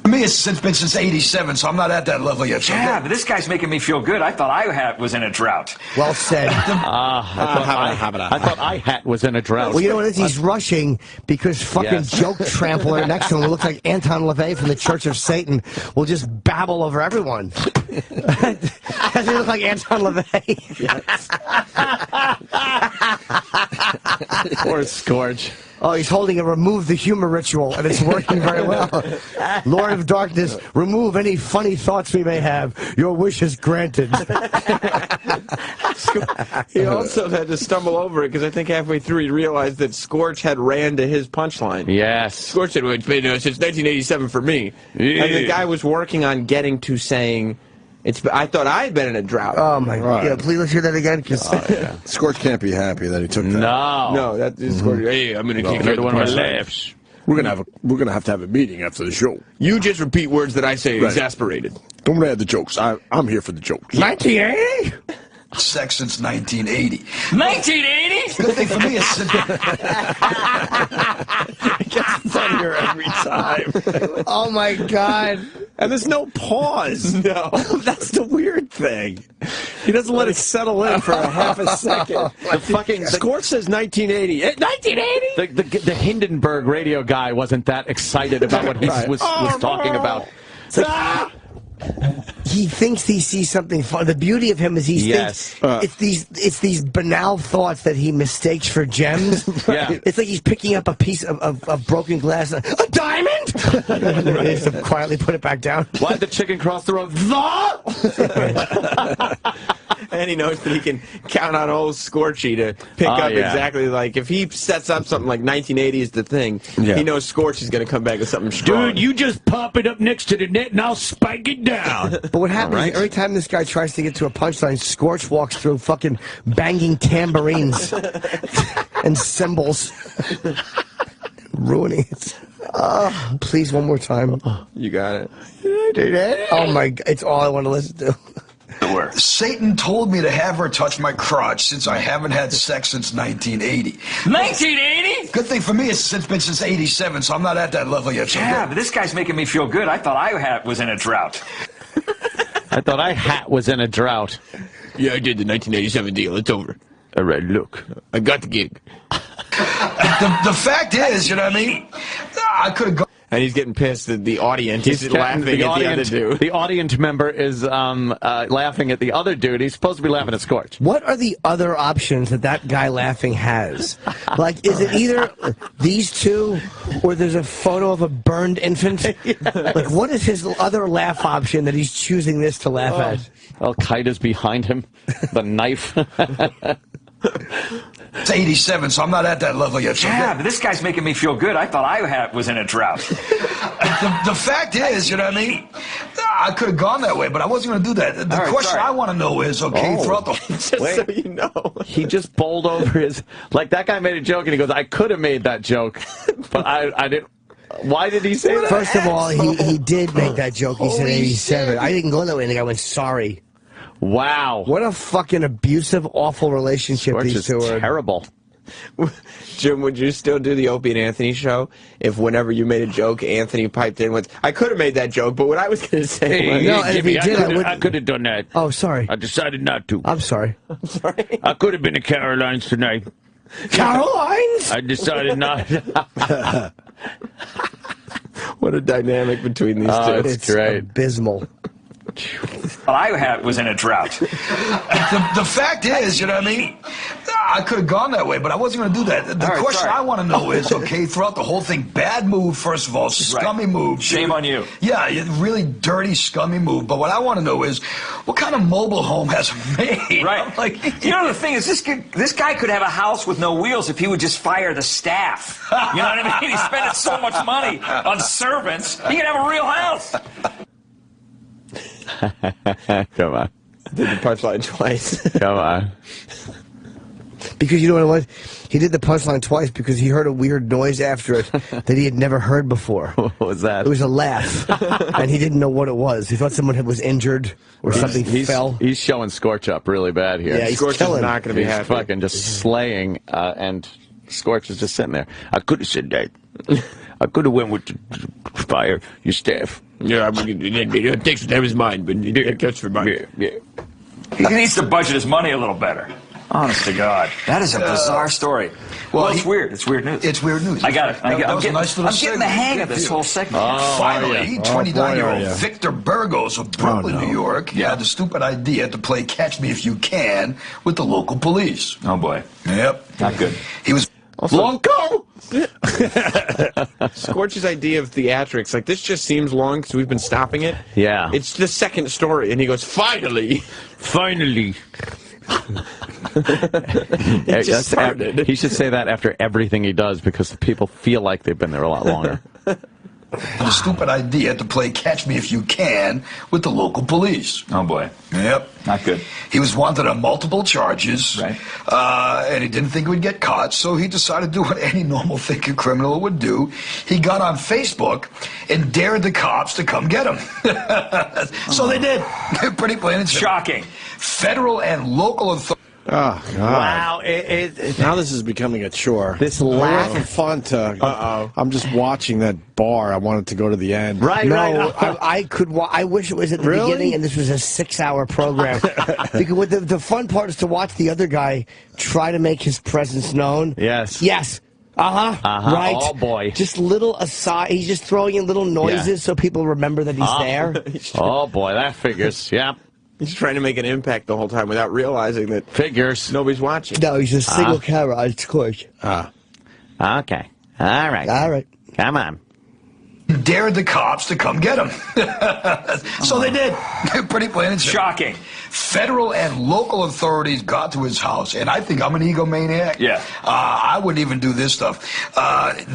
For me, it's been since 87, so I'm not at that level yet. So Yeah, but this guy's making me feel good. I thought I was in a drought. Well said. I thought I was in a drought. Well, you know what it is? He's rushing because fucking Yes. joke trampler next to him, who looks like Anton LaVey from the Church of Satan, will just babble over everyone. Doesn't he look like Anton LaVey? Poor Scorch. Oh, he's holding a remove the humor ritual, and it's working very well. Lord of Darkness, remove any funny thoughts we may have. Your wish is granted. He also had to stumble over it because I think halfway through he realized that Scorch had ran to his punchline. Yes. Scorch said, well, it's been since 1987 for me. And the guy was working on getting to saying, I thought I had been in a drought. Oh, my God. Yeah, please let's hear that again. Scorch can't be happy that he took that. No, that is Scorch. Hey, I'm going to take another one of my laughs. We're gonna have to have a meeting after the show. You just repeat words that I say Right. exasperated. Don't add the jokes. I'm here for the jokes. 1980? sex since 1980. 1980? Good thing for me, it's... It gets funnier every time. Oh, my God. And there's no pause. No. That's the weird thing. He doesn't let it settle in for a half a second. The fucking Scorch says 1980. 1980? the Hindenburg radio guy wasn't that excited about what he was talking about. He thinks he sees something fun. The beauty of him is he Yes. thinks it's these banal thoughts that he mistakes for gems. Yeah. It's like he's picking up a piece of broken glass. A diamond? And he has to quietly put it back down. Why'd the chicken cross the road? And he knows that he can count on old Scorchy to pick up exactly, like, if he sets up something like 1980 is the thing, he knows Scorch is going to come back with something strong. Dude, you just pop it up next to the net and I'll spike it down. But what happens is every time this guy tries to get to a punchline, Scorch walks through fucking banging tambourines and cymbals. Ruining it. Please, one more time. You got it. Oh my God, it's all I want to listen to. Satan told me to have her touch my crotch since I haven't had sex since 1980. 1980? Good thing for me, it's been since 87, so I'm not at that level yet. So Yeah, but this guy's making me feel good. I thought I was in a drought. I thought I was in a drought. Yeah, I did the 1987 deal. It's over. All right, look. I got the gig. The fact is, you know what I mean? I could have gone. And he's getting pissed that the audience is laughing at the other dude. The audience member is laughing at the other dude. He's supposed to be laughing at Scorch. What are the other options that guy laughing has? Like, is it either these two, or there's a photo of a burned infant? Like, what is his other laugh option that he's choosing this to laugh at? Al-Qaeda's behind him. The knife. It's 87, so I'm not at that level yet. So Yeah, but this guy's making me feel good. I thought I was in a drought. The fact is, you know what I mean? I could have gone that way, but I wasn't going to do that. The question I want to know is, throughout the... Just so you know. He just bowled over his... Like, that guy made a joke, and he goes, I could have made that joke, but I didn't... Why did he say that? First of all, he did make that joke. He said 87. I didn't go that way, and the guy went, sorry. Wow. What a fucking abusive, awful relationship Scorch these two are. Terrible. Jim, would you still do the Opie and Anthony show if whenever you made a joke, Anthony piped in with, I could have made that joke, but what I was going to say was... No, and if he did, I could have done that. Oh, sorry. I decided not to. I'm sorry. I'm sorry. I could have been at Caroline's tonight. Caroline's? I decided not. What a dynamic between these two. It's great. Abysmal. Well, I was in a drought. The fact is, you know what I mean? I could have gone that way, but I wasn't going to do that. The question I want to know is, throughout the whole thing, bad move, first of all, scummy move. Shame on you. Yeah, really dirty, scummy move. But what I want to know is, what kind of mobile home has made? Right. Like, you know, the thing is, this guy could have a house with no wheels if he would just fire the staff. You know what I mean? He's spending so much money on servants, he could have a real house. Come on. Did the punchline twice. Come on. Because you know what it was? He did the punchline twice because he heard a weird noise after it that he had never heard before. What was that? It was a laugh. And he didn't know what it was. He thought someone was injured or something fell. He's showing Scorch up really bad here. Yeah, he's Scorch killing. is not going to be happy. Fucking just slaying, and Scorch is just sitting there. I could have said that. I could have went with the fire your staff. Yeah, I mean, it takes that was mine, but it gets for mine. Yeah. He needs to budget his money a little better. Honest to God. That is a bizarre story. Well, it's weird. It's weird news. It's weird news. I got it. I'm getting the hang of segment. this whole segment. Finally, 29-year-old Victor Burgos of Brooklyn, New York, had the stupid idea to play Catch Me If You Can with the local police. Oh, boy. Yep. Not good. He was... Lonko! Scorch's idea of theatrics, like, this just seems long because we've been stopping it. Yeah. It's the second story, and he goes, finally! Finally. It just started. He should say that after everything he does because the people feel like they've been there a lot longer. The stupid idea to play Catch Me If You Can with the local police. Oh, boy. Yep. Not good. He was wanted on multiple charges, right? And he didn't think he would get caught, so he decided to do what any normal thinking criminal would do. He got on Facebook and dared the cops to come get him. So they did. Pretty plain and simple. Shocking. Federal and local authorities. Oh, God. Wow. Now this is becoming a chore. This laugh. It's fun to... I'm just watching that bar. I wanted to go to the end. Right, No, I could. I wish it was at the beginning, and this was a 6-hour program. Because what the fun part is to watch the other guy try to make his presence known. Yes. Yes. Right. Oh, boy. Just little aside. He's just throwing in little noises so people remember that he's there. Oh, boy, that figures. Yeah. He's trying to make an impact the whole time without realizing that figures nobody's watching. No, he's a single camera. It's Scorch. Okay. All right. All right. Come on. dared the cops to come get him. So they did. Pretty plain and simple. Shocking. Federal and local authorities got to his house, and I think I'm an egomaniac. Yeah. I wouldn't even do this stuff.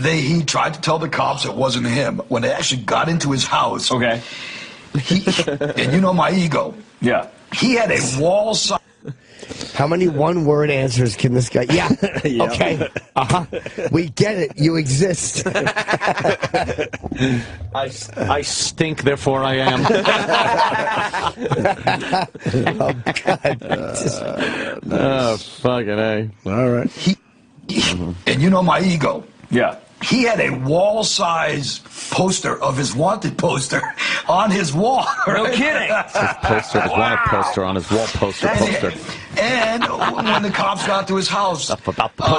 He tried to tell the cops it wasn't him. When they actually got into his house, okay, and you know my ego. Yeah. He had a wall size. How many one-word answers can this guy? Yeah. Okay. We get it. You exist. I stink, therefore I am. Oh, God. Oh, fucking A. All right. And you know my ego. Yeah. He had a wall-size poster of his wanted poster on his wall. No right? kidding. His wanted poster on his wall poster. And when the cops got to his house,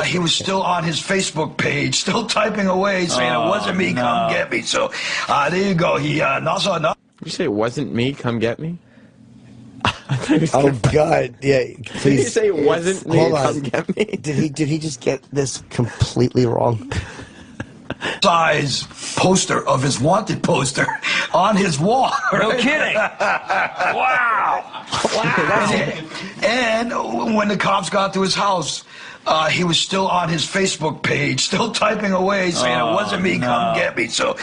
he was still on his Facebook page, still typing away, saying it wasn't me, come get me. So there you go. He also. Did you say it wasn't me, come get me? Oh, God. Yeah. Please. Did you say it wasn't me, Hold on. come get me? Did he just get this completely wrong? Size poster of his wanted poster on his wall. No right? kidding. Wow. And when the cops got to his house, he was still on his Facebook page, still typing away, saying it wasn't me, come get me. So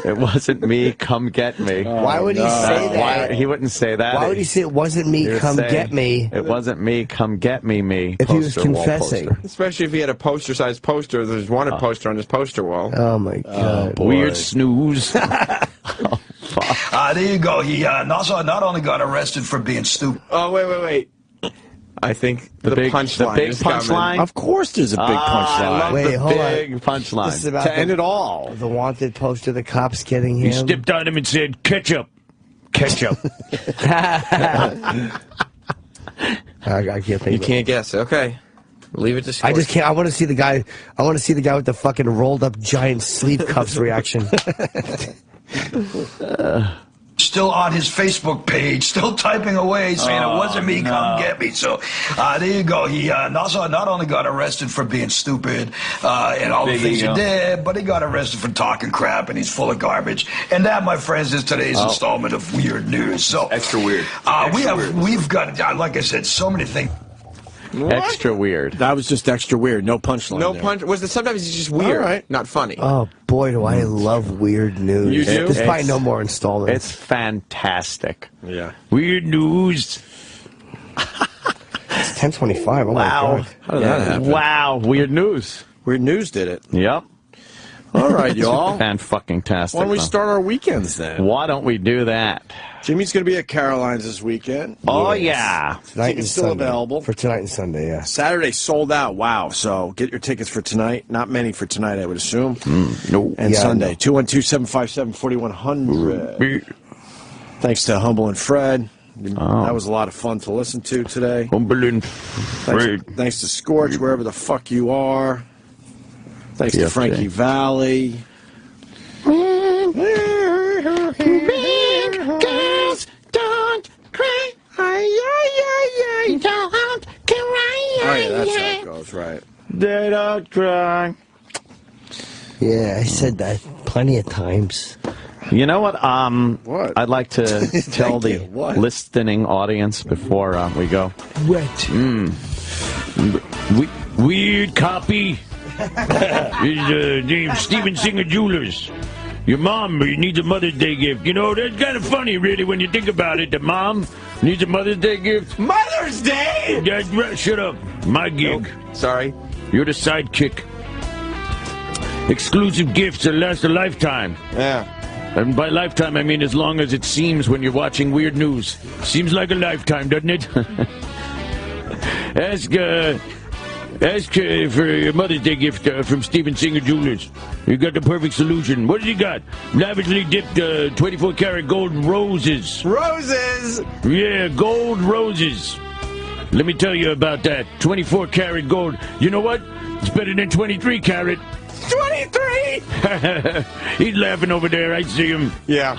it wasn't me, come get me. Why would he say that? He wouldn't say that. Why would he say it wasn't me, come get me? It wasn't me, come get me. If he was confessing. Especially if he had a poster-sized poster. There's one poster on his poster wall. Oh, my God. Weird snooze. there you go. He also not only got arrested for being stupid. Oh, wait. I think the punchline. The big punchline? Of course there's a big punchline. Wait, hold on. Big punchline. This is about To end it all. The wanted poster, the cops getting him. He stepped on him and said, ketchup. Ketchup. I can't think. You can't guess. Okay. Leave it to Scorch. I just can't. I want to see the guy. I want to see the guy with the fucking rolled up giant sleeve cuffs reaction. Still on his Facebook page, still typing away, saying it wasn't me, come get me. So there you go. He also not only got arrested for being stupid and all the things he did, but he got arrested for talking crap, and he's full of garbage. And that, my friends, is today's installment of Weird News. So Extra weird. We've got, like I said, so many things. What? Extra weird. That was just extra weird. No punchline. No there. punch. Sometimes it's just weird, All right. not funny. Oh boy, do I love weird news. You do? There's probably no more installments. It's fantastic. Yeah. Weird news. It's 10:25. Oh my God. How did that happen? Wow. Weird news. Weird News did it. Yep. All right, y'all. Fan-fucking-tastic. Why don't we start our weekends then? Why don't we do that? Jimmy's going to be at Caroline's this weekend. Oh, yeah. Tonight and Tickets still Sunday. available. For tonight and Sunday, yeah. Saturday sold out. Wow. So get your tickets for tonight. Not many for tonight, I would assume. No. And Yeah, Sunday, 212-757-4100. Thanks to Humble and Fred. That was a lot of fun to listen to today. Humble and Fred. Thanks to Scorch, wherever the fuck you are. Thanks to Frankie Valley. Big girls don't cry. Don't cry. Oh, yeah, that's how it goes, right. They don't cry. Yeah, I said that plenty of times. You know what? What? I'd like to tell the What? listening audience before we go. What? Weird copy. His name's Steven Singer Jewelers. Your mom needs a Mother's Day gift. You know, that's kind of funny, really, when you think about it. The mom needs a Mother's Day gift. Mother's Day! That's right, shut up. My gig. Nope. Sorry. You're the sidekick. Exclusive gifts that last a lifetime. Yeah. And by lifetime, I mean as long as it seems when you're watching Weird News. Seems like a lifetime, doesn't it? Ask for your Mother's Day gift from Steven Singer Jewelers. You got the perfect solution. What has he got? Lavishly dipped 24-karat gold roses. Roses! Yeah, gold roses. Let me tell you about that. 24-karat gold. You know what? It's better than 23-karat. 23! He's laughing over there. I see him. Yeah.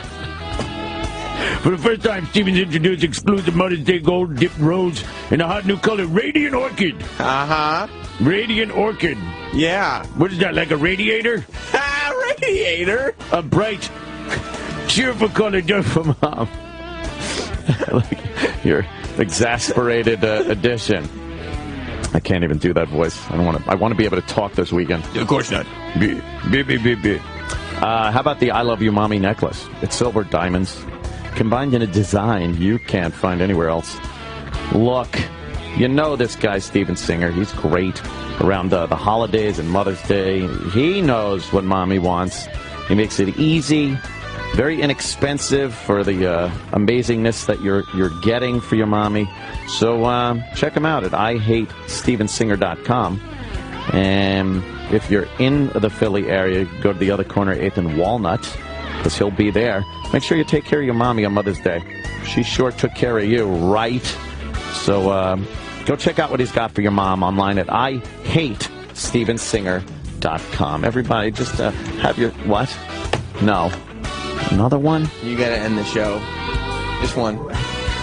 For the first time, Stevens introduced exclusive Mother's Day gold dipped rolls in a hot new color, Radiant Orchid. Radiant Orchid. Yeah. What is that, like a radiator? Radiator? A bright, cheerful color just for Mom. Your exasperated addition. I can't even do that voice. I want to be able to talk this weekend. Of course not. How about the I Love You Mommy necklace? It's silver diamonds, combined in a design you can't find anywhere else. Look, you know this guy, Steven Singer. He's great around the holidays and Mother's Day. He knows what Mommy wants. He makes it easy, very inexpensive for the amazingness that you're getting for your mommy. So check him out at IHateStevenSinger.com. And if you're in the Philly area, go to the other corner, 8th and Walnut, because he'll be there. Make sure you take care of your mommy on Mother's Day. She sure took care of you, right? So go check out what he's got for your mom online at IHateStevenSinger.com. Everybody, just have your... What? No. Another one? You got to end the show. Just one.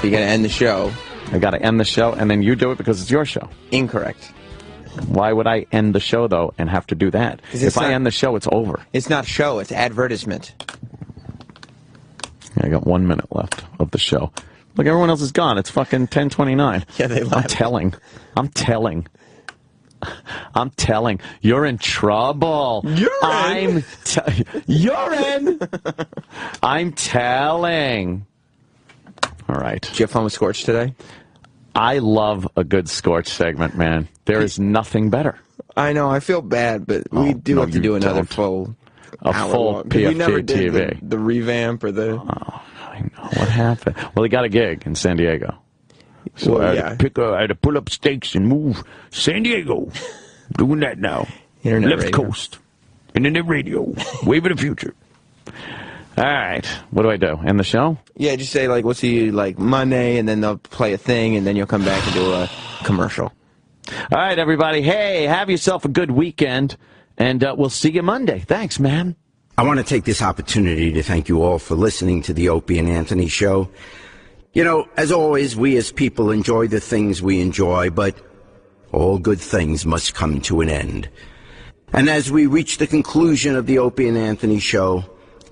You got to end the show. I got to end the show, and then you do it because it's your show. Incorrect. Why would I end the show, though, and have to do that? If I end the show, it's over. It's not show, it's advertisement. I got 1 minute left of the show. Look, everyone else is gone. It's fucking 10:29. Yeah, they left. I'm telling. You're in trouble. You're in. I'm telling. All right. Did you have fun with Scorch today? I love a good Scorch segment, man. There is nothing better. I know. I feel bad, but we do have to do another full PFT we never did TV. The revamp or the... Oh, I know. What happened? Well, he got a gig in San Diego. So I had to pull up stakes and move San Diego. Doing that now. Internet Left radio. coast. Internet radio. Wave of the future. All right. What do I do? End the show? Yeah, just say, like, we'll see you, like, Monday, and then they'll play a thing, and then you'll come back and do a commercial. All right, everybody. Hey, have yourself a good weekend, and we'll see you Monday. Thanks, man. I want to take this opportunity to thank you all for listening to the Opie and Anthony Show. You know, as always, we as people enjoy the things we enjoy, but all good things must come to an end. And as we reach the conclusion of the Opie and Anthony Show,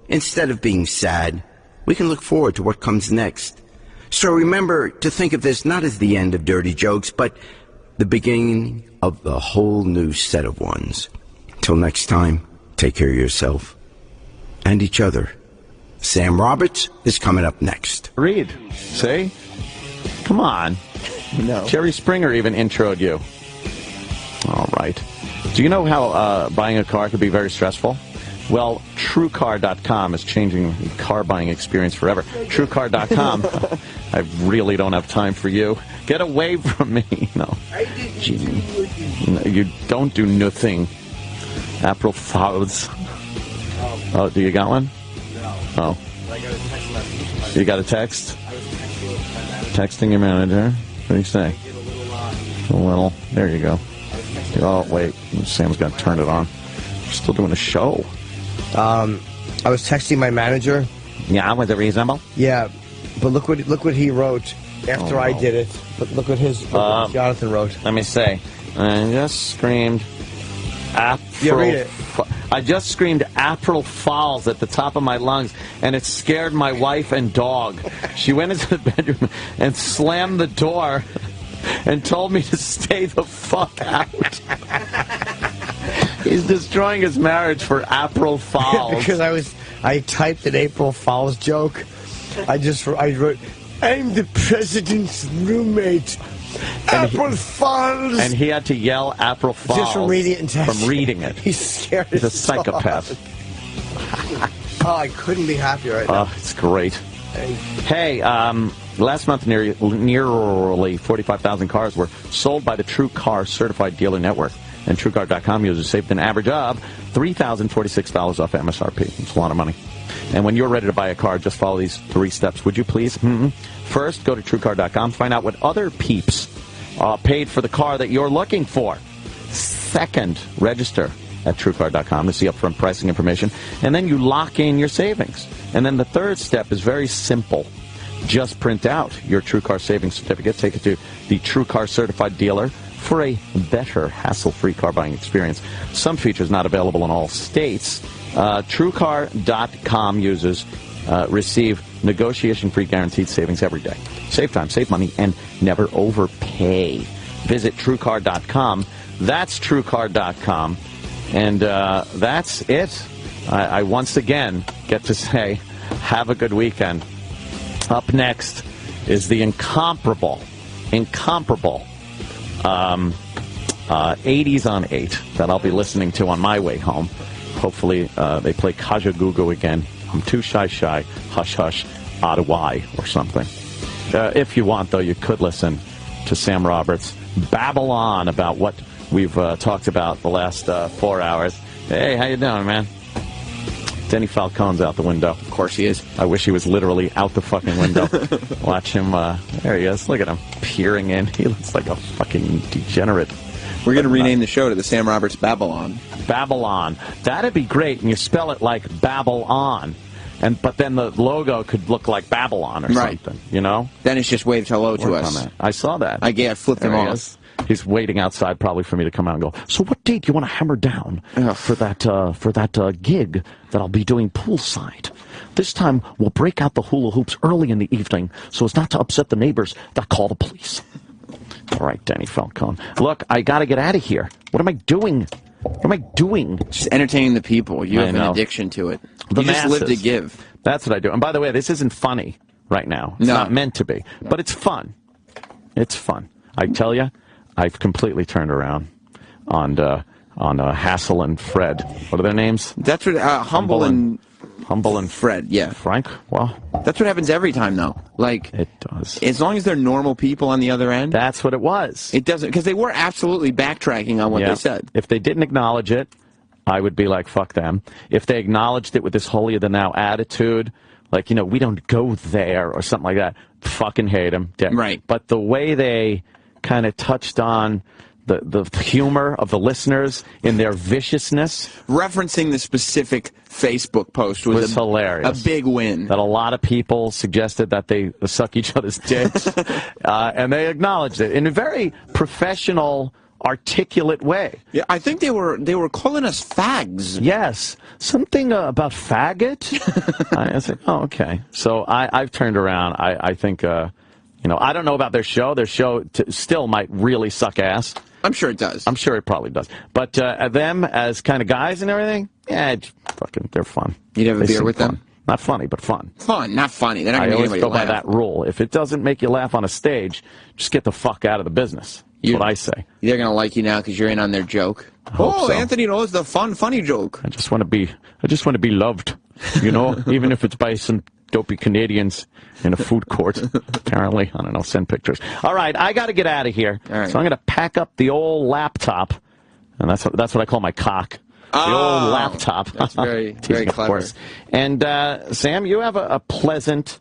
instead of being sad, we can look forward to what comes next. So remember to think of this not as the end of dirty jokes, but the beginning of the whole new set of ones. Till next time, take care of yourself and each other. Sam Roberts is coming up next. Read. See? Come on. No. Jerry Springer even introed you. All right. Do you know how buying a car could be very stressful? Well, TrueCar.com is changing the car buying experience forever. TrueCar.com. I really don't have time for you. Get away from me. No. You don't do nothing. April Fouls. Oh, do you got one? No. Oh. You got a text? Texting your manager? What do you say? A little. There you go. Oh, wait. Sam's going to turn it on. We're still doing a show. I was texting my manager. Yeah, was it reasonable? Yeah, but look what he wrote after I did it. Look what Jonathan wrote. Let me say. I just screamed April. Yeah, read it. I just screamed April Fouls at the top of my lungs, and it scared my wife and dog. She went into the bedroom and slammed the door and told me to stay the fuck out. He's destroying his marriage for April Fouls. Because I typed an April Fouls joke. I wrote, I'm the president's roommate. April Fouls. And he had to yell April Fouls just from reading it and texting. From reading it. He's scared. He's a psychopath. Oh, I couldn't be happier right now. Oh, it's great. Hey, last month nearly 45,000 cars were sold by the True Car Certified Dealer Network. And TrueCar.com users saved an average of $3,046 off MSRP. It's a lot of money. And when you're ready to buy a car, just follow these 3 steps, would you please? First, go to TrueCar.com, find out what other peeps paid for the car that you're looking for. Second, register at TrueCar.com to see upfront pricing information. And then you lock in your savings. And then the third step is very simple. Just print out your TrueCar savings certificate, take it to the TrueCar certified dealer for a better, hassle-free car buying experience. Some features not available in all states. TrueCar.com users receive negotiation-free guaranteed savings every day. Save time, save money, and never overpay. Visit TrueCar.com. That's TrueCar.com. And that's it. I once again get to say, have a good weekend. Up next is the incomparable 80s on 8 that I'll be listening to on my way home. Hopefully they play Kajagoogoo again. I'm too shy, hush, hush, Ottawa or something. If you want, though, you could listen to Sam Roberts babble on about what we've talked about the last 4 hours. Hey, how you doing, man? Denny Falcone's out the window. Of course he is. I wish he was literally out the fucking window. Watch him. There he is. Look at him peering in. He looks like a fucking degenerate. We're going to rename the show to the Sam Roberts Babylon. Babylon. That'd be great. And you spell it like Babylon. But then the logo could look like Babylon or something, you know? Then it's just waved hello to us. I saw that. I flipped him off. He's waiting outside probably for me to come out and go, so what date do you want to hammer down for that gig that I'll be doing poolside? This time we'll break out the hula hoops early in the evening so as not to upset the neighbors that call the police. All right, Danny Falcone. Look, I got to get out of here. What am I doing? What am I doing? Just entertaining the people. You have an addiction to it. You just live to give. That's what I do. And by the way, this isn't funny right now. It's not meant to be. But it's fun. It's fun. I tell you, I've completely turned around on Hassel and Fred. What are their names? That's what Humble and Fred. Yeah, Frank. Well, that's what happens every time, though. Like it does. As long as they're normal people on the other end. That's what it was. It doesn't, because they were absolutely backtracking on what they said. If they didn't acknowledge it, I would be like, fuck them. If they acknowledged it with this holier-than-thou attitude, like, you know, we don't go there or something like that, fucking hate them. Right. But the way they kind of touched on the humor of the listeners in their viciousness. Referencing the specific Facebook post was hilarious. A big win. That a lot of people suggested that they suck each other's dicks. And they acknowledged it in a very professional, articulate way. Yeah, I think they were calling us fags. Yes. Something about faggot? I said, oh, okay. So I've turned around. I think... you know, I don't know about their show. Their show still might really suck ass. I'm sure it does. I'm sure it probably does. But them as kind of guys and everything, fucking, they're fun. You'd have a beer with them? Not funny, but fun. Fun, not funny. They're not going to I always go by that rule. If it doesn't make you laugh on a stage, just get the fuck out of the business. That's what I say. They're going to like you now because you're in on their joke. So. Anthony knows the funny joke. I just want to be loved, you know, even if it's by some dopey Canadians in a food court, apparently. I don't know, send pictures. All right, I got to get out of here. Right. So I'm going to pack up the old laptop, and that's what I call my cock. The old laptop. That's very clever. Of course. And, Sam, you have a pleasant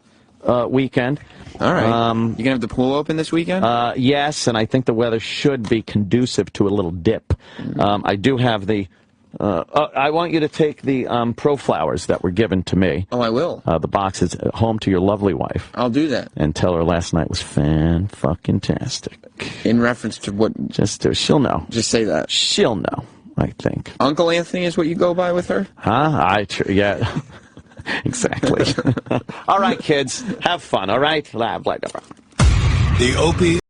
weekend. All right. You going to have the pool open this weekend? Yes, and I think the weather should be conducive to a little dip. I do have the... I want you to take the Pro Flowers that were given to me. Oh, I will. The boxes home to your lovely wife. I'll do that. And tell her last night was fan-fucking-tastic. In reference to what? She'll know. Just say that. She'll know, I think. Uncle Anthony is what you go by with her? Huh? Yeah. Exactly. All right, kids. Have fun, all right? The Opie